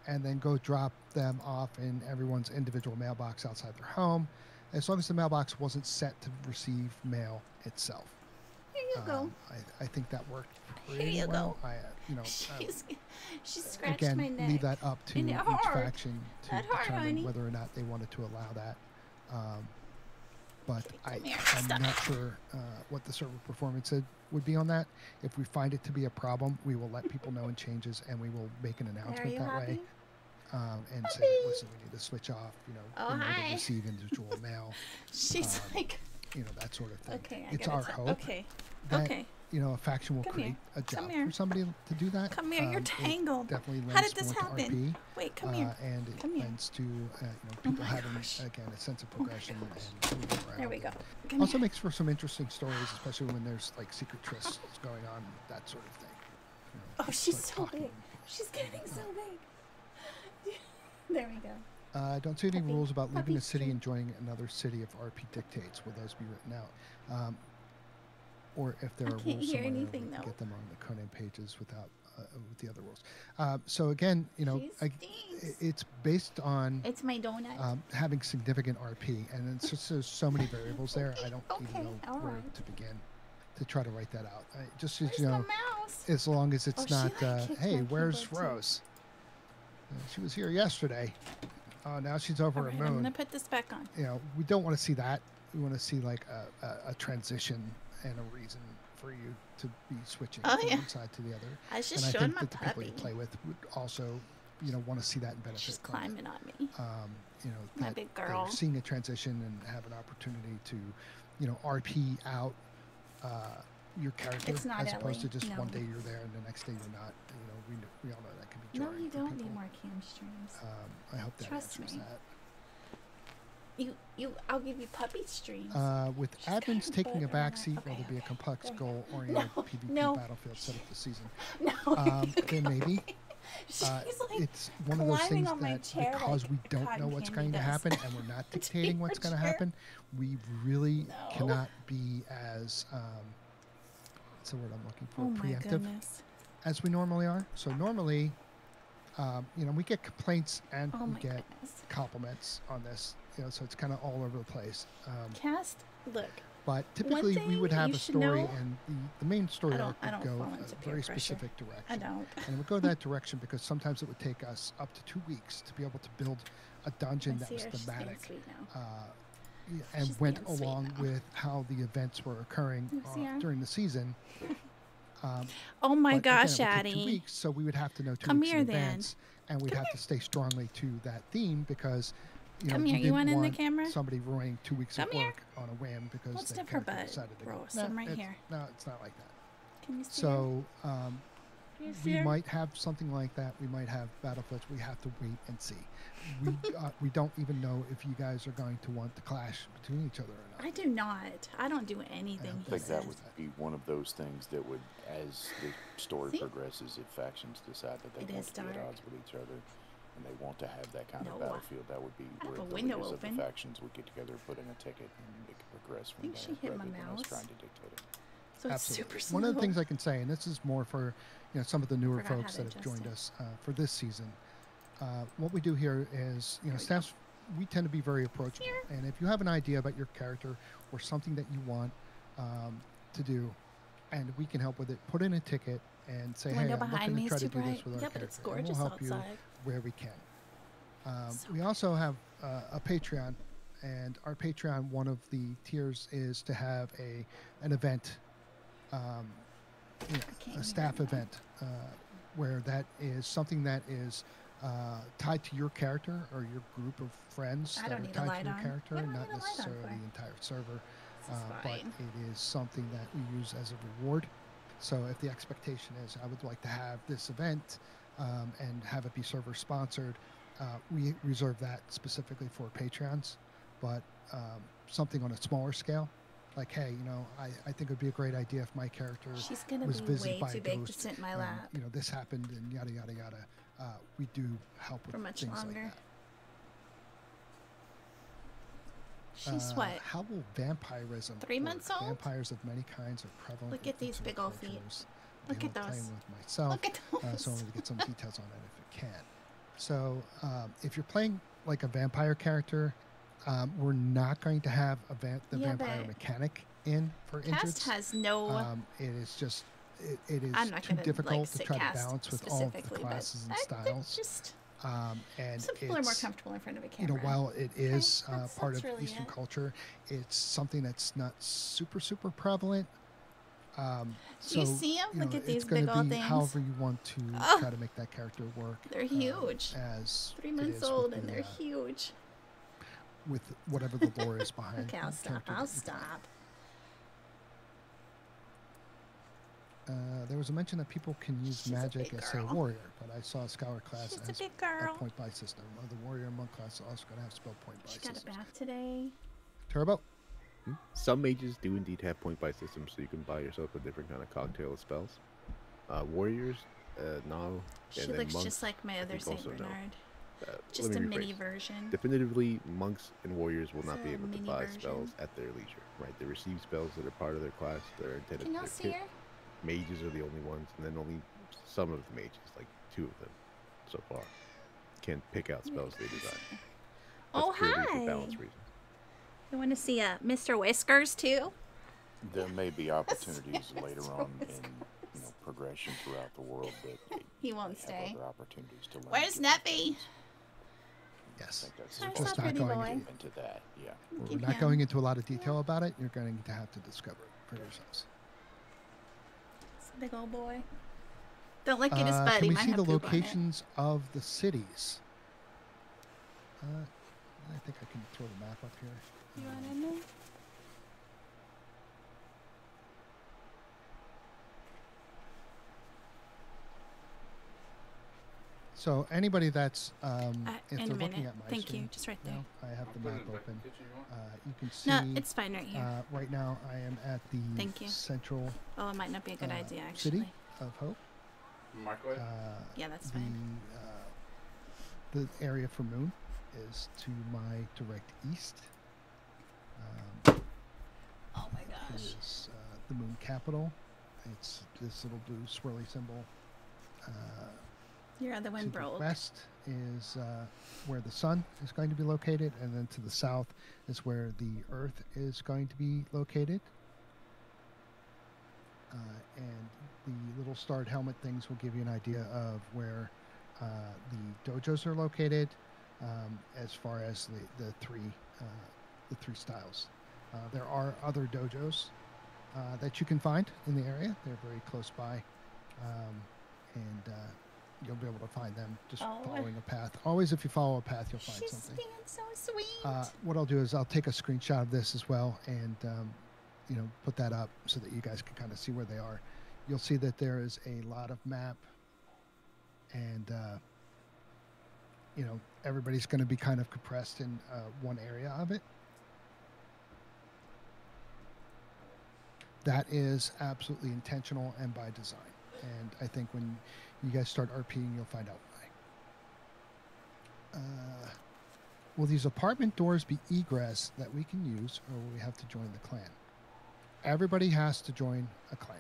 and then go drop them off in everyone's individual mailbox outside their home, as long as the mailbox wasn't set to receive mail itself. Here you go. I think that worked pretty Here you well. go. She scratched again, my neck. leave that up to each faction to determine honey. whether or not they wanted to allow that. But I'm not sure what the server performance would be on that. If we find it to be a problem, we will let people know in changes, and we will make an announcement that way. And say, listen, we need to switch off, you know, in order to receive individual mail. She's like, you know, that sort of thing. Okay, it's our hope that, you know, a faction will create a job for somebody to do that. Come here, you're tangled. Definitely How did lends this more to happen? RP, Wait, come here. And it lends to, you know, people having, again, a sense of progression and moving around. There we go. Also makes for some interesting stories, especially when there's like secret trysts going on, that sort of thing. You know, she's so big. She's getting so big. There we go. I don't see any rules about leaving a city and joining another city if RP dictates. Will those be written out? Or if there are rules somewhere, we can get them on the Conan pages without with the other rules. So again, you know, it's based on it's my donut. Having significant RP, and it's just there's so many variables there. I don't even know where to begin to try to write that out. Just as you know, as long as it's not, hey, where's Rose? She was here yesterday. Now she's over a moon. I'm gonna put this back on. You know, we don't want to see that. We want to see like a transition and a reason for you to be switching from one side to the other. I was just and showing I think that my the people puppy. you play with would also, you know, want to see that and benefit. She's climbing on me. You know, my that big girl. they're seeing a transition and have an opportunity to, you know, RP out your character as opposed to just one day you're there and the next day you're not. You know, we all know that can be jarring. No, you don't need more cam streams. I hope that Trust answers me. that. I'll give you puppy streams. With admins taking a backseat, will there be a complex goal-oriented PvP battlefield set up this season? No. There may be. It's one of those things that because we don't know what's going to happen and we're not dictating what's going to happen, we really cannot be as what's the word I'm looking for? Preemptive as we normally are. So normally, you know, we get complaints and we get compliments on this. You know, so it's kind of all over the place. Look. But typically, we would have a story, and the main story arc would go a very specific direction. I don't. And it would go that direction because sometimes it would take us up to 2 weeks to be able to build a dungeon that was thematic and went along with how the events were occurring during the season. Oh my but gosh, again, it would take Addie. 2 weeks, so we would have to know 2 Come weeks here, in then. advance, and we'd have to stay strongly to that theme because. You know, Come here. you You want in the want camera? somebody ruining 2 weeks Come of here. work on a whim because Let's they dip her kind of butt. decided to Rose, go. I'm right here. No, it's not like that. Can you see So you see we her? might have something like that. We might have battlefields. We have to wait and see. We don't even know if you guys are going to want to clash between each other or not. I do not. I don't do anything. I think that would be one of those things that would, as the story progresses, if factions decide that they want to be at odds with each other and they want to have that kind of battlefield, that would be where the leaders of the factions would get together, put in a ticket, and it could progress from there. She hit my mouse. Trying to dictate it. So it's super slow. One of the things I can say, and this is more for some of the newer folks that have joined us for this season. What we do here is, staffs, we tend to be very approachable. And if you have an idea about your character or something that you want to do, and we can help with it, put in a ticket and say, hey, I'm looking to try to do this with our character. And we'll help you where we can. We also have a Patreon, and our Patreon, one of the tiers is to have an event, a staff event, where that is something that is tied to your character or your group of friends that are tied to your character, not necessarily the entire server. But it is something that we use as a reward. So if the expectation is I would like to have this event and have it be server sponsored, we reserve that specifically for Patreons. But something on a smaller scale, like, hey, you know, I think it would be a great idea if my character was visited by a ghost. To sit in my lap. You know, this happened and yada, yada, yada. We do help with things like that. She's what? How will vampirism 3 months old? Vampires of many kinds are prevalent. Look at these big old feet. Look at those. With myself, Look at those. So I wanted to get some details on it if it can. So if you're playing like a vampire character, we're not going to have the vampire mechanic in for injuries. Has no. It is just it is too difficult to try to balance with all of the classes and styles. Just. And some people are more comfortable in front of a camera. You know, while it is part of really Eastern culture, it's something that's not super prevalent. Do you see them? Look at these big old things. However you want to try to make that character work. They're huge. As 3 months old and they're huge. With whatever the lore is behind. Okay, I'll stop. I'll stop. There was a mention that people can use magic as a warrior, but I saw a scholar class as a point buy system. The warrior and monk class are also going to have spell point buy systems. She got a bath today. Turbo? Some mages do indeed have point buy systems, so you can buy yourself a different kind of cocktail of spells. Warriors, no. She looks just like my other Saint Bernard. Just a mini version. Definitively, monks and warriors will not be able to buy spells at their leisure. Right? They receive spells that are part of their class. They're intended Can y'all see her? Mages are the only ones, and then only some of the mages, like 2 of them so far, can pick out spells they desire. Oh, hi! For balance reasons. You want to see Mr. Whiskers too? There may be opportunities later on in progression throughout the world that he won't stay. Other opportunities to learn. Where's Neppy? Yes, we're just not going into that. Yeah, we're not going into a lot of detail about it. You're going to have to discover it for yourselves. Big old boy. Don't look at his butt. Can we see the locations of the cities? I think I can throw the map up here. You want in there? So anybody that's if in they're a minute. looking at my Thank screen, you. Just right there. I have the map open. You can see. No, it's fine right here. Right now, I am at the central. Oh, it might not be a good idea actually. City of Hope. Microwave. Yeah, that's fine. The area for Moon is to my direct east. Oh my gosh. Is the Moon capital. It's this little blue swirly symbol. Your other one broke. West is where the sun is going to be located, and then to the south is where the Earth is going to be located. And the little starred helmet things will give you an idea of where the dojos are located, as far as the three styles. There are other dojos that you can find in the area. They're very close by, and you'll be able to find them just following a path. Always, if you follow a path, you'll find something. She's being so sweet. What I'll do is I'll take a screenshot of this as well, and put that up so that you guys can kind of see where they are. You'll see that there is a lot of map, and everybody's going to be kind of compressed in one area of it. That is absolutely intentional and by design. And I think when you guys start RPing, you'll find out why. Will these apartment doors be egress that we can use, or will we have to join the clan? Everybody has to join a clan.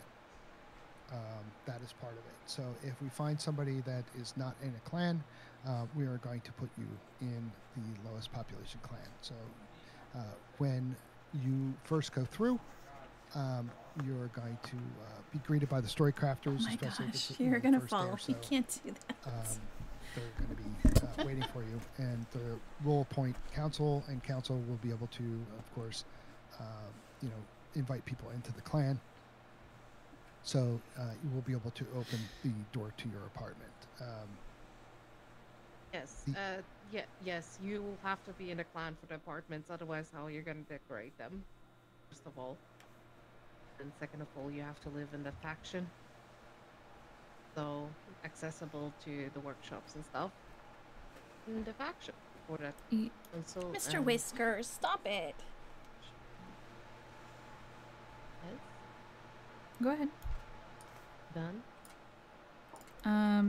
That is part of it. So if we find somebody that is not in a clan, we are going to put you in the lowest population clan. So when you first go through, you're going to be greeted by the story crafters. Oh my gosh, you're going to fall. You can't do that. They're going to be waiting for you. And the role point council, and council will be able to, of course, invite people into the clan. So you will be able to open the door to your apartment. Yes. Yes. You will have to be in a clan for the apartments. Otherwise, how are you going to decorate them? First of all, and second of all, you have to live in the faction, so accessible to the workshops and stuff in the faction for that. Mr. Whiskers, stop it. Yes. Go ahead. Done.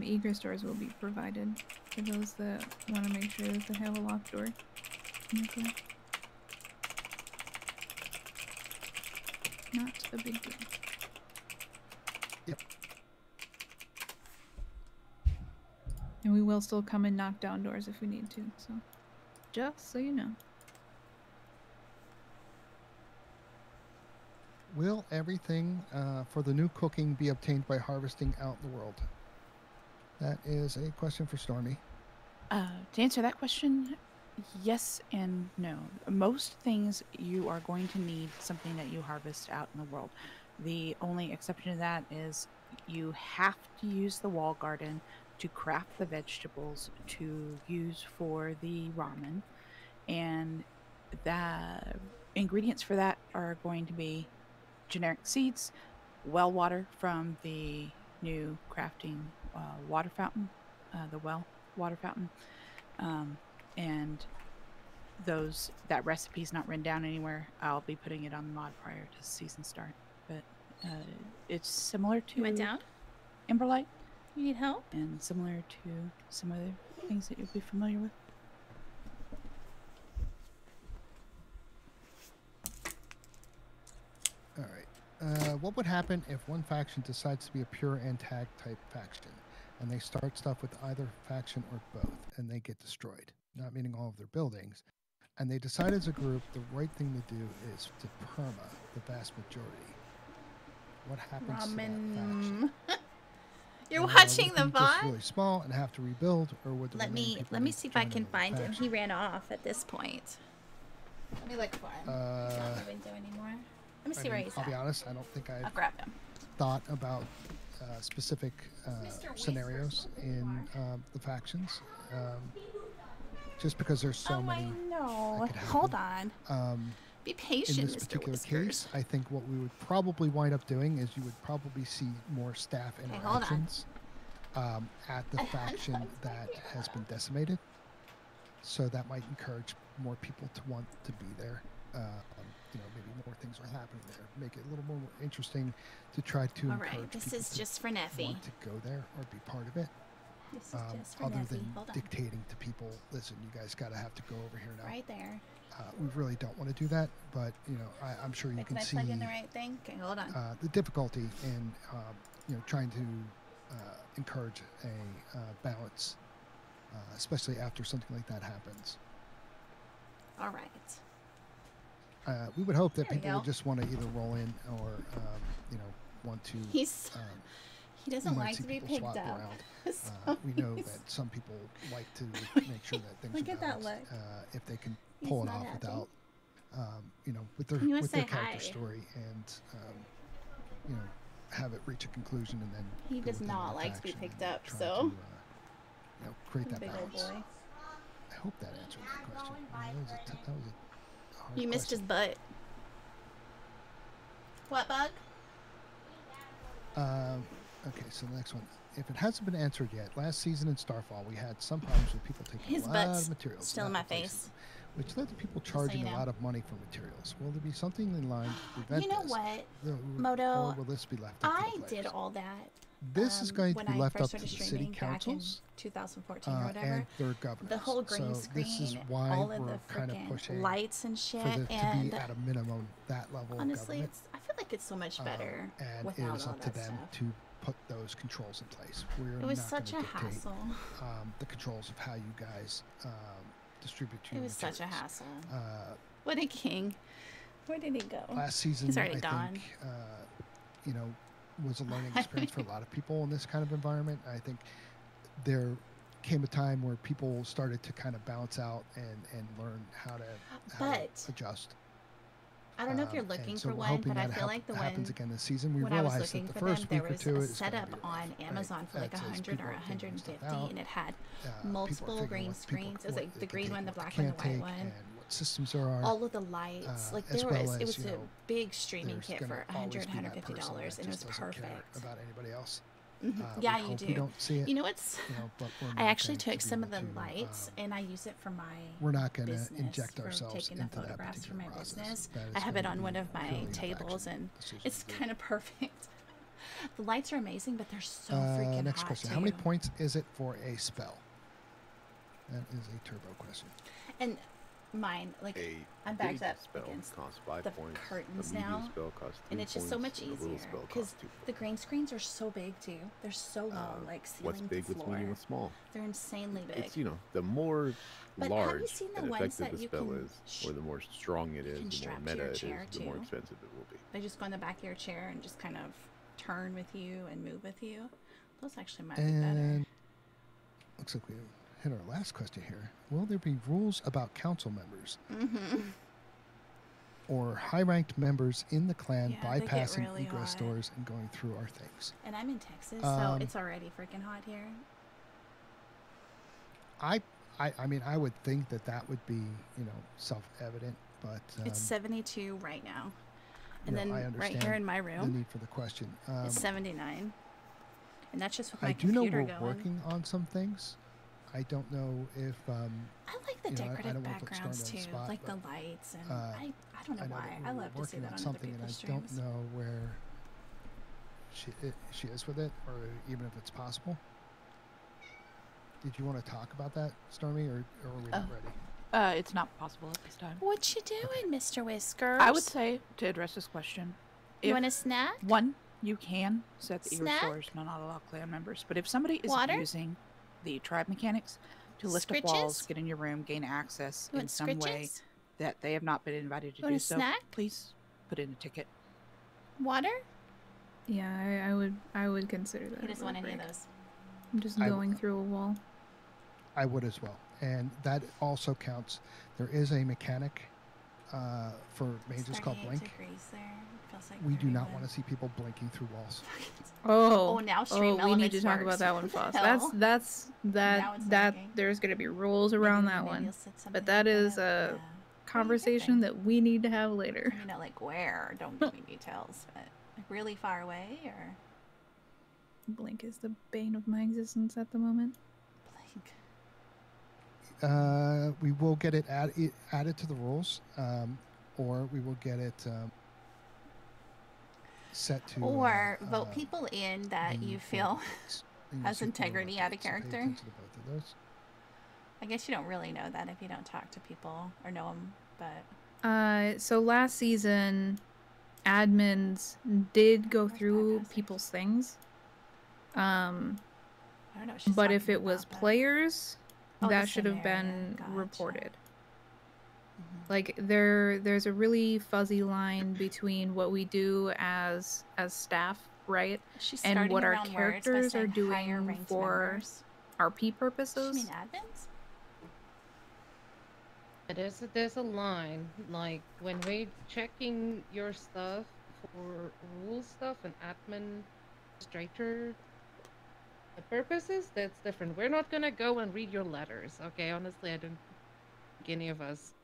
Egress doors will be provided for those that want to make sure that they have a locked door. Okay. Not a big deal. Yep. And we will still come and knock down doors if we need to, so just so you know. Will everything for the new cooking be obtained by harvesting out in the world? That is a question for Stormy. To answer that question, yes and no. Most things you are going to need something that you harvest out in the world. The only exception to that is you have to use the wall garden to craft the vegetables to use for the ramen. And the ingredients for that are going to be generic seeds, well water from the new crafting water fountain, the well water fountain, and that recipe's not written down anywhere. I'll be putting it on the mod prior to season start, but it's similar to You went down? Emberlight. You need help? And similar to some other things that you'll be familiar with. All right. What would happen if one faction decides to be a pure antag type faction, and they start stuff with either faction or both, and they get destroyed, not meaning all of their buildings, and they decide as a group the right thing to do is to perma the vast majority? What happens to that faction? You're watching the VOD? Just really small and have to rebuild, or would the let me see if I can find him. He ran off at this point. Let me look for him. He's not in the window anymore. Let me see where he's at. I'll be honest, I don't think I'll grab him. Thought about specific scenarios in the factions, just because there's so many. I know. Hold on. Be patient, in this particular case, I think what we would probably wind up doing is you would probably see more staff interactions at the faction that has been decimated. So that might encourage more people to want to be there. Maybe more things are happening there. Make it a little more interesting to try to encourage people this is just for Neffy. Want to go there or be part of it. This is just for other Neffy. than dictating to people, listen, you guys got to have to go over here now. Right there. We really don't want to do that, but I'm sure you can see. Can I plug in the right thing? Okay, hold on. The difficulty in trying to encourage a balance, especially after something like that happens. All right. We would hope that people would just want to either roll in or want to. He doesn't like to be picked up. We know that some people like to make sure that things are balanced. If they can pull it off without, with their character story and, have it reach a conclusion and then. He does not like to be picked up, so. Create that big balance. Old boy. I hope that answered that question. That was a hard you missed question. his butt. What bug? Okay, so the next one. If it hasn't been answered yet, last season in Starfall, we had some problems with people taking his a lot of materials. Still in my face. Which led to people charging a lot of money for materials. Will there be something in line to prevent You know this? what, Moto? Moto? Or will this be left up to the players? I did all that. This is going to be left up to the city city councils, 2014 or whatever. and their governors. The whole green screen, this is why all of we're the kind of pushing lights and shit, for there and to be at a minimum that level honestly, of government. I feel like it's so much better And without it is all up to that them stuff. to put those controls in place. We're It was not such a gonna dictate, hassle. The controls of how you guys distribute your It was materials. such a hassle. What a king! Where did he go? Last season, He's already I gone. think, was a learning experience for a lot of people in this kind of environment. I think there came a time where people started to kind of balance out and learn how to adjust. I don't know if you're looking for one, but I feel like the happens one again this season. We when I was realized looking that the for first them, week there or was two a it's gonna setup be rough, on Amazon for like That's as 100 or people are figuring stuff 150, out. and it had People are multiple figuring green what people screens. It was what like they the can green take, one, the what they black one, the can't white take, one. and what systems there are. All of the lights, like as there well was, it as, was a big streaming there's kit gonna for always $100, be that person $150, that and it was just doesn't care perfect. about anybody else. Yeah, we you hope do. we don't see it. You know what's? But we're I not actually going took to be some of able the to, lights and I use it for my we're not going to business, inject for ourselves taking the into that photographs for my particular process. business. That is I have going it to on be one of my purely a tables, faction and decision it's to do. kind of perfect. The lights are amazing, but they're so freaking Next hot question. too. How many points is it for a spell? That is a turbo question. And mine, like, I'm backed up against the curtains now, and it's just so much easier because the green screens are so big too. They're so long, like ceiling what's big, to floor. what's medium, what's small. They're insanely big. It's, the more But have you large seen the and ones effective that the you spell can is, or the more strong it is, the more meta it is, the more expensive it will be. They just go in the back of your chair and just kind of turn with you and move with you. Those actually might be better. Looks like we hit our last question here. Will there be rules about council members or high-ranked members in the clan bypassing egress doors and going through our things? And I'm in Texas, so it's already freaking hot here. I mean, I would think that would be, self-evident, but it's 72 right now, and then I right here in my room, the need for the question. It's 79, and that's just with my I do computer know we're working on some things. I don't know if I like the decorative backgrounds too, like the lights, and I don't know why. I love to see that on other people's streams. I don't know where she is with it, or even if it's possible. Did you want to talk about that, Stormy, or are we not ready? It's not possible at this time. What you doing, Mr. Whiskers? I would say, to address this question, you want a snack? One, you can set the egress doors to not allow clan members, but if somebody is using the tribe mechanics to lift up walls, get in your room, gain access in some way that they have not been invited to do so, please put in a ticket. Water? Yeah, I would consider that. He doesn't want any of those. I'm just going through a wall. I would as well, and that also counts. There is a mechanic for mages called blink. We do not want to see people blinking through walls. Now stream we need to talk about that one first. That there's going to be rules around that one, but that is a conversation that we need to have later. Like where? Don't give me details, but like really far away, or blink is the bane of my existence at the moment. We will get it added to the rules, or we will get it set to... Or vote people in that you feel has integrity out of character. I guess you don't really know that if you don't talk to people or know them, but... So last season, admins did go through people's things. I don't know, but if it was players... that should have been reported. Like there's a really fuzzy line between what we do as staff, right, and what our characters are doing for RP purposes. You mean admins? There's a line, like when we're checking your stuff for rule stuff and administrator purposes, that's different. We're not gonna go and read your letters, okay? Honestly, I don't think any of us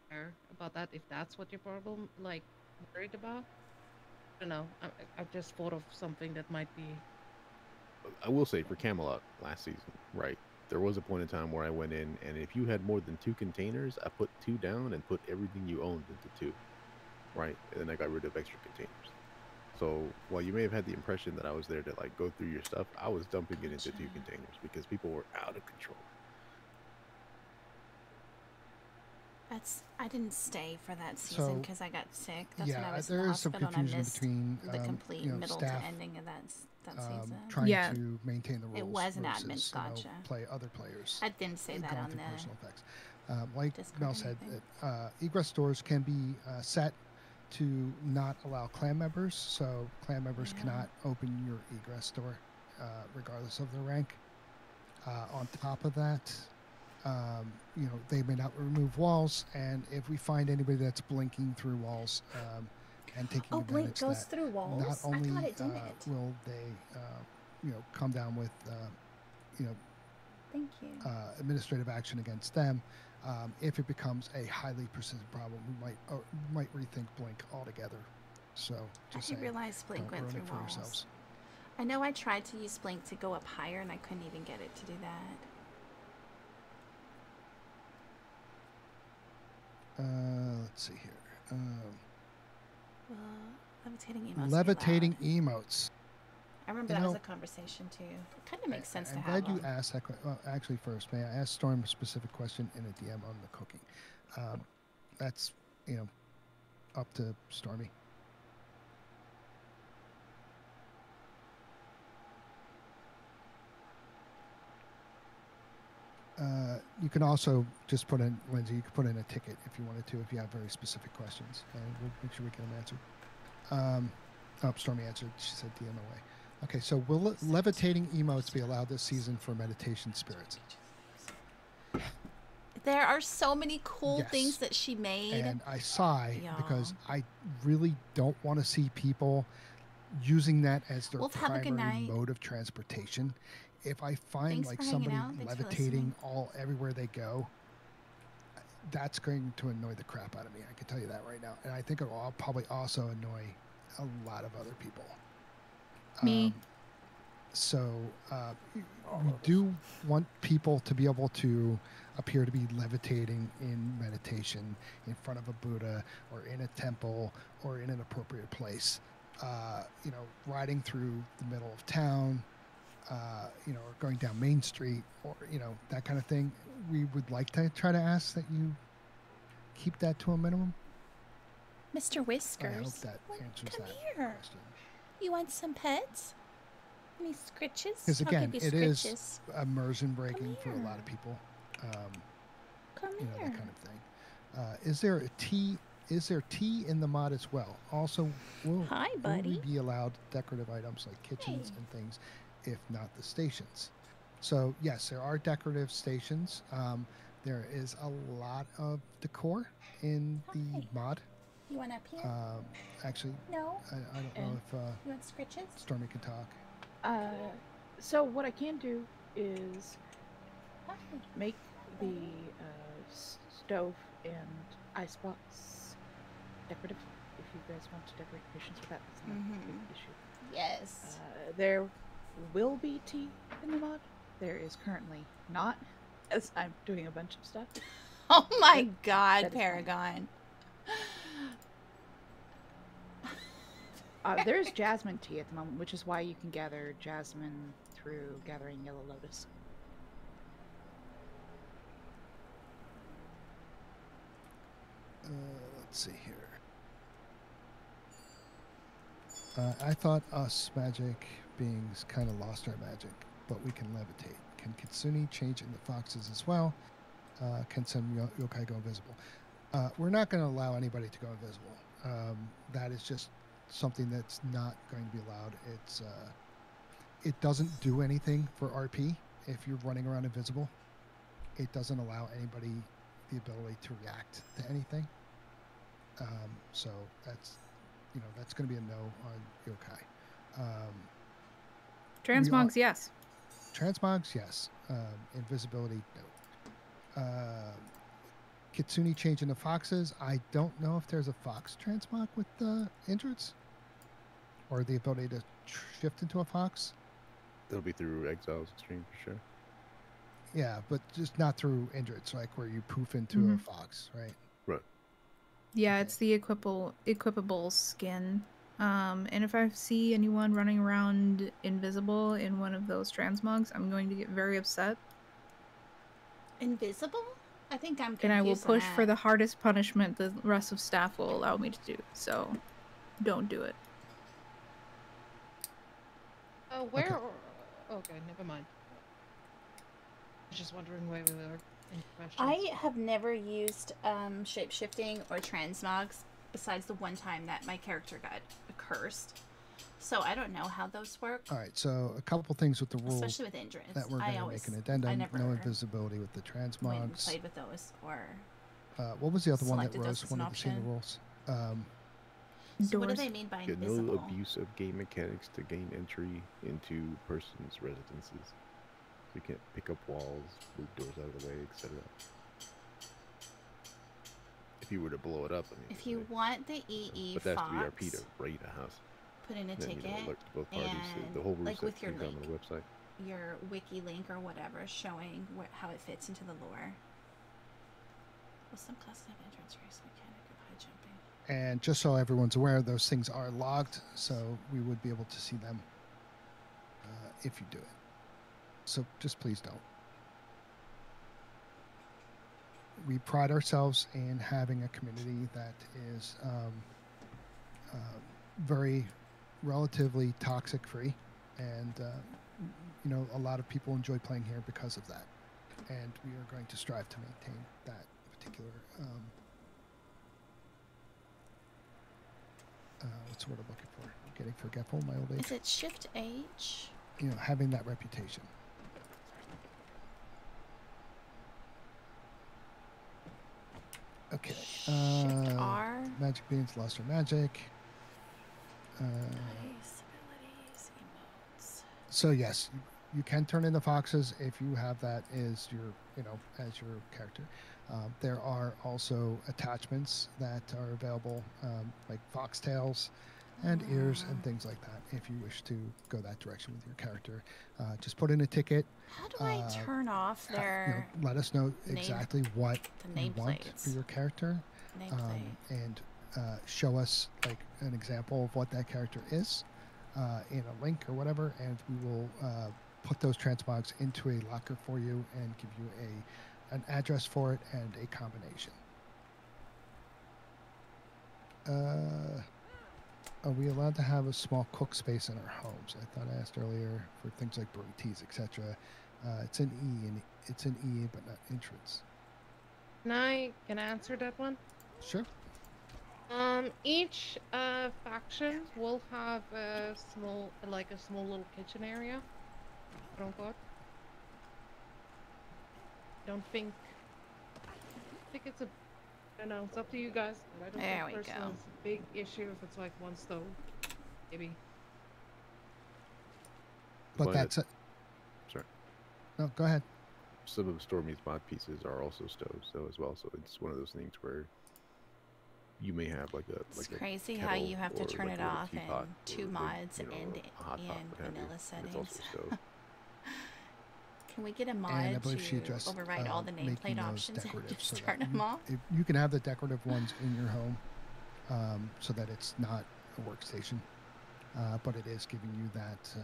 care about that, if that's what you're problem worried about. I don't know. I've just thought of something that might be... I will say, for Camelot last season, right, there was a point in time where I went in, and if you had more than 2 containers, I put 2 down and put everything you owned into 2, right? And then I got rid of extra containers. So while you may have had the impression that I was there to go through your stuff, I was dumping it into 2 containers because people were out of control. I didn't stay for that season because I got sick. That's when I was in there the is some hospital, and I confusion missed between the complete middle to staff, ending of that season. Trying to maintain the rules. It was an admin, versus, gotcha. Play other players. I didn't say that on the personal effects. Like Mel said, egress doors can be set to not allow clan members, so clan members cannot open your egress door regardless of their rank. On top of that, You know, they may not remove walls, and if we find anybody that's blinking through walls and taking advantage blink goes that, through walls? not only I thought it didn't. will they, you know, come down with, you know, thank you, administrative action against them. If it becomes a highly persistent problem, we might rethink blink altogether. So just I didn't realize blink went through walls. Yourselves. I know I tried to use blink to go up higher, and I couldn't even get it to do that. Let's see here. Levitating emotes. Levitating emotes. I remember that was a conversation too. It kind of makes sense to have. I'm glad you asked that. Well, actually, first, may I ask Storm a specific question in a DM on the cooking? That's, you know, up to Stormy. You can also just put in, Lindsay, you can put in a ticket if you wanted to, if you have very specific questions, and we'll make sure we get them answered. Stormy answered. She said DM away. Okay, so will levitating emotes be allowed this season for meditation spirits? There are so many cool things that she made. And I sigh because I really don't want to see people using that as their primary mode of transportation. If I find like somebody levitating everywhere they go, that's going to annoy the crap out of me. I can tell you that right now. And I think it will probably also annoy a lot of other people. Me. We do want people to be able to appear to be levitating in meditation in front of a Buddha or in a temple or in an appropriate place. You know, riding through the middle of town, you know, or going down Main Street, or, you know, that kind of thing. We would like to try to ask that you keep that to a minimum. Mr. Whiskers. I hope that answers that question. You want some pets? Any scritches? Because again, it is immersion breaking for a lot of people. Come you know, here. that kind of thing. Is there tea in the mod as well? Also, will we be allowed decorative items like kitchens and things, if not the stations? So yes, there are decorative stations. There is a lot of decor in the mod. You want up here? Actually, no. I don't know if you want scritches? Stormy can talk. So what I can do is make the stove and icebox decorative. If you guys want to decorate kitchens with that, that's not a big issue. Yes. There will be tea in the mod. There is currently not, as I'm doing a bunch of stuff. Oh my God, Paragon. There's jasmine tea at the moment, which is why you can gather jasmine through gathering yellow lotus. Let's see here. I thought us magic beings kind of lost our magic, but we can levitate. Can Kitsune change into foxes as well? Can some yokai go invisible? We're not going to allow anybody to go invisible. That is just something that's not going to be allowed. It doesn't do anything for RP if you're running around invisible. It doesn't allow anybody the ability to react to anything. So that's, you know, that's going to be a no on yokai. Transmogs, yes. Transmogs, yes. Invisibility, no. Kitsune change into foxes. I don't know if there's a fox transmog with Indrids, or the ability to shift into a fox. It'll be through Exile's Extreme for sure. Yeah, but just not through Indrids, like where you poof into a fox, right? Right. Yeah, it's the equipable skin. And if I see anyone running around invisible in one of those transmogs, I'm going to get very upset. Invisible? I think I'm confused. And I will push for the hardest punishment the rest of staff will allow me to do. So, don't do it. Where? Okay, never mind. I was just wondering where we were in questions. I have never used shape-shifting or transmogs besides the one time that my character got cursed. So I don't know how those work. All right, so a couple things with the rules. Especially with Indrins. That we're going to make an addendum. No invisibility with the transmogs. Played with those or. What was the other one that Rose wanted to see in the rules? So what do they mean by invisible? No abuse of game mechanics to gain entry into persons' residences. So you can't pick up walls, move doors out of the way, etc. If you were to blow it up, I mean. If you want the EE but that's Fox, the RP to raid a house. Put in a then, ticket, alert to both parties. and the whole rule like set with your can come link, on the website. your wiki link or whatever, showing how it fits into the lore. Well, some classes have entrance race mechanic of high jumping. And just so everyone's aware, those things are logged, so we would be able to see them if you do it. So just please don't. We pride ourselves in having a community that is very relatively toxic free, and you know, a lot of people enjoy playing here because of that, and we are going to strive to maintain that particular what's the word I'm looking for? I'm getting forgetful in my old age. Is it Shift H? You know, having that reputation. Okay. Shift R. Magic beans, luster magic. Nice abilities, emotes. So yes, you can turn into foxes if you have that as your, you know, as your character. There are also attachments that are available, like foxtails and ears and things like that. If you wish to go that direction with your character, just put in a ticket. How do I turn off their? You know, let us know exactly what you want for your character, and show us like an example of what that character is in a link or whatever, and we will put those transmogs into a locker for you and give you an address for it and a combination. Are we allowed to have a small cook space in our homes? I thought I asked earlier for things like burritos, etc. It's an E, and it's an E, but not entrance. Can I answer that one? Sure. Each faction will have a small little kitchen area. I think it's a. I don't know. It's up to you guys. But I don't think personally it's a big issue if it's like one stove, maybe. But that's it. Sorry. No, go ahead. Some of Stormy's mod pieces are also stoves, though, as well. So it's one of those things where you may have like a. It's crazy how you have to turn it off in two mods and vanilla settings. Can we get a mod to override all the nameplate options and just turn them off? You can have the decorative ones in your home, so that it's not a workstation, but it is giving you that.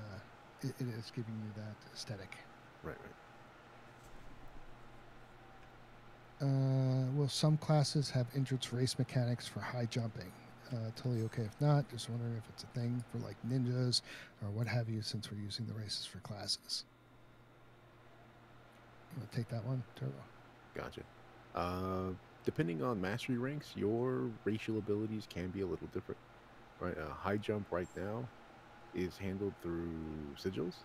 It is giving you that aesthetic. Right. Will some classes have entrance race mechanics for high jumping? Totally okay if not. Just wondering if it's a thing for like ninjas or what have you, since we're using the races for classes. You want to take that one, Turbo? Gotcha. Depending on mastery ranks, your racial abilities can be a little different. Right? High jump right now is handled through sigils,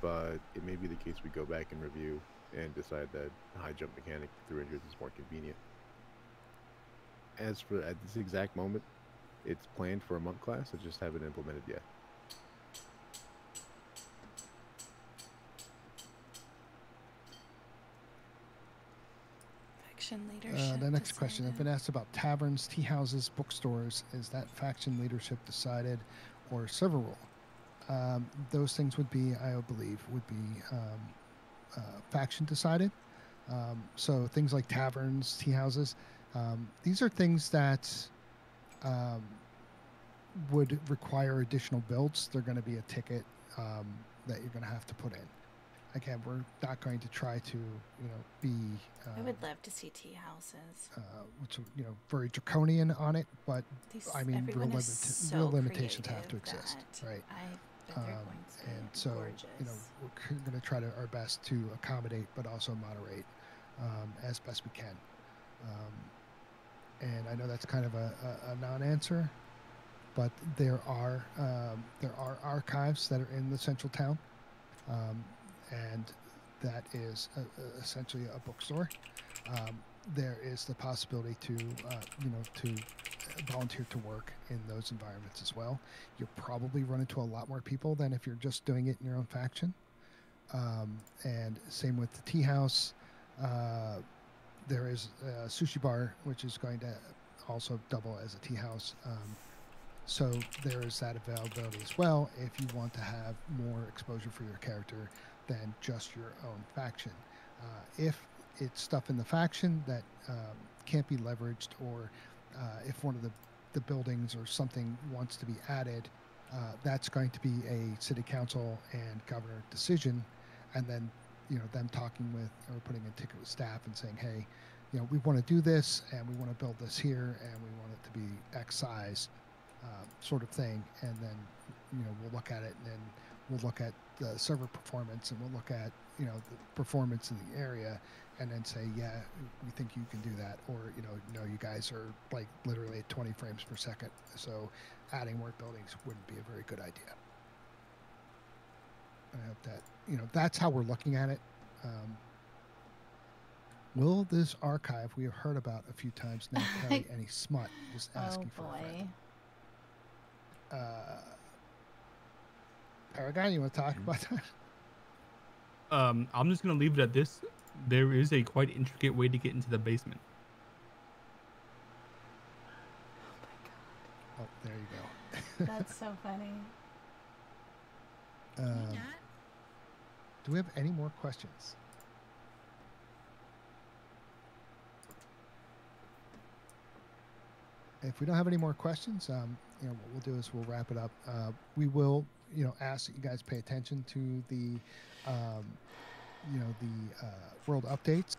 but it may be the case we go back and review and decide that high jump mechanic through injuries is more convenient. As for at this exact moment, it's planned for a monk class. I just haven't implemented yet. Faction leadership. The next question. I've been asked about taverns, tea houses, bookstores. Is that faction leadership decided or server rule? Those things would be, I believe, would be faction decided. So things like taverns, tea houses, these are things that would require additional builds. They're going to be a ticket that you're going to have to put in. Again, we're not going to try to, be. I would love to see tea houses. Which very draconian on it, but I mean, real limitations have to exist, right? And so, we're going to try our best to accommodate, but also moderate as best we can. And I know that's kind of a non-answer, but there are archives that are in the central town, and that is essentially a bookstore. There is the possibility to to volunteer to work in those environments as well. You'll probably run into a lot more people than if you're just doing it in your own faction. And same with the tea house. There is a sushi bar, which is going to also double as a tea house. So there is that availability as well if you want to have more exposure for your character than just your own faction. If it's stuff in the faction that can't be leveraged, or if one of the buildings or something wants to be added, that's going to be a city council and governor decision, and then them talking with or putting a ticket with staff and saying, hey, we want to do this and we want to build this here and we want it to be X size, sort of thing. And then we'll look at it, and then we'll look at the server performance, and we'll look at the performance in the area, and then say, yeah, we think you can do that, or no, you guys are like literally at 20 frames per second, so adding more buildings wouldn't be a very good idea. I hope that that's how we're looking at it. Will this archive we have heard about a few times not carry any smut? Just asking for a friend. Paragon, you want to talk about that? I'm just going to leave it at this. There is a quite intricate way to get into the basement. Oh, there you go. That's so funny. Do we have any more questions? If we don't have any more questions, what we'll do is we'll wrap it up. We will, ask that you guys pay attention to the, world updates.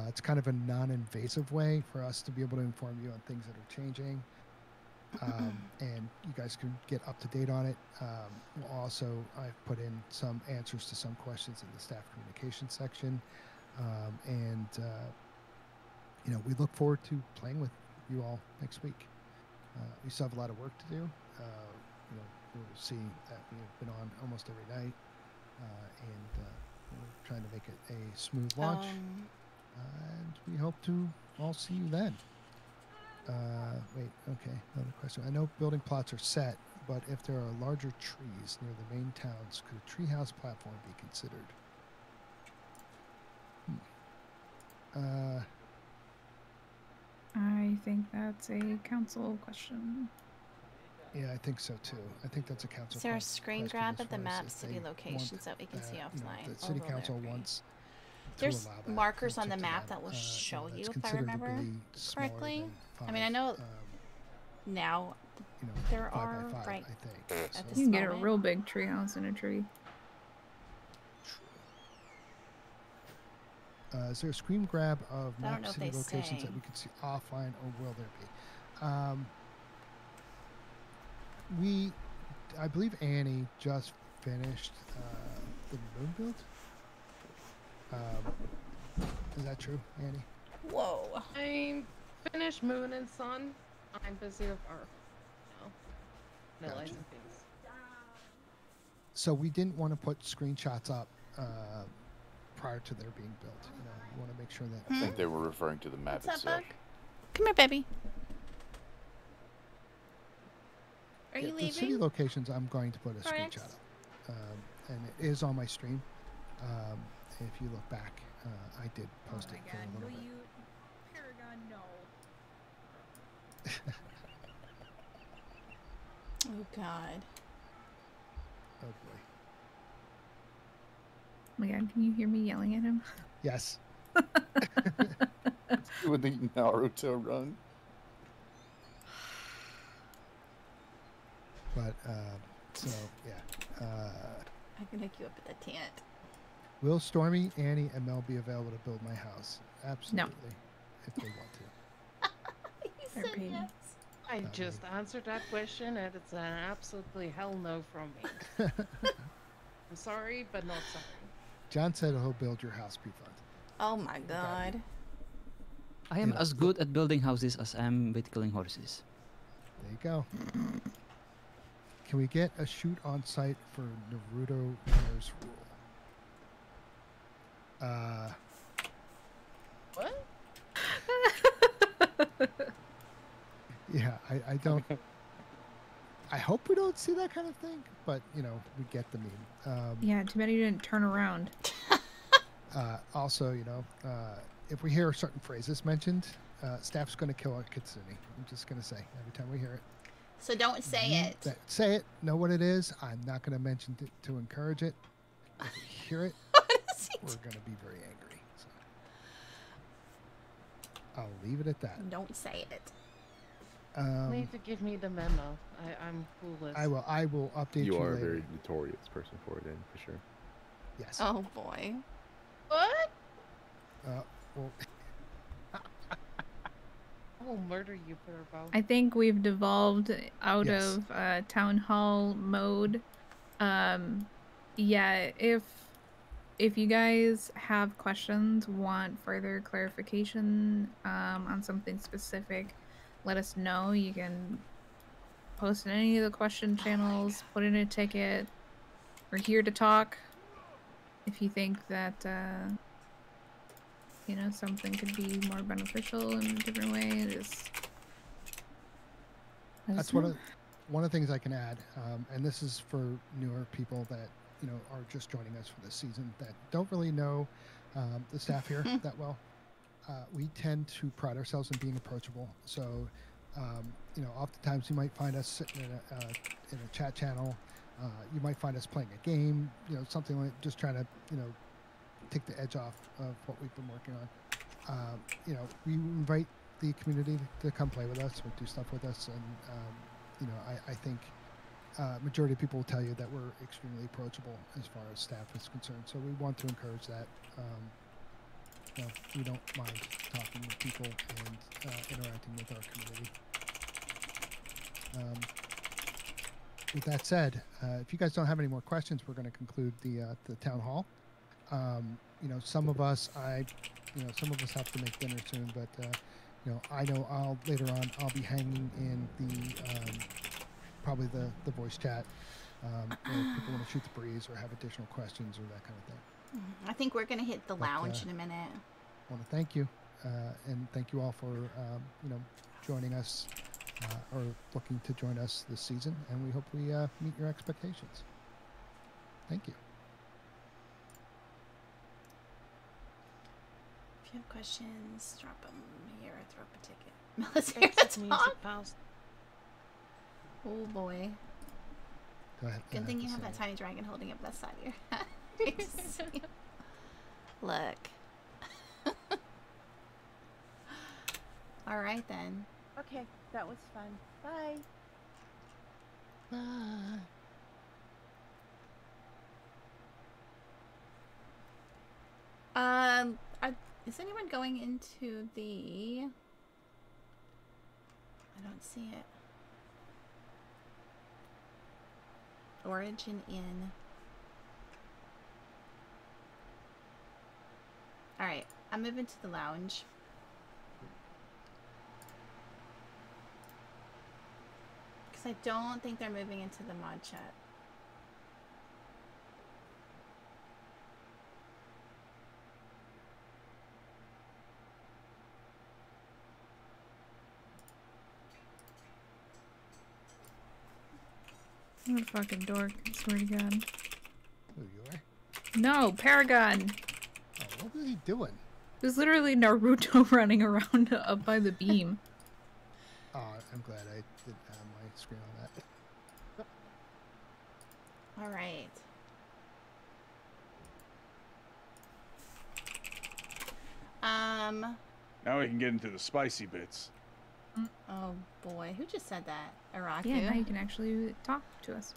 It's kind of a non-invasive way for us to be able to inform you on things that are changing, and you guys can get up to date on it. Also, I've put in some answers to some questions in the staff communication section, and we look forward to playing with you all next week. We still have a lot of work to do. We'll see that we've been on almost every night, and we're trying to make it a smooth launch. And we hope to all see you then. Wait, okay, another question. I know building plots are set, but if there are larger trees near the main towns, could a treehouse platform be considered? I think that's a council question. Yeah, I think so too. I think that's a council. Is there a screen grab of the map city locations that we can see offline? The city council wants. There's markers on the map that will show you, if I remember correctly. I mean, I know now there are, right? I think. At this you can get moment. a real big treehouse in a tree. Is there a screen grab of map city locations that we can see offline, or will there be? I believe Annie just finished the moon build. Is that true, Annie? Whoa. I finished Moon and Sun. I'm busy with Earth. Analyzing things. So we didn't want to put screenshots up prior to their being built. We want to make sure that. I think they were referring to the map What's itself. Up, bug? Come here, baby. Are you leaving? The city locations, I'm going to put a screenshot up, and it is on my stream. If you look back, I did post it for a little bit. Paragon, no. Oh God. Oh boy. Oh my God, can you hear me yelling at him? Yes. With the Naruto run. But so yeah. I can hook you up at the tent. Will Stormy, Annie, and Mel be available to build my house? Absolutely. No. If they want to. You said yes. I just answered that question, and it's an absolutely hell no from me. I'm sorry, but not sorry. John said he'll build your house pre-fund. Oh my God. I am as good at building houses as I am with killing horses. There you go. Can we get a shoot on site for Naruto Runner's Rule? What? Yeah, I don't. I hope we don't see that kind of thing, but you know, we get the meme. Yeah, too bad you didn't turn around. Also, you know, if we hear certain phrases mentioned, staff's going to kill our kitsune. I'm just going to say every time we hear it. So don't say it. Say it. Know what it is. I'm not going to mention it to encourage it. If we hear it, we're going to be very angry. So I'll leave it at that. Don't say it. Need to give me the memo. I'm clueless. I will update you. You are later. a very notorious person for it, then, for sure. Yes. Oh boy. What? Well. I will murder you, Turbo. I think we've devolved out of town hall mode. Yeah, if you guys have questions, want further clarification on something specific, let us know. You can post in any of the question channels, put in a ticket. We're here to talk. If you think that you know, something could be more beneficial in a different way, just that's one of the things I can add, and this is for newer people that, you know, are just joining us for this season that don't really know the staff here that well. We tend to pride ourselves in being approachable. So, you know, oftentimes you might find us sitting in a chat channel. You might find us playing a game, you know, something like just trying to, you know, take the edge off of what we've been working on. You know, we invite the community to come play with us or do stuff with us. And, you know, I think majority of people will tell you that we're extremely approachable as far as staff is concerned. So we want to encourage that. You know, we don't mind talking with people and interacting with our community. With that said, if you guys don't have any more questions, we're going to conclude the town hall. You know, some of us have to make dinner soon, but you know, I know later on I'll be hanging in the probably the voice chat where people want to shoot the breeze or have additional questions or that kind of thing. I think we're going to hit the lounge in a minute. I want to thank you, and thank you all for you know, joining us or looking to join us this season, and we hope we meet your expectations. Thank you. If you have questions, drop them here or throw up a ticket. Military talk. Oh boy. Go ahead. Good thing you have that tiny dragon holding up that side of your face. Look. All right then. Okay, that was fun. Bye. Bye. Is anyone going into the... I don't see it. Origin Inn. Alright, I'm moving to the lounge. Because I don't think they're moving into the mod chat. What a fucking dork, I swear to God. Who, you are? No, Paragon! Oh, what was he doing? There's literally Naruto running around up by the beam. Oh, I'm glad I didn't have my screen on that. Alright. Now we can get into the spicy bits. Oh boy, who just said that? Araku? Yeah, now you can actually talk to us.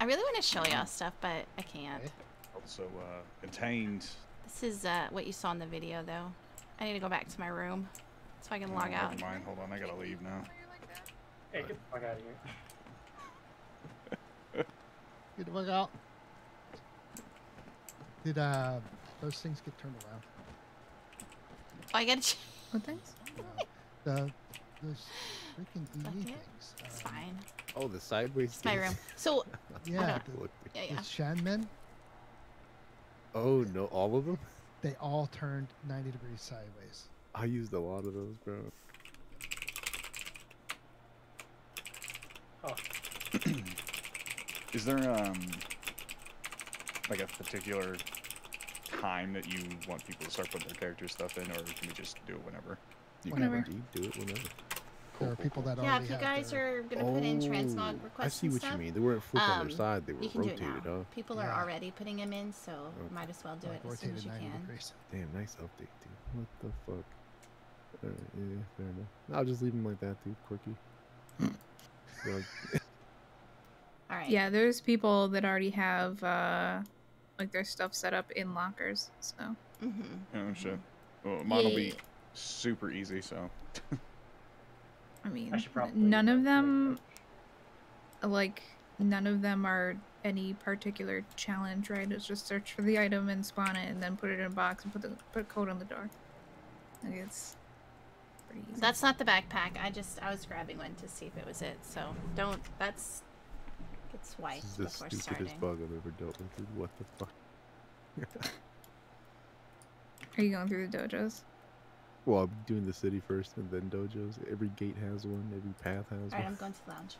I really want to show y'all stuff, but I can't. Also, contained. This is what you saw in the video, though. I need to go back to my room so I can log out. Never mind. Hold on, I gotta leave now. Hey, get the fuck out of here. Get the fuck out. Did those things get turned around? Oh, I gotta. What things? The those freaking EE things. It's fine. Oh, the sideways. It's my room. So yeah, yeah. the Shanmen. Oh no, all of them? They all turned 90 degrees sideways. I used a lot of those, bro. Oh. Is there like a particular time that you want people to start putting their character stuff in, or can we just do it whenever? Whenever. Do it whenever. There are people that if you guys are gonna put in transmog requests, I see what you mean. They weren't flipped on their side; they were rotated. Do it now. People are already putting them in, so might as well do it as soon as you can. Degrees. Damn, nice update, dude. What the fuck? Yeah, fair enough. I'll just leave them like that, dude. Quirky. All right. Yeah, there's people that already have like their stuff set up in lockers, so. Oh shit. Well, mine will be super easy, so. I mean, none of them, like, none of them are any particular challenge, right? It's just search for the item and spawn it, and then put it in a box and put a code on the door. Like, it's pretty easy. That's not the backpack. I was grabbing one to see if it was it. So don't. That's it's white before starting. This is the stupidest bug I've ever dealt with. Dude. What the fuck? Are you going through the dojos? Well, I'm doing the city first and then dojos. Every gate has one. Every path has one. Alright, I'm going to the lounge.